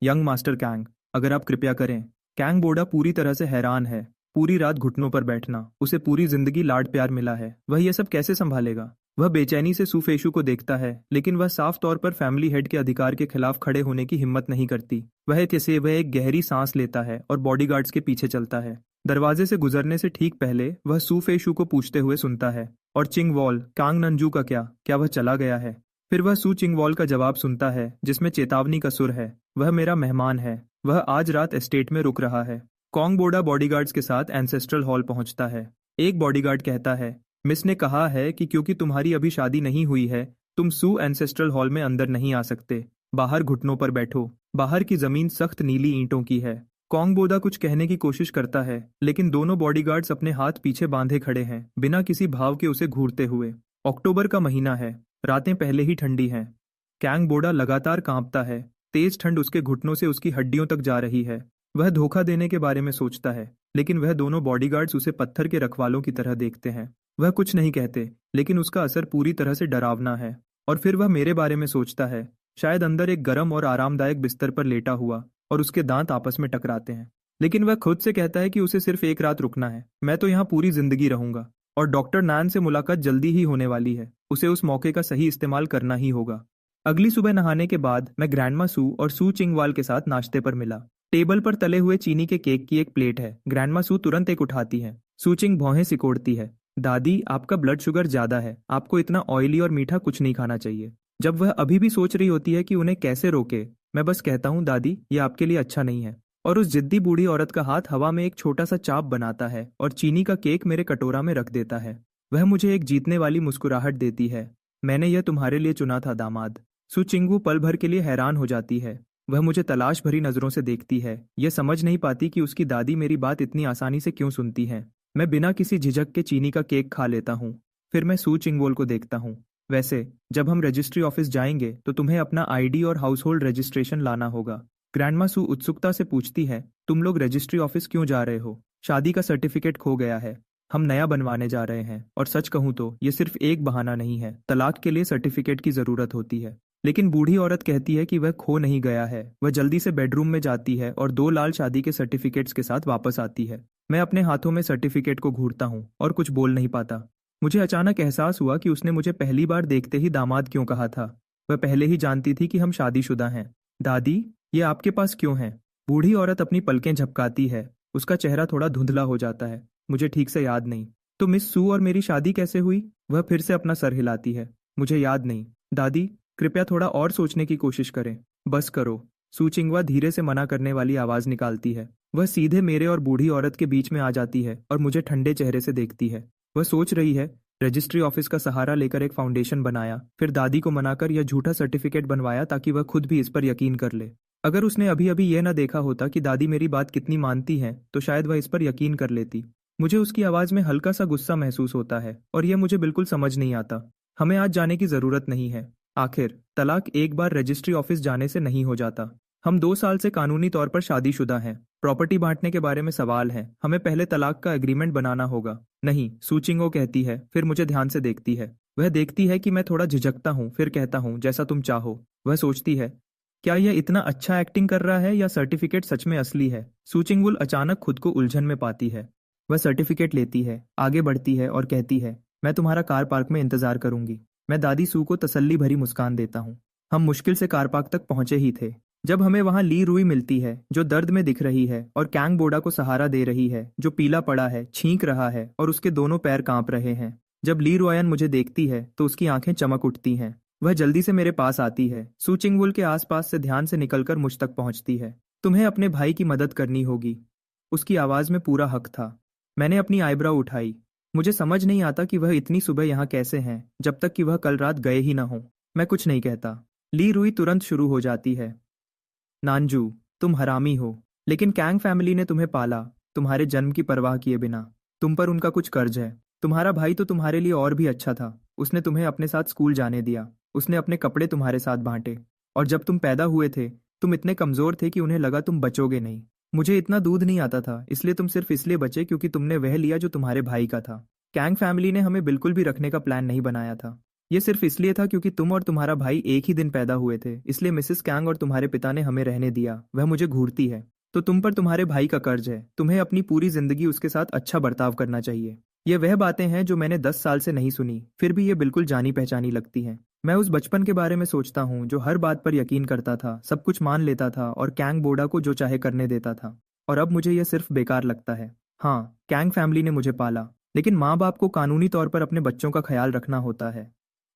यंग मास्टर कैंग, अगर आप कृपया करें। कैंग बोडा पूरी तरह से हैरान है। पूरी रात घुटनों पर बैठना, उसे पूरी जिंदगी लाड प्यार मिला है, वह यह सब कैसे संभालेगा? वह बेचैनी से सुफेशु को देखता है, लेकिन वह साफ तौर पर फैमिली हेड के अधिकार के खिलाफ खड़े होने की हिम्मत नहीं करती। वह एक गहरी सांस लेता है और बॉडीगार्ड्स के पीछे चलता है। दरवाजे से गुजरने से ठीक पहले वह सुफेशु को पूछते हुए सुनता है, और चिंगवॉल, कांग नंजू का क्या वह चला गया है? फिर वह सु चिंगवॉल का जवाब सुनता है, जिसमें चेतावनी का सुर है। वह मेरा मेहमान है। वह आज रात एस्टेट में रुक रहा है। कॉन्ग बोडा बॉडीगार्ड्स के साथ एंसेस्ट्रल हॉल पहुंचता है। एक बॉडीगार्ड कहता है, मिस ने कहा है कि क्योंकि तुम्हारी अभी शादी नहीं हुई है, तुम सु एंसेस्ट्रल हॉल में अंदर नहीं आ सकते। बाहर घुटनों पर बैठो। बाहर की जमीन सख्त नीली ईंटों की है। कॉन्ग बोडा कुछ कहने की कोशिश करता है, लेकिन दोनों बॉडीगार्ड्स अपने हाथ पीछे बांधे खड़े हैं, बिना किसी भाव के उसे घूरते हुए। अक्टूबर का महीना है। रातें पहले ही ठंडी हैं। कैंग बोडा लगातार कांपता है। तेज ठंड उसके घुटनों से उसकी हड्डियों तक जा रही है। वह धोखा देने के बारे में सोचता है, लेकिन वह दोनों बॉडीगार्ड्स उसे पत्थर के रखवालों की तरह देखते हैं। वह कुछ नहीं कहते, लेकिन उसका असर पूरी तरह से डरावना है। और फिर वह मेरे बारे में सोचता है, शायद अंदर एक गर्म और आरामदायक बिस्तर पर लेटा हुआ, और उसके दांत आपस में टकराते हैं। लेकिन वह खुद से कहता है कि उसे सिर्फ एक रात रुकना है। मैं तो यहाँ पूरी जिंदगी रहूंगा, और डॉक्टर नैन से मुलाकात जल्दी ही होने वाली है। उसे उस मौके का सही इस्तेमाल करना ही होगा। अगली सुबह नहाने के बाद मैं ग्रैंडमा सू और सु चिंगवाल के साथ नाश्ते पर मिला। टेबल पर तले हुए चीनी के केक की एक प्लेट है। ग्रैंडमा सू तुरंत एक उठाती है। सु चिंग भौहें सिकोड़ती है। दादी, आपका ब्लड शुगर ज्यादा है। आपको इतना ऑयली और मीठा कुछ नहीं खाना चाहिए। जब वह अभी भी सोच रही होती है कि उन्हें कैसे रोके, मैं बस कहता हूँ, दादी ये आपके लिए अच्छा नहीं है। और उस जिद्दी बूढ़ी औरत का हाथ हवा में एक छोटा सा चाप बनाता है और चीनी का केक मेरे कटोरा में रख देता है। वह मुझे एक जीतने वाली मुस्कुराहट देती है। मैंने यह तुम्हारे लिए चुना था दामाद। सु चिंगू पल भर के लिए हैरान हो जाती है। वह मुझे तलाश भरी नजरों से देखती है। यह समझ नहीं पाती कि उसकी दादी मेरी बात इतनी आसानी से क्यों सुनती है। मैं बिना किसी झिझक के चीनी का केक खा लेता हूँ। फिर मैं सु चिंगवोल को देखता हूँ। वैसे जब हम रजिस्ट्री ऑफिस जाएंगे तो तुम्हें अपना आईडी और हाउस होल्ड रजिस्ट्रेशन लाना होगा। ग्रैंडमा सु उत्सुकता से पूछती है, तुम लोग रजिस्ट्री ऑफिस क्यों जा रहे हो? शादी का सर्टिफिकेट खो गया है। हम नया बनवाने जा रहे हैं, और सच कहूँ तो ये सिर्फ एक बहाना नहीं है। तलाक के लिए सर्टिफिकेट की जरूरत होती है। लेकिन बूढ़ी औरत कहती है कि वह खो नहीं गया है। वह जल्दी से बेडरूम में जाती है और 2 लाल शादी के सर्टिफिकेट्स के साथ वापस आती है। मैं अपने हाथों में सर्टिफिकेट को घूरता हूँ और कुछ बोल नहीं पाता। मुझे अचानक एहसास हुआ कि उसने मुझे पहली बार देखते ही दामाद क्यों कहा था। वह पहले ही जानती थी कि हम शादीशुदा हैं। दादी, ये आपके पास क्यों है? बूढ़ी औरत अपनी पलकें झपकाती है। उसका चेहरा थोड़ा धुंधला हो जाता है। मुझे ठीक से याद नहीं। तो मिस सू और मेरी शादी कैसे हुई? वह फिर से अपना सर हिलाती है। मुझे याद नहीं। दादी, कृपया थोड़ा और सोचने की कोशिश करें। बस करो। सू चिंगवा धीरे से मना करने वाली आवाज निकालती है। वह सीधे मेरे और बूढ़ी औरत के बीच में आ जाती है और मुझे ठंडे चेहरे से देखती है। वह सोच रही है, रजिस्ट्री ऑफिस का सहारा लेकर एक फाउंडेशन बनाया, फिर दादी को मनाकर यह झूठा सर्टिफिकेट बनवाया ताकि वह खुद भी इस पर यकीन कर ले। अगर उसने अभी अभी यह न देखा होता कि दादी मेरी बात कितनी मानती है तो शायद वह इस पर यकीन कर लेती। मुझे उसकी आवाज में हल्का सा गुस्सा महसूस होता है और यह मुझे बिल्कुल समझ नहीं आता। हमें आज जाने की जरूरत नहीं है। आखिर तलाक एक बार रजिस्ट्री ऑफिस जाने से नहीं हो जाता। हम 2 साल से कानूनी तौर पर शादीशुदा हैं। प्रॉपर्टी बांटने के बारे में सवाल है। हमें पहले तलाक का एग्रीमेंट बनाना होगा। नहीं, सूचिंगो कहती है, फिर मुझे ध्यान से देखती है। वह देखती है कि मैं थोड़ा झिझकता हूँ, फिर कहता हूँ, जैसा तुम चाहो। वह सोचती है, क्या यह इतना अच्छा एक्टिंग कर रहा है या सर्टिफिकेट सच में असली है? सूचिंगवुल अचानक खुद को उलझन में पाती है। वह सर्टिफिकेट लेती है, आगे बढ़ती है और कहती है, मैं तुम्हारा कार पार्क में इंतजार करूंगी। मैं दादी सू को तसल्ली भरी मुस्कान देता हूँ। हम मुश्किल से कार पार्क तक पहुंचे ही थे जब हमें वहां ली रुई मिलती है, जो दर्द में दिख रही है और कैंग बोडा को सहारा दे रही है, जो पीला पड़ा है, छींक रहा है और उसके दोनों पैर कांप रहे हैं। जब ली रोयन मुझे देखती है तो उसकी आंखें चमक उठती हैं। वह जल्दी से मेरे पास आती है, सूचिंगवुल के आसपास से ध्यान से निकलकर मुझ तक पहुंचती है। तुम्हें अपने भाई की मदद करनी होगी। उसकी आवाज में पूरा हक था। मैंने अपनी आईब्रो उठाई। मुझे समझ नहीं आता कि वह इतनी सुबह यहाँ कैसे हैं, जब तक कि वह कल रात गए ही ना हो। मैं कुछ नहीं कहता। ली रुई तुरंत शुरू हो जाती है, नानजू, तुम हरामी हो, लेकिन कैंग फैमिली ने तुम्हें पाला, तुम्हारे जन्म की परवाह किए बिना। तुम पर उनका कुछ कर्ज है। तुम्हारा भाई तो तुम्हारे लिए और भी अच्छा था। उसने तुम्हें अपने साथ स्कूल जाने दिया। उसने अपने कपड़े तुम्हारे साथ बांटे। और जब तुम पैदा हुए थे, तुम इतने कमजोर थे कि उन्हें लगा तुम बचोगे नहीं। मुझे इतना दूध नहीं आता था, इसलिए तुम सिर्फ इसलिए बचे क्योंकि तुमने वह लिया जो तुम्हारे भाई का था। कैंग फैमिली ने हमें बिल्कुल भी रखने का प्लान नहीं बनाया था। ये सिर्फ इसलिए था क्योंकि तुम और तुम्हारा भाई एक ही दिन पैदा हुए थे, इसलिए मिसेस कैंग और तुम्हारे पिता ने हमें रहने दिया। वह मुझे घूरती है। तो तुम पर तुम्हारे भाई का कर्ज है। तुम्हें अपनी पूरी जिंदगी उसके साथ अच्छा बर्ताव करना चाहिए। ये वह बातें हैं जो मैंने 10 साल से नहीं सुनी, फिर भी ये बिल्कुल जानी पहचानी लगती हैं। मैं उस बचपन के बारे में सोचता हूँ जो हर बात पर यकीन करता था, सब कुछ मान लेता था और कैंग बोडा को जो चाहे करने देता था। और अब मुझे यह सिर्फ बेकार लगता है। हाँ, कैंग फैमिली ने मुझे पाला, लेकिन माँ बाप को कानूनी तौर पर अपने बच्चों का ख्याल रखना होता है।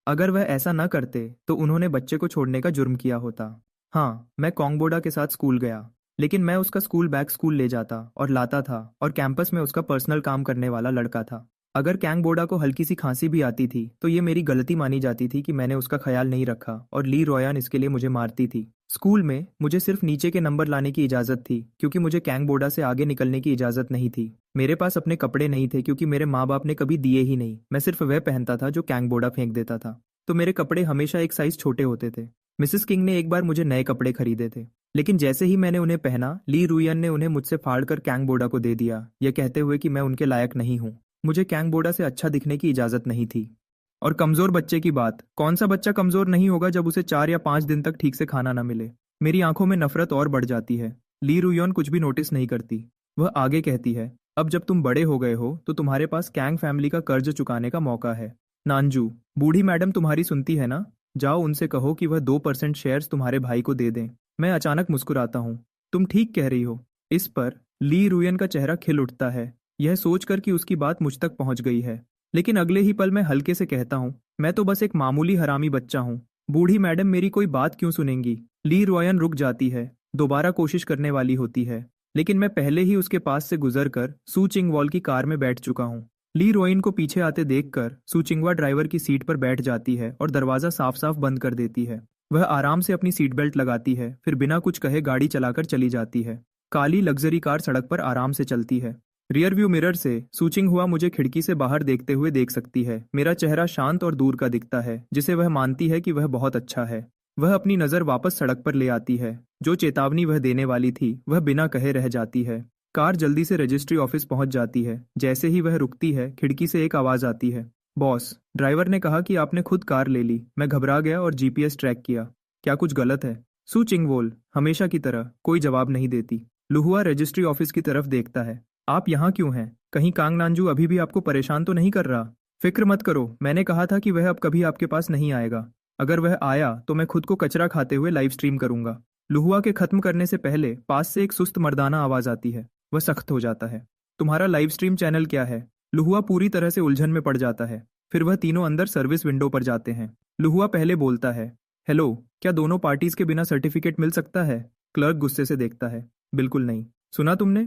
अगर वह ऐसा न करते तो उन्होंने बच्चे को छोड़ने का जुर्म किया होता। हाँ, मैं कॉन्गबोडा के साथ स्कूल गया, लेकिन मैं उसका स्कूल बैग स्कूल ले जाता और लाता था और कैंपस में उसका पर्सनल काम करने वाला लड़का था। अगर कैंगबोडा को हल्की सी खांसी भी आती थी तो ये मेरी गलती मानी जाती थी कि मैंने उसका ख्याल नहीं रखा और ली रोयान इसके लिए मुझे मारती थी। स्कूल में मुझे सिर्फ नीचे के नंबर लाने की इजाज़त थी क्योंकि मुझे कैंगबोडा से आगे निकलने की इजाज़त नहीं थी। मेरे पास अपने कपड़े नहीं थे क्योंकि मेरे माँ बाप ने कभी दिए ही नहीं। मैं सिर्फ वह पहनता था जो कैंगबोडा फेंक देता था, तो मेरे कपड़े हमेशा एक साइज छोटे होते थे। मिसेस किंग ने एक बार मुझे नए कपड़े खरीदे थे, लेकिन जैसे ही मैंने उन्हें पहना, ली रुयन ने उन्हें मुझसे फाड़कर कैंगबोडा को दे दिया, यह कहते हुए कि मैं उनके लायक नहीं हूँ। मुझे कैंगबोडा से अच्छा दिखने की इजाजत नहीं थी। और कमजोर बच्चे की बात, कौन सा बच्चा कमजोर नहीं होगा जब उसे 4 या 5 दिन तक ठीक से खाना न मिले। मेरी आंखों में नफरत और बढ़ जाती है। ली रुयन कुछ भी नोटिस नहीं करती। वह आगे कहती है, अब जब तुम बड़े हो गए हो तो तुम्हारे पास कैंग फैमिली का कर्ज चुकाने का मौका है। नानजू, बूढ़ी मैडम तुम्हारी सुनती है ना? जाओ उनसे कहो कि वह 2% शेयर्स तुम्हारे भाई को दे दें। मैं अचानक मुस्कुराता हूँ। तुम ठीक कह रही हो। इस पर ली रुयन का चेहरा खिल उठता है, यह सोचकर कि उसकी बात मुझ तक पहुंच गई है। लेकिन अगले ही पल मैं हल्के से कहता हूँ, मैं तो बस एक मामूली हरामी बच्चा हूँ। बूढ़ी मैडम मेरी कोई बात क्यों सुनेंगी? ली रुयन रुक जाती है, दोबारा कोशिश करने वाली होती है, लेकिन मैं पहले ही उसके पास से गुजरकर सू चिंगवॉल की कार में बैठ चुका हूँ। ली रोइन को पीछे आते देखकर सू चिंगवा ड्राइवर की सीट पर बैठ जाती है और दरवाजा साफ साफ बंद कर देती है। वह आराम से अपनी सीट बेल्ट लगाती है, फिर बिना कुछ कहे गाड़ी चलाकर चली जाती है। काली लग्जरी कार सड़क पर आराम से चलती है। रियर व्यू मिरर से सूचिंग हुआ मुझे खिड़की से बाहर देखते हुए देख सकती है। मेरा चेहरा शांत और दूर का दिखता है, जिसे वह मानती है कि वह बहुत अच्छा है। वह अपनी नजर वापस सड़क पर ले आती है। जो चेतावनी वह देने वाली थी वह बिना कहे रह जाती है। कार जल्दी से रजिस्ट्री ऑफिस पहुंच जाती है। जैसे ही वह रुकती है, खिड़की से एक आवाज आती है, बॉस, ड्राइवर ने कहा कि आपने खुद कार ले ली। मैं घबरा गया और जीपीएस ट्रैक किया। क्या कुछ गलत है? सू चिंगवोल हमेशा की तरह कोई जवाब नहीं देती। लुहुआ रजिस्ट्री ऑफिस की तरफ देखता है। आप यहाँ क्यों हैं? कहीं कांग नानजू अभी भी आपको परेशान तो नहीं कर रहा? फिक्र मत करो, मैंने कहा था कि वह अब कभी आपके पास नहीं आएगा। अगर वह आया तो मैं खुद को कचरा खाते हुए लाइव स्ट्रीम करूंगा। लुहुआ के खत्म करने से पहले पास से एक सुस्त मर्दाना आवाज आती है। वह सख्त हो जाता है। तुम्हारा लाइव स्ट्रीम चैनल क्या है? लुहुआ पूरी तरह से उलझन में पड़ जाता है। फिर वह तीनों अंदर सर्विस विंडो पर जाते हैं। लुहुआ पहले बोलता है, हेलो, क्या दोनों पार्टीज के बिना सर्टिफिकेट मिल सकता है? क्लर्क गुस्से से देखता है, बिल्कुल नहीं। सुना तुमने?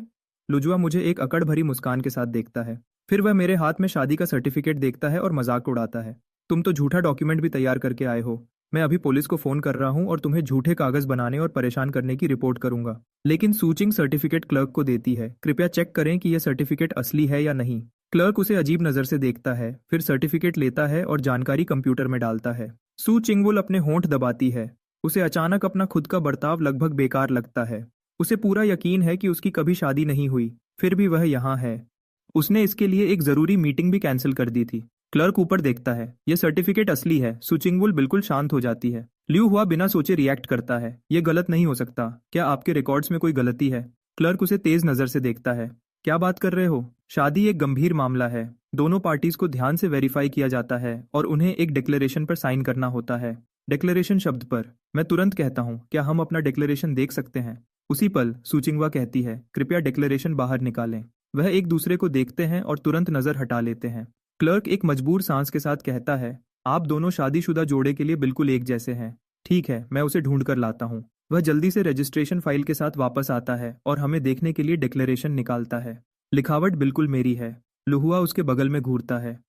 लुजुआ मुझे एक अकड़ भरी मुस्कान के साथ देखता है। फिर वह मेरे हाथ में शादी का सर्टिफिकेट देखता है और मजाक उड़ाता है। तुम तो झूठा डॉक्यूमेंट भी तैयार करके आए हो। मैं अभी पुलिस को फोन कर रहा हूँ और तुम्हें झूठे कागज बनाने और परेशान करने की रिपोर्ट करूंगा। लेकिन सूचिंग सर्टिफिकेट क्लर्क को देती है। कृपया चेक करें कि यह सर्टिफिकेट असली है या नहीं। क्लर्क उसे अजीब नजर से देखता है, फिर सर्टिफिकेट लेता है और जानकारी कंप्यूटर में डालता है। सू चिंगवुल अपने होंठ दबाती है। उसे अचानक अपना खुद का बर्ताव लगभग बेकार लगता है। उसे पूरा यकीन है कि उसकी कभी शादी नहीं हुई, फिर भी वह यहाँ है। उसने इसके लिए एक जरूरी मीटिंग भी कैंसिल कर दी थी। क्लर्क ऊपर देखता है, यह सर्टिफिकेट असली है। सुचिंगवुल बिल्कुल शांत हो जाती है। ल्यू हुआ बिना सोचे रिएक्ट करता है, यह गलत नहीं हो सकता। क्या आपके रिकॉर्ड्स में कोई गलती है? क्लर्क उसे तेज नजर से देखता है। क्या बात कर रहे हो? शादी एक गंभीर मामला है। दोनों पार्टीज को ध्यान से वेरीफाई किया जाता है और उन्हें एक डिक्लेरेशन पर साइन करना होता है। डिक्लेरेशन शब्द पर मैं तुरंत कहता हूँ, क्या हम अपना डिक्लेरेशन देख सकते हैं? उसी पल सुचिंगवा कहती है, कृपया डिक्लेरेशन बाहर निकालें। वह एक दूसरे को देखते हैं और तुरंत नजर हटा लेते हैं। क्लर्क एक मजबूर सांस के साथ कहता है, आप दोनों शादीशुदा जोड़े के लिए बिल्कुल एक जैसे हैं। ठीक है, मैं उसे ढूंढ कर लाता हूँ। वह जल्दी से रजिस्ट्रेशन फाइल के साथ वापस आता है और हमें देखने के लिए डिक्लेरेशन निकालता है। लिखावट बिल्कुल मेरी है। लुहुआ उसके बगल में घूरता है।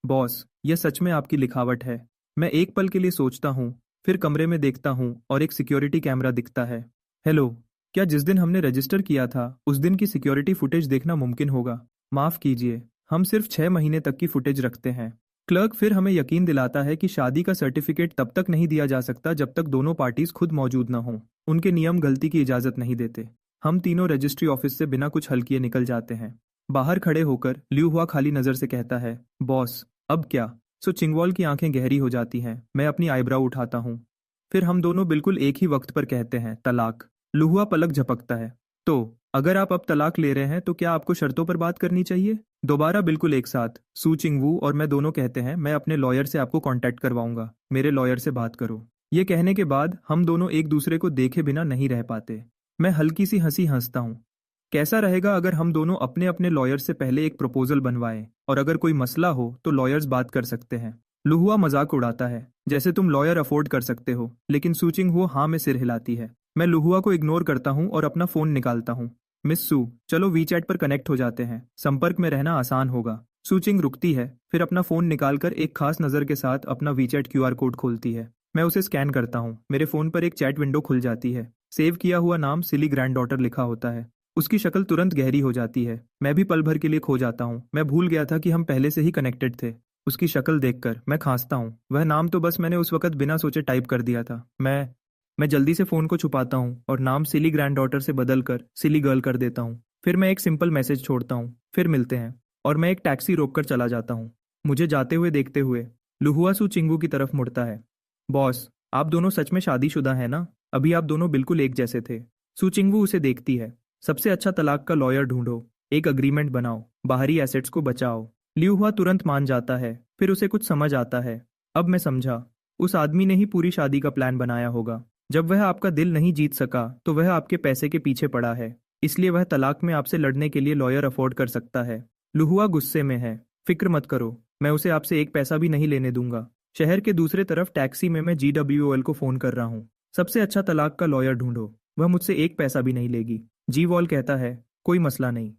बॉस, यह सच में आपकी लिखावट है। मैं एक पल के लिए सोचता हूँ, फिर कमरे में देखता हूँ और एक सिक्योरिटी कैमरा दिखता है। हेलो, क्या जिस दिन हमने रजिस्टर किया था उस दिन की सिक्योरिटी फुटेज देखना मुमकिन होगा? माफ कीजिए, हम सिर्फ 6 महीने तक की फुटेज रखते हैं। क्लर्क फिर हमें यकीन दिलाता है कि शादी का सर्टिफिकेट तब तक नहीं दिया जा सकता जब तक दोनों पार्टीज खुद मौजूद न हों। उनके नियम गलती की इजाजत नहीं देते। हम तीनों रजिस्ट्री ऑफिस से बिना कुछ हल किए निकल जाते हैं। बाहर खड़े होकर ल्यू हुआ खाली नजर से कहता है, बॉस, अब क्या? सो चिंगवॉल की आंखें गहरी हो जाती हैं। मैं अपनी आईब्राउ उठाता हूँ। फिर हम दोनों बिल्कुल एक ही वक्त पर कहते हैं, तलाक। लुहुआ पलक झपकता है। तो अगर आप अब तलाक ले रहे हैं तो क्या आपको शर्तों पर बात करनी चाहिए? दोबारा बिल्कुल एक साथ सू चिंगवू और मैं दोनों कहते हैं, मैं अपने लॉयर से आपको कांटेक्ट करवाऊंगा। मेरे लॉयर से बात करो। ये कहने के बाद हम दोनों एक दूसरे को देखे बिना नहीं रह पाते। मैं हल्की सी हंसी हंसता हूँ। कैसा रहेगा अगर हम दोनों अपने अपने लॉयर से पहले एक प्रपोजल बनवाएं और अगर कोई मसला हो तो लॉयर्स बात कर सकते हैं। लुहुआ मजाक उड़ाता है, जैसे तुम लॉयर अफोर्ड कर सकते हो। लेकिन सूचिंग वो हाँ में सिर हिलाती है। मैं लुहुआ को इग्नोर करता हूँ और अपना फोन निकालता हूँ। मिस सू, चलो वीचैट पर कनेक्ट हो जाते हैं, संपर्क में रहना आसान होगा। सूचिंग रुकती है, फिर अपना फोन निकालकर एक खास नजर के साथ अपना वीचैट क्यूआर कोड खोलती है। मैं उसे स्कैन करता हूँ। मेरे फोन पर एक चैट विंडो खुल जाती है। सेव किया हुआ नाम सिली ग्रैंडडॉटर लिखा होता है। उसकी शक्ल तुरंत गहरी हो जाती है। मैं भी पल भर के लिए खो जाता हूँ। मैं भूल गया था कि हम पहले से ही कनेक्टेड थे। उसकी शक्ल देखकर मैं खांसता हूँ। वह नाम तो बस मैंने उस वक्त बिना सोचे टाइप कर दिया था। मैं जल्दी से फोन को छुपाता हूँ और नाम सिली ग्रैंडडॉटर से बदलकर सिली गर्ल कर देता हूँ। फिर मैं एक सिंपल मैसेज छोड़ता हूँ, फिर मिलते हैं। और मैं एक टैक्सी रोककर चला जाता हूँ। मुझे जाते हुए देखते हुए लुहुआ सू चिंगू की तरफ मुड़ता है। बॉस, आप दोनों सच में शादीशुदा हैं ना? अभी आप दोनों बिल्कुल एक जैसे थे। सू चिंगू उसे देखती है। सबसे अच्छा तलाक का लॉयर ढूंढो, एक अग्रीमेंट बनाओ, बाहरी एसेट्स को बचाओ। लियू हुआ तुरंत मान जाता है। फिर उसे कुछ समझ आता है। अब मैं समझा, उस आदमी ने ही पूरी शादी का प्लान बनाया होगा। जब वह आपका दिल नहीं जीत सका तो वह आपके पैसे के पीछे पड़ा है। इसलिए वह तलाक में आपसे लड़ने के लिए लॉयर अफोर्ड कर सकता है। लुहुआ गुस्से में है। फिक्र मत करो, मैं उसे आपसे एक पैसा भी नहीं लेने दूंगा। शहर के दूसरे तरफ टैक्सी में मैं GWOL को फोन कर रहा हूँ। सबसे अच्छा तलाक का लॉयर ढूंढो, वह मुझसे एक पैसा भी नहीं लेगी। जी वॉल कहता है, कोई मसला नहीं।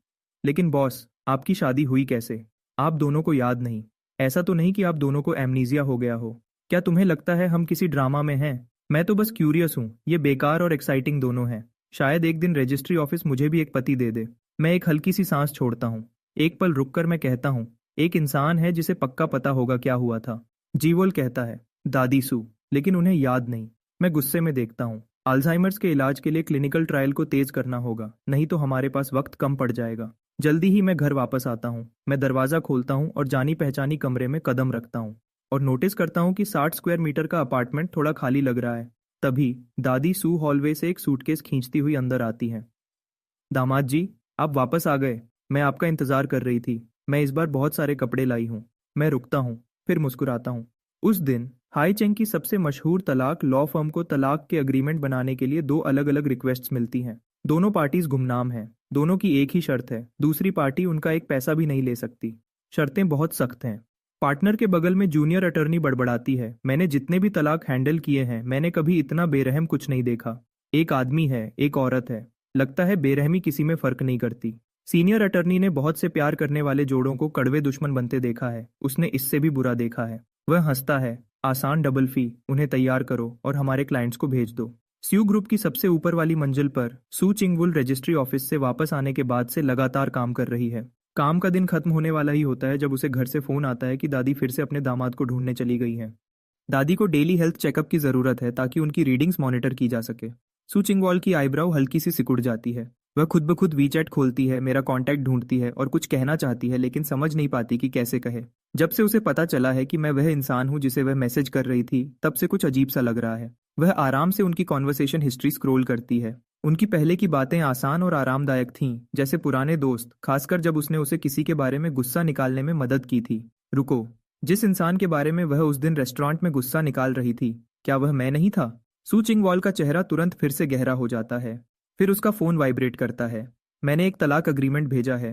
लेकिन बॉस, आपकी शादी हुई कैसे? आप दोनों को याद नहीं? ऐसा तो नहीं कि आप दोनों को एमनीजिया हो गया हो? क्या तुम्हें लगता है हम किसी ड्रामा में हैं? मैं तो बस क्यूरियस हूँ। ये बेकार और एक्साइटिंग दोनों है। शायद एक दिन रजिस्ट्री ऑफिस मुझे भी एक पति दे दे। मैं एक हल्की सी सांस छोड़ता हूँ। एक पल रुककर मैं कहता हूँ, एक इंसान है जिसे पक्का पता होगा क्या हुआ था। जीवोल कहता है, दादी सू, लेकिन उन्हें याद नहीं। मैं गुस्से में देखता हूँ। अल्जाइमर्स के इलाज के लिए क्लिनिकल ट्रायल को तेज करना होगा, नहीं तो हमारे पास वक्त कम पड़ जाएगा। जल्दी ही मैं घर वापस आता हूँ। मैं दरवाजा खोलता हूँ और जानी पहचानी कमरे में कदम रखता हूँ और नोटिस करता हूँ कि 60 स्क्वायर मीटर का अपार्टमेंट थोड़ा खाली लग रहा है। तभी दादी सू हॉलवे से एक सूटकेस खींचती हुई अंदर आती हैं। दामाद जी, आप वापस आ गए। मैं आपका इंतजार कर रही थी। मैं इस बार बहुत सारे कपड़े लाई हूँ। मैं रुकता हूँ, फिर मुस्कुराता हूँ। उस दिन हाई चेंग की सबसे मशहूर तलाक लॉ फर्म को तलाक के अग्रीमेंट बनाने के लिए 2 अलग अलग रिक्वेस्ट्स मिलती हैं। दोनों पार्टीज गुमनाम हैं। दोनों की एक ही शर्त है, दूसरी पार्टी उनका एक पैसा भी नहीं ले सकती। शर्तें बहुत सख्त हैं। पार्टनर के बगल में जूनियर अटर्नी बड़बड़ाती है, मैंने जितने भी तलाक हैंडल किए हैं, मैंने कभी इतना बेरहम कुछ नहीं देखा। एक आदमी है, एक औरत है, लगता है बेरहमी किसी में फर्क नहीं करती। सीनियर अटर्नी ने बहुत से प्यार करने वाले जोड़ों को कड़वे दुश्मन बनते देखा है, उसने इससे भी बुरा देखा है। वह हंसता है, आसान डबल फी, उन्हें तैयार करो और हमारे क्लाइंट्स को भेज दो। स्यू ग्रुप की सबसे ऊपर वाली मंजिल पर सू चिंगवुल रजिस्ट्री ऑफिस से वापस आने के बाद से लगातार काम कर रही है। काम का दिन खत्म होने वाला ही होता है जब उसे घर से फोन आता है कि दादी फिर से अपने दामाद को ढूंढने चली गई हैं। दादी को डेली हेल्थ चेकअप की जरूरत है ताकि उनकी रीडिंग्स मॉनिटर की जा सके। सू चिंगवॉल की आईब्राउ हल्की सी सिकुड़ जाती है। वह खुद ब खुद वीचैट खोलती है, मेरा कांटेक्ट ढूंढती है और कुछ कहना चाहती है लेकिन समझ नहीं पाती कि कैसे कहे। जब से उसे पता चला है कि मैं वह इंसान हूं जिसे वह मैसेज कर रही थी, तब से कुछ अजीब सा लग रहा है। वह आराम से उनकी कॉन्वर्सेशन हिस्ट्री स्क्रॉल करती है। उनकी पहले की बातें आसान और आरामदायक थीं, जैसे पुराने दोस्त, खासकर जब उसने उसे किसी के बारे में गुस्सा निकालने में मदद की थी। रुको, जिस इंसान के बारे में वह उस दिन रेस्टोरेंट में गुस्सा निकाल रही थी, क्या वह मैं नहीं था? सू चिंगवॉल का चेहरा तुरंत फिर से गहरा हो जाता है। फिर उसका फोन वाइब्रेट करता है। मैंने एक तलाक अग्रीमेंट भेजा है।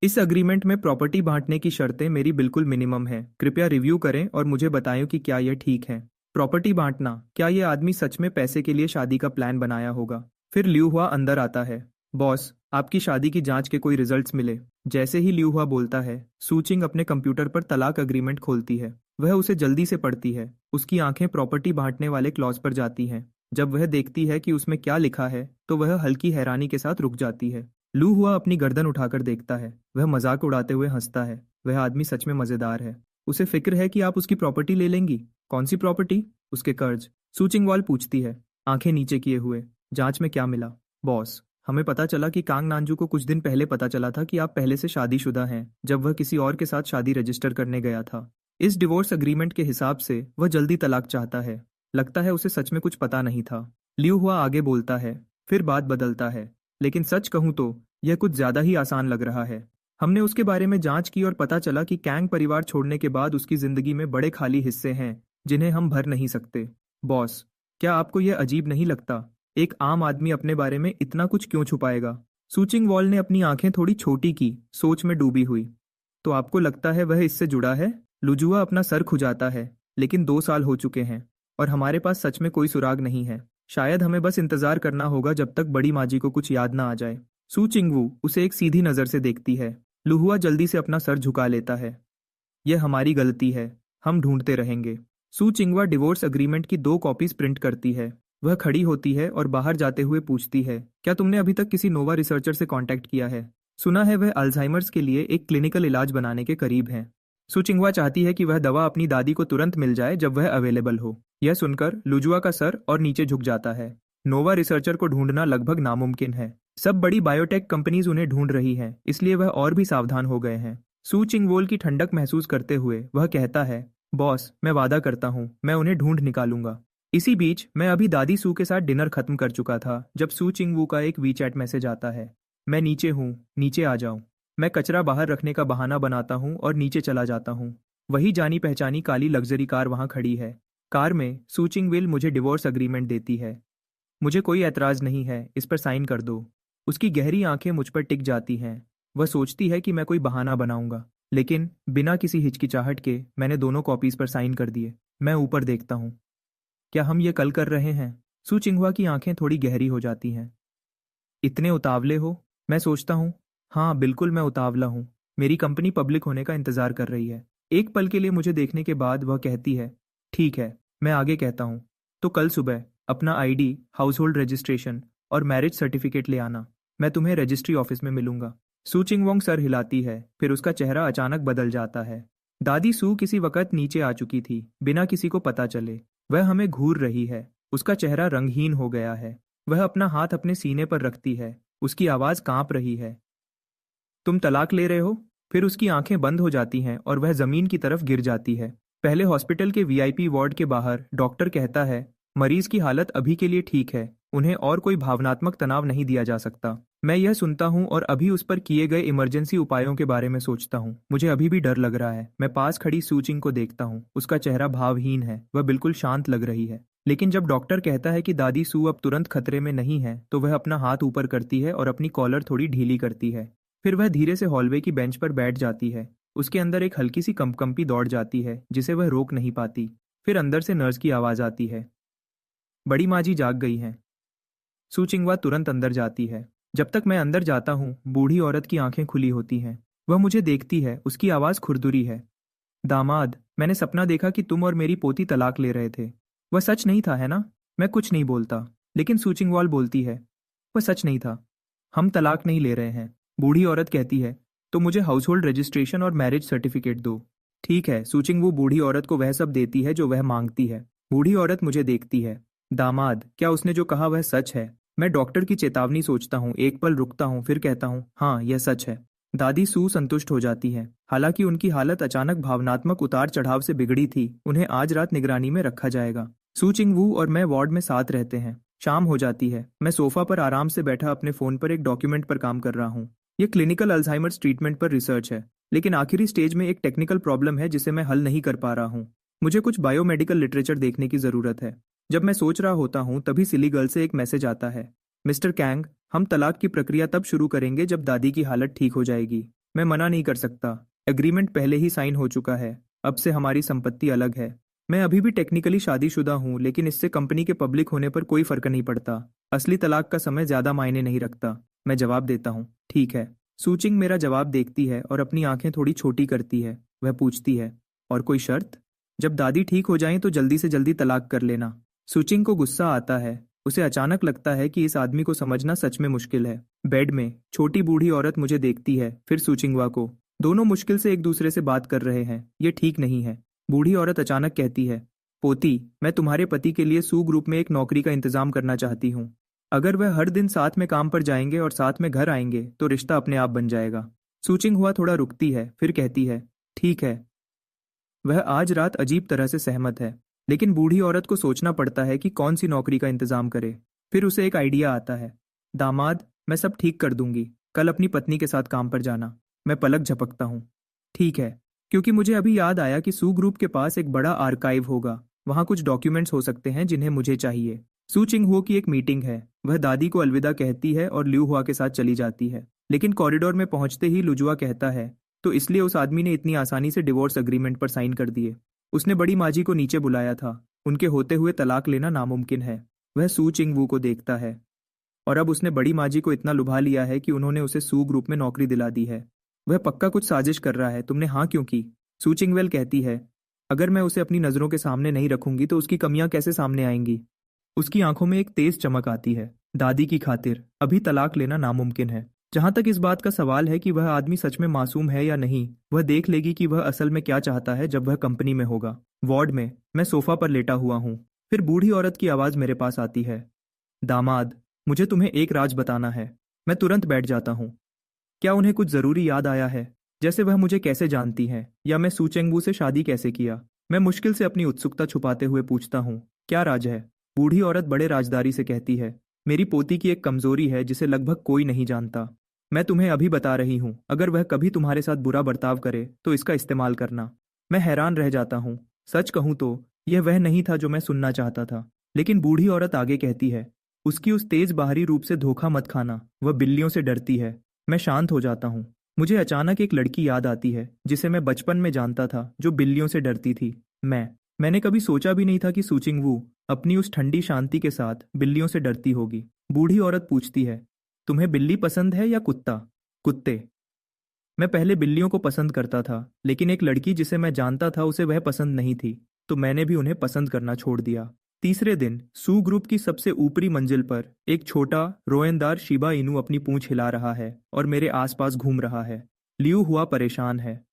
इस अग्रीमेंट में प्रॉपर्टी बांटने की शर्तें मेरी बिल्कुल मिनिमम हैं। कृपया रिव्यू करें और मुझे बताएं कि क्या यह ठीक है। प्रॉपर्टी बांटना, क्या यह आदमी सच में पैसे के लिए शादी का प्लान बनाया होगा? फिर ल्यू हुआ अंदर आता है। बॉस, आपकी शादी की जांच के कोई रिजल्ट्स मिले? जैसे ही ल्यू हुआ बोलता है, सू चिंग अपने कंप्यूटर पर तलाक अग्रीमेंट खोलती है। वह उसे जल्दी से पढ़ती है। उसकी आंखें प्रॉपर्टी बांटने वाले क्लॉज पर जाती हैं। जब वह देखती है कि उसमें क्या लिखा है, तो वह हल्की हैरानी के साथ रुक जाती है। लू हुआ अपनी गर्दन उठाकर देखता है। वह मजाक उड़ाते हुए हंसता है। वह आदमी सच में मजेदार है। उसे फिक्र है कि आप उसकी प्रॉपर्टी ले लेंगी। कौन सी प्रॉपर्टी? उसके कर्ज। सू चिंगवॉल पूछती है, आंखें नीचे किए हुए। जांच में क्या मिला? बॉस, हमें पता चला कि कांग नांजू को कुछ दिन पहले पता चला था कि आप पहले से शादीशुदा हैं, जब वह किसी और के साथ शादी रजिस्टर करने गया था। इस डिवोर्स अग्रीमेंट के हिसाब से वह जल्दी तलाक चाहता है। लगता है उसे सच में कुछ पता नहीं था। ल्यू हुआ आगे बोलता है, फिर बात बदलता है। लेकिन सच कहूं तो यह कुछ ज्यादा ही आसान लग रहा है। हमने उसके बारे में जांच की और पता चला कि कैंग परिवार छोड़ने के बाद उसकी जिंदगी में बड़े खाली हिस्से हैं जिन्हें हम भर नहीं सकते। बॉस, क्या आपको यह अजीब नहीं लगता? एक आम आदमी अपने बारे में इतना कुछ क्यों छुपाएगा? सू चिंगवॉल ने अपनी आंखें थोड़ी छोटी की, सोच में डूबी हुई। तो आपको लगता है वह इससे जुड़ा है? लुजुआ अपना सर खुजाता है। लेकिन 2 साल हो चुके हैं और हमारे पास सच में कोई सुराग नहीं है। शायद हमें बस इंतजार करना होगा जब तक बड़ी माजी को कुछ याद ना आ जाए। सू चिंगवू उसे एक सीधी नजर से देखती है। लुहुआ जल्दी से अपना सर झुका लेता है। यह हमारी गलती है, हम ढूंढते रहेंगे। सू चिंगवा डिवोर्स अग्रीमेंट की 2 कॉपीज प्रिंट करती है। वह खड़ी होती है और बाहर जाते हुए पूछती है, क्या तुमने अभी तक किसी नोवा रिसर्चर से कांटेक्ट किया है? सुना है वह अल्जाइमर्स के लिए एक क्लिनिकल इलाज बनाने के करीब हैं। सू चिंगवा चाहती है कि वह दवा अपनी दादी को तुरंत मिल जाए जब वह अवेलेबल हो। यह सुनकर लुजुआ का सर और नीचे झुक जाता है। नोवा रिसर्चर को ढूंढना लगभग नामुमकिन है। सब बड़ी बायोटेक कंपनीज उन्हें ढूंढ रही हैं, इसलिए वह और भी सावधान हो गए हैं। सू चिंगवोल की ठंडक महसूस करते हुए वह कहता है, बॉस, मैं वादा करता हूँ मैं उन्हें ढूंढ निकालूंगा। इसी बीच मैं अभी दादी सू के साथ डिनर खत्म कर चुका था जब सू चिंगवू का एक वीचैट मैसेज आता है, मैं नीचे हूँ, नीचे आ जाऊँ। मैं कचरा बाहर रखने का बहाना बनाता हूँ और नीचे चला जाता हूँ। वही जानी पहचानी काली लग्जरी कार वहाँ खड़ी है। कार में सू चिंगविल मुझे डिवोर्स अग्रीमेंट देती है। मुझे कोई ऐतराज नहीं है, इस पर साइन कर दो। उसकी गहरी आंखें मुझ पर टिक जाती हैं। वह सोचती है कि मैं कोई बहाना बनाऊंगा, लेकिन बिना किसी हिचकिचाहट के मैंने दोनों कॉपीज पर साइन कर दिए। मैं ऊपर देखता हूँ। क्या हम ये कल कर रहे हैं? सू चिंगहुआ की आंखें थोड़ी गहरी हो जाती हैं। इतने उतावले हो? मैं सोचता हूँ, हाँ बिल्कुल मैं उतावला हूँ। मेरी कंपनी पब्लिक होने का इंतजार कर रही है। एक पल के लिए मुझे देखने के बाद वह कहती है, ठीक है। मैं आगे कहता हूँ, तो कल सुबह अपना आईडी, हाउस होल्ड रजिस्ट्रेशन और मैरिज सर्टिफिकेट ले आना। मैं तुम्हें रजिस्ट्री ऑफिस में मिलूंगा। सू चिंगवोंग सर हिलाती है, फिर उसका चेहरा अचानक बदल जाता है। दादी सू किसी वक्त नीचे आ चुकी थी, बिना किसी को पता चले। वह हमें घूर रही है। उसका चेहरा रंगहीन हो गया है। वह अपना हाथ अपने सीने पर रखती है। उसकी आवाज कांप रही है। तुम तलाक ले रहे हो? फिर उसकी आंखें बंद हो जाती हैं और वह जमीन की तरफ गिर जाती है। पहले हॉस्पिटल के वीआईपी वार्ड के बाहर डॉक्टर कहता है, मरीज की हालत अभी के लिए ठीक है, उन्हें और कोई भावनात्मक तनाव नहीं दिया जा सकता। मैं यह सुनता हूँ और अभी उस पर किए गए इमरजेंसी उपायों के बारे में सोचता हूँ। मुझे अभी भी डर लग रहा है। मैं पास खड़ी सूचिंग को देखता हूँ। उसका चेहरा भावहीन है। वह बिल्कुल शांत लग रही है। लेकिन जब डॉक्टर कहता है कि दादी सू अब तुरंत खतरे में नहीं है तो वह अपना हाथ ऊपर करती है और अपनी कॉलर थोड़ी ढीली करती है। फिर वह धीरे से हॉलवे की बेंच पर बैठ जाती है। उसके अंदर एक हल्की सी कंपकंपी दौड़ जाती है जिसे वह रोक नहीं पाती। फिर अंदर से नर्स की आवाज़ आती है, बड़ी माँ जी जाग गई हैं। सू चिंगवा तुरंत अंदर जाती है। जब तक मैं अंदर जाता हूँ बूढ़ी औरत की आंखें खुली होती हैं। वह मुझे देखती है, उसकी आवाज़ खुरदुरी है। दामाद, मैंने सपना देखा कि तुम और मेरी पोती तलाक ले रहे थे। वह सच नहीं था, है ना? मैं कुछ नहीं बोलता, लेकिन सूचिंगवाल बोलती है, वह सच नहीं था। हम तलाक नहीं ले रहे हैं। बूढ़ी औरत कहती है, तो मुझे हाउस होल्ड रजिस्ट्रेशन और मैरिज सर्टिफिकेट दो। ठीक है। सूचिंग वो बूढ़ी औरत को वह सब देती है जो वह मांगती है। बूढ़ी औरत मुझे देखती है। दामाद, क्या उसने जो कहा वह सच है? मैं डॉक्टर की चेतावनी सोचता हूँ, एक पल रुकता हूँ, फिर कहता हूँ, हाँ यह सच है। दादी सू संतुष्ट हो जाती है। हालांकि उनकी हालत अचानक भावनात्मक उतार चढ़ाव से बिगड़ी थी। उन्हें आज रात निगरानी में रखा जाएगा। सू चिंग वू और मैं वार्ड में साथ रहते हैं। शाम हो जाती है। मैं सोफा पर आराम से बैठा अपने फोन पर एक डॉक्यूमेंट पर काम कर रहा हूँ। ये क्लिनिकल अल्जाइमर्स ट्रीटमेंट पर रिसर्च है, लेकिन आखिरी स्टेज में एक टेक्निकल प्रॉब्लम है जिसे मैं हल नहीं कर पा रहा हूँ। मुझे कुछ बायोमेडिकल लिटरेचर देखने की जरूरत है। जब मैं सोच रहा होता हूँ तभी सिली गर्ल से एक मैसेज आता है, मिस्टर कैंग, हम तलाक की प्रक्रिया तब शुरू करेंगे जब दादी की हालत ठीक हो जाएगी। मैं मना नहीं कर सकता। एग्रीमेंट पहले ही साइन हो चुका है। अब से हमारी संपत्ति अलग है। मैं अभी भी टेक्निकली शादीशुदा हूँ, लेकिन इससे कंपनी के पब्लिक होने पर कोई फर्क नहीं पड़ता। असली तलाक का समय ज्यादा मायने नहीं रखता। मैं जवाब देता हूँ, ठीक है। सूचिंग मेरा जवाब देखती है और अपनी आंखें थोड़ी छोटी करती है। वह पूछती है, और कोई शर्त? जब दादी ठीक हो जाए तो जल्दी से जल्दी तलाक कर लेना। सूचिंग को गुस्सा आता है। उसे अचानक लगता है कि इस आदमी को समझना सच में मुश्किल है। बेड में छोटी बूढ़ी औरत मुझे देखती है, फिर सूचिंगवा को। दोनों मुश्किल से एक दूसरे से बात कर रहे हैं। ये ठीक नहीं है। बूढ़ी औरत अचानक कहती है, पोती, मैं तुम्हारे पति के लिए सू ग्रुप में एक नौकरी का इंतजाम करना चाहती हूँ। अगर वह हर दिन साथ में काम पर जाएंगे और साथ में घर आएंगे तो रिश्ता अपने आप बन जाएगा। सूचिंग हुआ थोड़ा रुकती है, फिर कहती है, ठीक है। वह आज रात अजीब तरह से सहमत है, लेकिन बूढ़ी औरत को सोचना पड़ता है कि कौन सी नौकरी का इंतजाम करे। फिर उसे एक आइडिया आता है, दामाद, मैं सब ठीक कर दूंगी। कल अपनी पत्नी के साथ काम पर जाना। मैं पलक झपकता हूँ। ठीक है, क्योंकि मुझे अभी याद आया कि सू ग्रुप के पास एक बड़ा आर्काइव होगा। वहाँ कुछ डॉक्यूमेंट्स हो सकते हैं जिन्हें मुझे चाहिए। सू चिंग हुओ की एक मीटिंग है। वह दादी को अलविदा कहती है और ल्यू हुआ के साथ चली जाती है। लेकिन कॉरिडोर में पहुंचते ही लुजुआ कहता है, तो इसलिए उस आदमी ने इतनी आसानी से डिवोर्स अग्रीमेंट पर साइन कर दिए। उसने बड़ी माजी को नीचे बुलाया था। उनके होते हुए तलाक लेना नामुमकिन है। वह सू चिंग वू को देखता है, और अब उसने बड़ी माजी को इतना लुभा लिया है कि उन्होंने उसे सू ग्रुप में नौकरी दिला दी है। वह पक्का कुछ साजिश कर रहा है। तुमने हाँ क्यों की? सू चिंगवेल कहती है, अगर मैं उसे अपनी नजरों के सामने नहीं रखूंगी तो उसकी कमियां कैसे सामने आएंगी? उसकी आंखों में एक तेज चमक आती है। दादी की खातिर अभी तलाक लेना नामुमकिन है। जहां तक इस बात का सवाल है कि वह आदमी सच में मासूम है या नहीं, वह देख लेगी कि वह असल में क्या चाहता है जब वह कंपनी में होगा। वार्ड में मैं सोफा पर लेटा हुआ हूँ। फिर बूढ़ी औरत की आवाज मेरे पास आती है, दामाद, मुझे तुम्हें एक राज बताना है। मैं तुरंत बैठ जाता हूँ। क्या उन्हें कुछ जरूरी याद आया है? जैसे वह मुझे कैसे जानती हैं, या मैं सूचेंगबू से शादी कैसे किया? मैं मुश्किल से अपनी उत्सुकता छुपाते हुए पूछता हूँ, क्या राज है? बूढ़ी औरत बड़े राजदारी से कहती है, मेरी पोती की एक कमजोरी है जिसे लगभग कोई नहीं जानता। मैं तुम्हें अभी बता रही हूँ, अगर वह कभी तुम्हारे साथ बुरा बर्ताव करे तो इसका इस्तेमाल करना। मैं हैरान रह जाता हूँ। सच कहूँ तो यह वह नहीं था जो मैं सुनना चाहता था। लेकिन बूढ़ी औरत आगे कहती है, उसकी उस तेज बाहरी रूप से धोखा मत खाना। वह बिल्लियों से डरती है। मैं शांत हो जाता हूँ। मुझे अचानक एक लड़की याद आती है जिसे मैं बचपन में जानता था, जो बिल्लियों से डरती थी। मैंने कभी सोचा भी नहीं था कि सूचिंग वू अपनी उस ठंडी शांति के साथ बिल्लियों से डरती होगी। बूढ़ी औरत पूछती है, तुम्हें बिल्ली पसंद है या कुत्ता? कुत्ते। मैं पहले बिल्लियों को पसंद करता था, लेकिन एक लड़की जिसे मैं जानता था उसे वह पसंद नहीं थी, तो मैंने भी उन्हें पसंद करना छोड़ दिया। तीसरे दिन सू ग्रुप की सबसे ऊपरी मंजिल पर एक छोटा रोएंदार शिबा इनू अपनी पूंछ हिला रहा है और मेरे आसपास घूम रहा है। लियू हुआ परेशान है।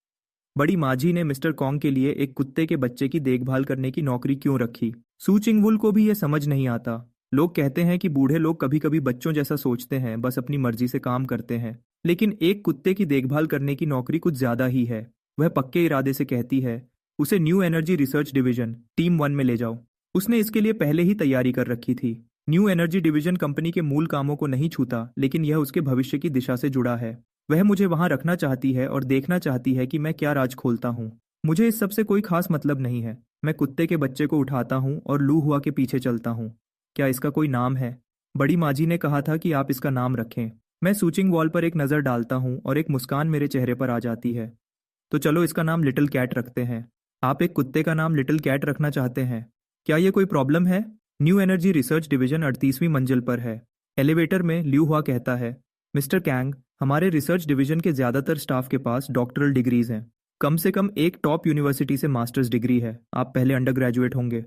बड़ी माजी ने मिस्टर कॉन्ग के लिए एक कुत्ते के बच्चे की देखभाल करने की नौकरी क्यों रखी? सू चिंगवुल को भी यह समझ नहीं आता। लोग कहते हैं कि बूढ़े लोग कभी कभी बच्चों जैसा सोचते हैं, बस अपनी मर्जी से काम करते हैं। लेकिन एक कुत्ते की देखभाल करने की नौकरी कुछ ज्यादा ही है। वह पक्के इरादे से कहती है, उसे new energy research division team 1 में ले जाओ। उसने इसके लिए पहले ही तैयारी कर रखी थी। न्यू एनर्जी डिवीजन कंपनी के मूल कामों को नहीं छूता, लेकिन यह उसके भविष्य की दिशा से जुड़ा है। वह मुझे वहां रखना चाहती है और देखना चाहती है कि मैं क्या राज खोलता हूँ। मुझे इस सब से कोई खास मतलब नहीं है। मैं कुत्ते के बच्चे को उठाता हूँ और लू हुआ के पीछे चलता हूँ। क्या इसका कोई नाम है? बड़ी माजी ने कहा था कि आप इसका नाम रखें। मैं सूचिंग वॉल पर एक नज़र डालता हूँ और एक मुस्कान मेरे चेहरे पर आ जाती है। तो चलो इसका नाम लिटिल कैट रखते हैं। आप एक कुत्ते का नाम लिटिल कैट रखना चाहते हैं? क्या ये कोई प्रॉब्लम है? न्यू एनर्जी रिसर्च डिवीजन 38वीं मंजिल पर है। एलिवेटर में ल्यू हुआ कहता है, मिस्टर कैंग, हमारे रिसर्च डिवीजन के ज़्यादातर स्टाफ के पास डॉक्टरल डिग्रीज हैं। कम से कम एक टॉप यूनिवर्सिटी से मास्टर्स डिग्री है। आप पहले अंडर ग्रेजुएट होंगे।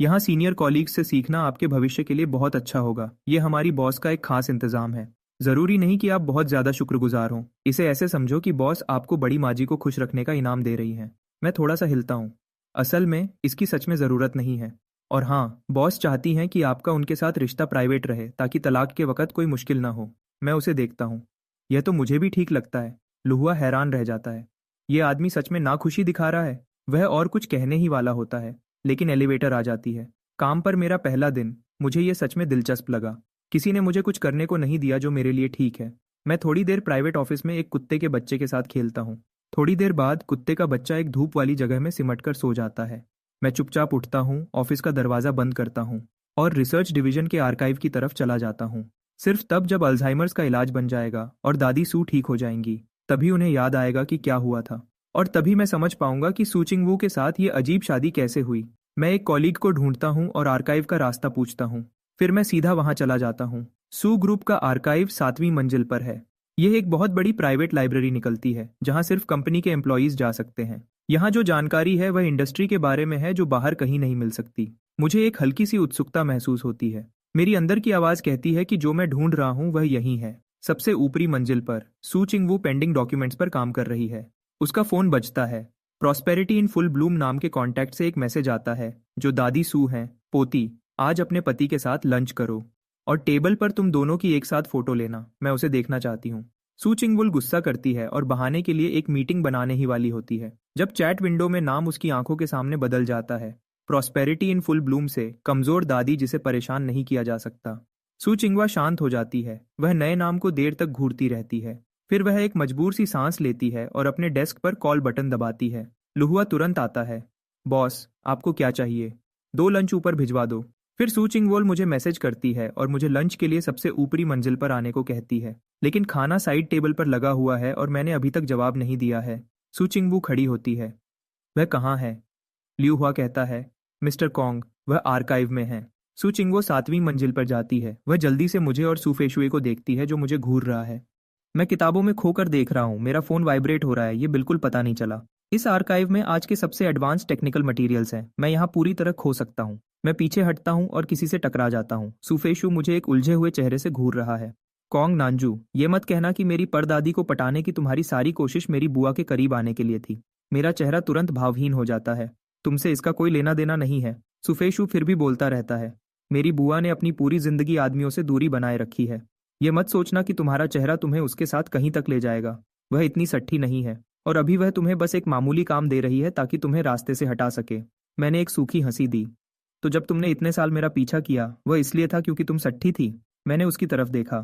यहाँ सीनियर कॉलीग्स से सीखना आपके भविष्य के लिए बहुत अच्छा होगा। ये हमारी बॉस का एक खास इंतजाम है। जरूरी नहीं कि आप बहुत ज्यादा शुक्रगुजार हों। इसे ऐसे समझो कि बॉस आपको बड़ी माजी को खुश रखने का इनाम दे रही है। मैं थोड़ा सा हिलता हूँ। असल में इसकी सच में जरूरत नहीं है। और हाँ, बॉस चाहती हैं कि आपका उनके साथ रिश्ता प्राइवेट रहे ताकि तलाक के वक्त कोई मुश्किल ना हो। मैं उसे देखता हूँ। यह तो मुझे भी ठीक लगता है। लुहुआ हैरान रह जाता है। ये आदमी सच में नाखुशी दिखा रहा है। वह और कुछ कहने ही वाला होता है, लेकिन एलिवेटर आ जाती है। काम पर मेरा पहला दिन। मुझे ये सच में दिलचस्प लगा। किसी ने मुझे कुछ करने को नहीं दिया जो मेरे लिए ठीक है। मैं थोड़ी देर प्राइवेट ऑफिस में एक कुत्ते के बच्चे के साथ खेलता हूँ। थोड़ी देर बाद कुत्ते का बच्चा एक धूप वाली जगह में सिमटकर सो जाता है। मैं चुपचाप उठता हूँ, ऑफिस का दरवाजा बंद करता हूँ और रिसर्च डिवीजन के आर्काइव की तरफ चला जाता हूँ। सिर्फ तब जब अल्जाइमर्स का इलाज बन जाएगा और दादी सू ठीक हो जाएंगी, तभी उन्हें याद आएगा कि क्या हुआ था। और तभी मैं समझ पाऊंगा कि सूचिंग वू के साथ ये अजीब शादी कैसे हुई। मैं एक कॉलीग को ढूंढता हूँ और आर्काइव का रास्ता पूछता हूँ। फिर मैं सीधा वहां चला जाता हूँ। सू ग्रुप का आर्काइव 7वीं मंजिल पर है। यह एक बहुत बड़ी प्राइवेट लाइब्रेरी निकलती है जहां सिर्फ कंपनी के एम्प्लॉयज जा सकते हैं। यहाँ जो जानकारी है वह इंडस्ट्री के बारे में है जो बाहर कहीं नहीं मिल सकती। मुझे एक हल्की सी उत्सुकता महसूस होती है। मेरी अंदर की आवाज कहती है कि जो मैं ढूंढ रहा हूँ वह यही है। सबसे ऊपरी मंजिल पर सू चिंग वू पेंडिंग डॉक्यूमेंट्स पर काम कर रही है। उसका फोन बजता है। प्रॉस्पेरिटी इन फुल ब्लूम नाम के कॉन्टैक्ट से एक मैसेज आता है जो दादी सू हैं, पोती, आज अपने पति के साथ लंच करो और टेबल पर तुम दोनों की एक साथ फोटो लेना। मैं उसे देखना चाहती हूँ। सू चिंगवुल गुस्सा करती है और बहाने के लिए एक मीटिंग बनाने ही वाली होती है जब चैट विंडो में नाम उसकी आंखों के सामने बदल जाता है। प्रॉस्पेरिटी इन फुल ब्लूम से कमजोर दादी जिसे परेशान नहीं किया जा सकता। सू चिंगवा शांत हो जाती है। वह नए नाम को देर तक घूरती रहती है। फिर वह एक मजबूर सी सांस लेती है और अपने डेस्क पर कॉल बटन दबाती है। लुहुआ तुरंत आता है। बॉस, आपको क्या चाहिए? 2 लंच ऊपर भिजवा दो। फिर सू चिंगवोल मुझे मैसेज करती है और मुझे लंच के लिए सबसे ऊपरी मंजिल पर आने को कहती है, लेकिन खाना साइड टेबल पर लगा हुआ है और मैंने अभी तक जवाब नहीं दिया है। सू चिंगवू खड़ी होती है। वह कहाँ है? लियू हुआ कहता है, मिस्टर कॉन्ग, वह आर्काइव में है। सू चिंगवो 7वीं मंजिल पर जाती है। वह जल्दी से मुझे और सूफेशुए को देखती है जो मुझे घूर रहा है। मैं किताबों में खोकर देख रहा हूँ। मेरा फोन वाइब्रेट हो रहा है। ये बिल्कुल पता नहीं चला। इस आर्काइव में आज के सबसे एडवांस टेक्निकल मटेरियल्स हैं। मैं यहाँ पूरी तरह खो सकता हूँ। मैं पीछे हटता हूँ और किसी से टकरा जाता हूँ। सूफेशु मुझे एक उलझे हुए चेहरे से घूर रहा है। कॉन्ग नांजू, ये मत कहना कि मेरी परदादी को पटाने की तुम्हारी सारी कोशिश मेरी बुआ के करीब आने के लिए थी। मेरा चेहरा तुरंत भावहीन हो जाता है। तुमसे इसका कोई लेना देना नहीं है। सूफेशु फिर भी बोलता रहता है। मेरी बुआ ने अपनी पूरी जिंदगी आदमियों से दूरी बनाए रखी है। ये मत सोचना कि तुम्हारा चेहरा तुम्हें उसके साथ कहीं तक ले जाएगा। वह इतनी सट्टी नहीं है और अभी वह तुम्हें बस एक मामूली काम दे रही है ताकि तुम्हें रास्ते से हटा सके। मैंने एक सूखी हंसी दी। तो जब तुमने इतने साल मेरा पीछा किया वह इसलिए था क्योंकि तुम सट्टी थी? मैंने उसकी तरफ देखा।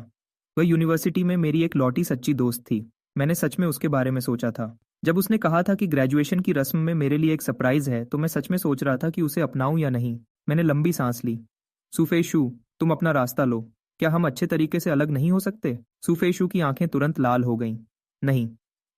वह यूनिवर्सिटी में मेरी एक लौटी सच्ची दोस्त थी। मैंने सच में उसके बारे में सोचा था। जब उसने कहा था कि ग्रेजुएशन की रस्म में मेरे लिए एक सरप्राइज है तो मैं सच में सोच रहा था कि उसे अपनाऊं या नहीं। मैंने लंबी सांस ली। सूफेशु, तुम अपना रास्ता लो। क्या हम अच्छे तरीके से अलग नहीं हो सकते? सूफेशु की आंखें तुरंत लाल हो गईं। नहीं,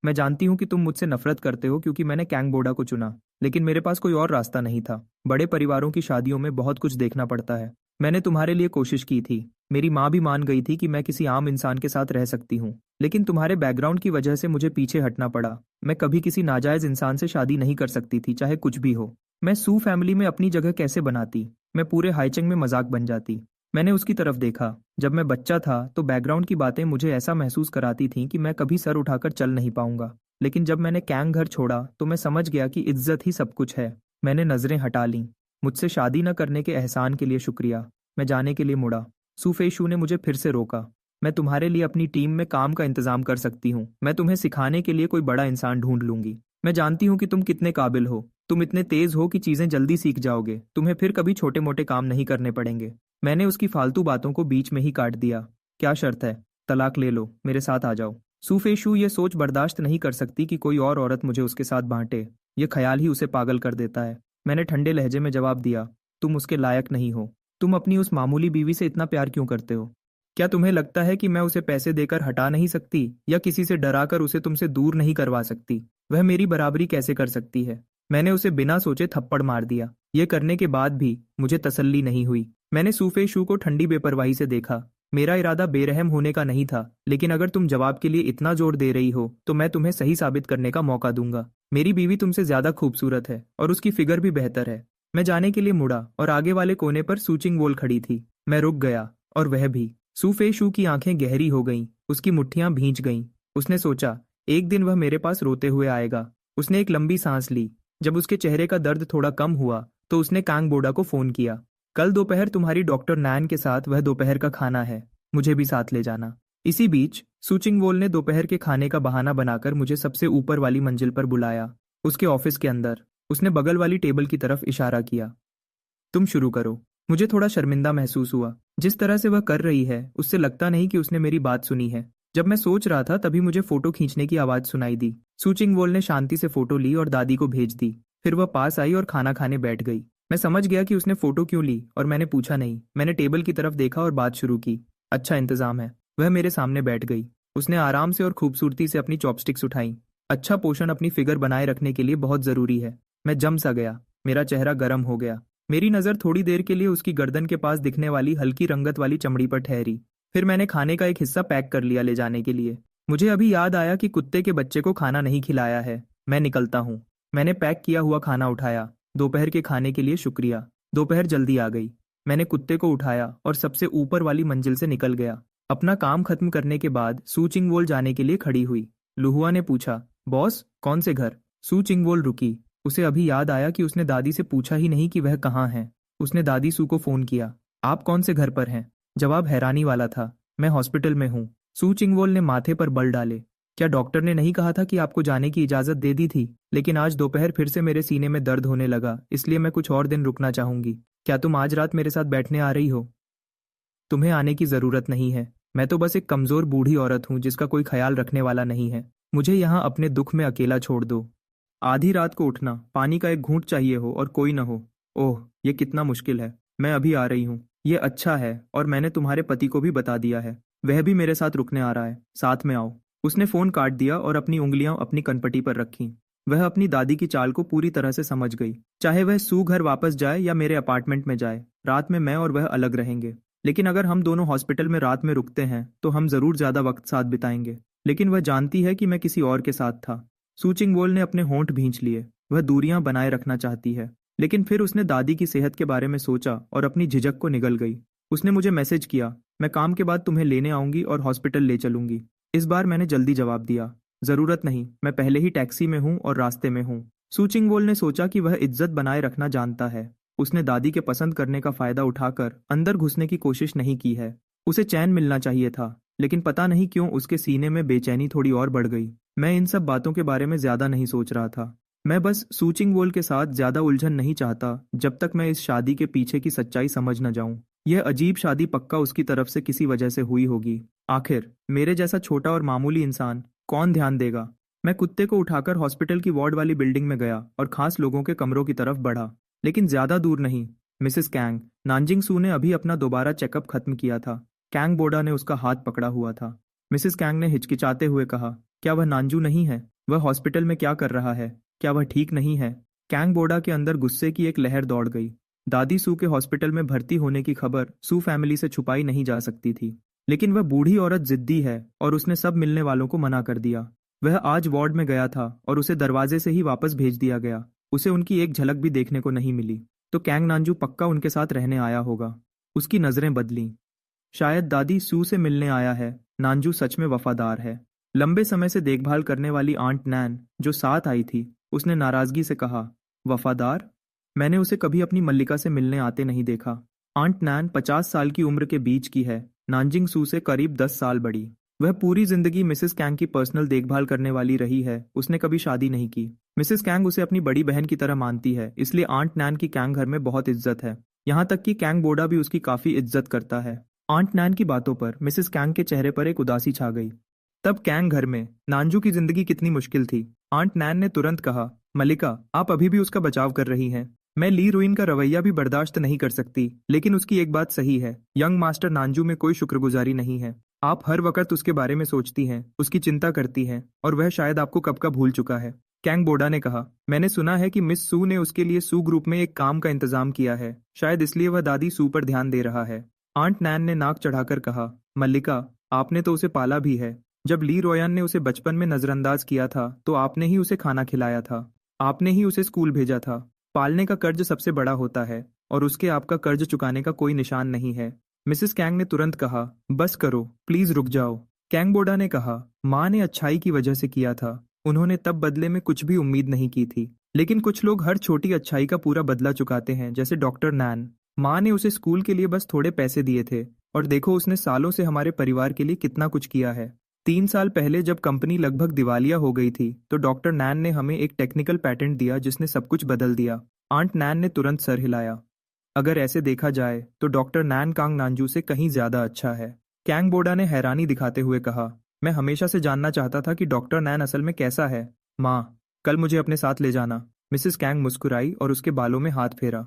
मैं जानती हूँ कि तुम मुझसे नफरत करते हो क्योंकि मैंने कैंगबोडा को चुना, लेकिन मेरे पास कोई और रास्ता नहीं था। बड़े परिवारों की शादियों में बहुत कुछ देखना पड़ता है। मैंने तुम्हारे लिए कोशिश की थी। मेरी माँ भी मान गई थी कि मैं किसी आम इंसान के साथ रह सकती हूँ, लेकिन तुम्हारे बैकग्राउंड की वजह से मुझे पीछे हटना पड़ा। मैं कभी किसी नाजायज इंसान से शादी नहीं कर सकती थी, चाहे कुछ भी हो। मैं सू फैमिली में अपनी जगह कैसे बनाती? मैं पूरे हाईचंग में मजाक बन जाती। मैंने उसकी तरफ देखा। जब मैं बच्चा था तो बैकग्राउंड की बातें मुझे ऐसा महसूस कराती थीं कि मैं कभी सर उठाकर चल नहीं पाऊंगा, लेकिन जब मैंने कैंग घर छोड़ा तो मैं समझ गया कि इज्जत ही सब कुछ है। मैंने नजरें हटा लीं। मुझसे शादी न करने के एहसान के लिए शुक्रिया। मैं जाने के लिए मुड़ा। सूफेशु ने मुझे फिर से रोका। मैं तुम्हारे लिए अपनी टीम में काम का इंतजाम कर सकती हूँ। मैं तुम्हें सिखाने के लिए कोई बड़ा इंसान ढूंढ लूंगी। मैं जानती हूँ कि तुम कितने काबिल हो। तुम इतने तेज हो कि चीजें जल्दी सीख जाओगे। तुम्हें फिर कभी छोटे मोटे काम नहीं करने पड़ेंगे। मैंने उसकी फालतू बातों को बीच में ही काट दिया। क्या शर्त है? तलाक ले लो, मेरे साथ आ जाओ। सूफेशु ये सोच बर्दाश्त नहीं कर सकती कि कोई और औरत मुझे उसके साथ बांटे। ये ख्याल ही उसे पागल कर देता है। मैंने ठंडे लहजे में जवाब दिया, तुम उसके लायक नहीं हो। तुम अपनी उस मामूली बीवी से इतना प्यार क्यों करते हो? क्या तुम्हें लगता है कि मैं उसे पैसे देकर हटा नहीं सकती या किसी से डराकर उसे तुमसे दूर नहीं करवा सकती? वह मेरी बराबरी कैसे कर सकती है? मैंने उसे बिना सोचे थप्पड़ मार दिया। ये करने के बाद भी मुझे तसल्ली नहीं हुई। मैंने सूफे शू को ठंडी बेपरवाही से देखा। मेरा इरादा बेरहम होने का नहीं था, लेकिन अगर तुम जवाब के लिए इतना जोर दे रही हो तो मैं तुम्हें सही साबित करने का मौका दूंगा। मेरी बीवी तुमसे ज्यादा खूबसूरत है और उसकी फिगर भी बेहतर है। मैं जाने के लिए मुड़ा और आगे वाले कोने पर सूचिंग वोल खड़ी थी। मैं रुक गया और वह भी। सूफे शू की आंखें गहरी हो गईं, उसकी मुट्ठियां भींच गईं। उसने सोचा, एक दिन वह मेरे पास रोते हुए आएगा। उसने एक लंबी सांस ली। जब उसके चेहरे का दर्द थोड़ा कम हुआ तो उसने कांग बोडा को फोन किया। कल दोपहर तुम्हारी डॉक्टर नैन के साथ वह दोपहर का खाना है, मुझे भी साथ ले जाना। इसी बीच सूचिंग वोल ने दोपहर के खाने का बहाना बनाकर मुझे सबसे ऊपर वाली मंजिल पर बुलाया। उसके ऑफिस के अंदर उसने बगल वाली टेबल की तरफ इशारा किया। तुम शुरू करो। मुझे थोड़ा शर्मिंदा महसूस हुआ। जिस तरह से वह कर रही है उससे लगता नहीं कि उसने मेरी बात सुनी है। जब मैं सोच रहा था तभी मुझे फोटो खींचने की आवाज सुनाई दी। सूचिंग वोल ने शांति से फोटो ली और दादी को भेज दी। फिर वह पास आई और खाना खाने बैठ गई। मैं समझ गया कि उसने फोटो क्यों ली और मैंने पूछा नहीं। मैंने टेबल की तरफ देखा और बात शुरू की। अच्छा इंतजाम है। वह मेरे सामने बैठ गई। उसने आराम से और खूबसूरती से अपनी चॉपस्टिक्स उठाई। अच्छा पोषण अपनी फिगर बनाए रखने के लिए बहुत जरूरी है। मैं जम सा गया। मेरा चेहरा गर्म हो गया। मेरी नज़र थोड़ी देर के लिए उसकी गर्दन के पास दिखने वाली हल्की रंगत वाली चमड़ी पर ठहरी। फिर मैंने खाने का एक हिस्सा पैक कर लिया ले जाने के लिए। मुझे अभी याद आया कि कुत्ते के बच्चे को खाना नहीं खिलाया है। मैं निकलता हूँ। मैंने पैक किया हुआ खाना उठाया। दोपहर के खाने के लिए शुक्रिया। दोपहर जल्दी आ गई। मैंने कुत्ते को उठाया और सबसे ऊपर वाली मंजिल से निकल गया। अपना काम खत्म करने के बाद सू चिंगवोल जाने के लिए खड़ी हुई। लुहुआ ने पूछा, बॉस कौन से घर? सू चिंगवोल रुकी। उसे अभी याद आया कि उसने दादी से पूछा ही नहीं कि वह कहाँ है। उसने दादी सू को फोन किया। आप कौन से घर पर हैं? जवाब हैरानी वाला था। मैं हॉस्पिटल में हूँ। सू चिंगवोल ने माथे पर बल डाले। क्या डॉक्टर ने नहीं कहा था कि आपको जाने की इजाजत दे दी थी? लेकिन आज दोपहर फिर से मेरे सीने में दर्द होने लगा, इसलिए मैं कुछ और दिन रुकना चाहूंगी। क्या तुम आज रात मेरे साथ बैठने आ रही हो? तुम्हें आने की जरूरत नहीं है। मैं तो बस एक कमजोर बूढ़ी औरत हूँ जिसका कोई ख्याल रखने वाला नहीं है। मुझे यहाँ अपने दुख में अकेला छोड़ दो। आधी रात को उठना, पानी का एक घूंट चाहिए हो और कोई न हो। ओह, ये कितना मुश्किल है। मैं अभी आ रही हूँ। ये अच्छा है और मैंने तुम्हारे पति को भी बता दिया है। वह भी मेरे साथ रुकने आ रहा है। साथ में आओ। उसने फोन काट दिया और अपनी उंगलियां अपनी कनपटी पर रखीं। वह अपनी दादी की चाल को पूरी तरह से समझ गई। चाहे वह सू घर वापस जाए या मेरे अपार्टमेंट में जाए, रात में मैं और वह अलग रहेंगे। लेकिन अगर हम दोनों हॉस्पिटल में रात में रुकते हैं तो हम जरूर ज्यादा वक्त साथ बिताएंगे। लेकिन वह जानती है कि मैं किसी और के साथ था। सूचिंग वोल ने अपने होंठ भींच लिए। वह दूरियां बनाए रखना चाहती है। लेकिन फिर उसने दादी की सेहत के बारे में सोचा और अपनी झिझक को निगल गई। उसने मुझे मैसेज किया, मैं काम के बाद तुम्हें लेने आऊंगी और हॉस्पिटल ले चलूंगी। इस बार मैंने जल्दी जवाब दिया, जरूरत नहीं, मैं पहले ही टैक्सी में हूँ और रास्ते में हूँ। सूचिंग वोल ने सोचा कि वह इज्जत बनाए रखना जानता है। उसने दादी के पसंद करने का फायदा उठाकर अंदर घुसने की कोशिश नहीं की है। उसे चैन मिलना चाहिए था, लेकिन पता नहीं क्यों उसके सीने में बेचैनी थोड़ी और बढ़ गई। मैं इन सब बातों के बारे में ज्यादा नहीं सोच रहा था। मैं बस सूचिंग वोल के साथ ज्यादा उलझन नहीं चाहता जब तक मैं इस शादी के पीछे की सच्चाई समझ न जाऊं। यह अजीब शादी पक्का उसकी तरफ से किसी वजह से हुई होगी। आखिर मेरे जैसा छोटा और मामूली इंसान कौन ध्यान देगा? मैं कुत्ते को उठाकर हॉस्पिटल की वार्ड वाली बिल्डिंग में गया और खास लोगों के कमरों की तरफ बढ़ा, लेकिन ज्यादा दूर नहीं। मिसेस कैंग, नानजिंग सू ने अभी अपना दोबारा चेकअप खत्म किया था। कैंग बोडा ने उसका हाथ पकड़ा हुआ था। मिसेस कैंग ने हिचकिचाते हुए कहा, क्या वह नानजू नहीं है? वह हॉस्पिटल में क्या कर रहा है? क्या वह ठीक नहीं है? कैंग बोडा के अंदर गुस्से की एक लहर दौड़ गई। दादी सू के हॉस्पिटल में भर्ती होने की खबर सू फैमिली से छुपाई नहीं जा सकती थी। लेकिन वह बूढ़ी औरत जिद्दी है और उसने सब मिलने वालों को मना कर दिया। वह आज वार्ड में गया था और उसे दरवाजे से ही वापस भेज दिया गया। उसे उनकी एक झलक भी देखने को नहीं मिली। तो कैंग नानजू पक्का उनके साथ रहने आया होगा। उसकी नजरें बदलीं। शायद दादी सू से मिलने आया है। नानजू सच में वफादार है। लंबे समय से देखभाल करने वाली आंट नैन जो साथ आई थी, उसने नाराजगी से कहा, वफादार? मैंने उसे कभी अपनी मल्लिका से मिलने आते नहीं देखा। आंट नैन 50 साल की उम्र के बीच की है। नानजिंग सू से करीब 10 साल बड़ी। वह पूरी जिंदगी मिसेस कैंग की पर्सनल देखभाल करने वाली रही है। उसने कभी शादी नहीं की। मिसेस कैंग उसे अपनी बड़ी बहन की तरह मानती है, इसलिए आंट नैन की कैंग घर में बहुत इज्जत है। यहाँ तक कि कैंग बोडा भी उसकी काफी इज्जत करता है। आंट नैन की बातों पर मिसेस कैंग के चेहरे पर एक उदासी छा गई। तब कैंग घर में नानजू की जिंदगी कितनी मुश्किल थी। आंट नैन ने तुरंत कहा, मल्लिका, आप अभी भी उसका बचाव कर रही हैं। मैं ली रुइन का रवैया भी बर्दाश्त नहीं कर सकती, लेकिन उसकी एक बात सही है, यंग मास्टर नांजू में कोई शुक्रगुजारी नहीं है। आप हर वक्त उसके बारे में सोचती हैं, उसकी चिंता करती हैं, और वह शायद आपको कब का भूल चुका है। कैंग बोडा ने कहा, मैंने सुना है कि मिस सू ने उसके लिए सू ग्रुप में एक काम का इंतजाम किया है, शायद इसलिए वह दादी सू पर ध्यान दे रहा है। आंट नैन ने नाक चढ़ाकर कहा, मल्लिका, आपने तो उसे पाला भी है। जब ली रोयन ने उसे बचपन में नजरअंदाज किया था तो आपने ही उसे खाना खिलाया था, आपने ही उसे स्कूल भेजा था। पालने का कर्ज सबसे बड़ा होता है, और उसके आपका कर्ज चुकाने का कोई निशान नहीं है। मिसेस कैंग ने तुरंत कहा, बस करो, प्लीज रुक जाओ। कैंग बोडा ने कहा, माँ ने अच्छाई की वजह से किया था, उन्होंने तब बदले में कुछ भी उम्मीद नहीं की थी। लेकिन कुछ लोग हर छोटी अच्छाई का पूरा बदला चुकाते हैं, जैसे डॉक्टर नैन। माँ ने उसे स्कूल के लिए बस थोड़े पैसे दिए थे, और देखो उसने सालों से हमारे परिवार के लिए कितना कुछ किया है। 3 साल पहले जब कंपनी लगभग दिवालिया हो गई थी तो डॉक्टर नैन ने हमें एक टेक्निकल पैटेंट दिया जिसने सब कुछ बदल दिया। आंट नैन ने तुरंत सर हिलाया। अगर ऐसे देखा जाए तो डॉक्टर नैन कांग नांजू से कहीं ज्यादा अच्छा है। कैंग बोडा ने हैरानी दिखाते हुए कहा, मैं हमेशा से जानना चाहता था कि डॉक्टर नैन असल में कैसा है। माँ, कल मुझे अपने साथ ले जाना। मिसेस कैंग मुस्कुराई और उसके बालों में हाथ फेरा।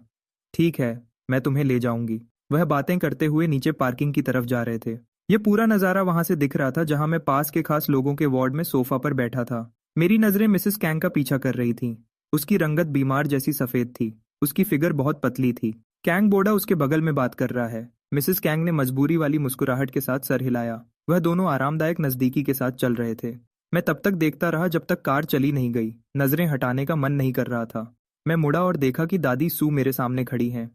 ठीक है, मैं तुम्हें ले जाऊंगी। वह बातें करते हुए नीचे पार्किंग की तरफ जा रहे थे। ये पूरा नज़ारा वहां से दिख रहा था जहां मैं पास के खास लोगों के वार्ड में सोफा पर बैठा था। मेरी नजरें मिसेस कैंग का पीछा कर रही थीं। उसकी रंगत बीमार जैसी सफेद थी, उसकी फिगर बहुत पतली थी। कैंग बोडा उसके बगल में बात कर रहा है। मिसेस कैंग ने मजबूरी वाली मुस्कुराहट के साथ सर हिलाया। वह दोनों आरामदायक नजदीकी के साथ चल रहे थे। मैं तब तक देखता रहा जब तक कार चली नहीं गई। नजरें हटाने का मन नहीं कर रहा था। मैं मुड़ा और देखा कि दादी सू मेरे सामने खड़ी हैं।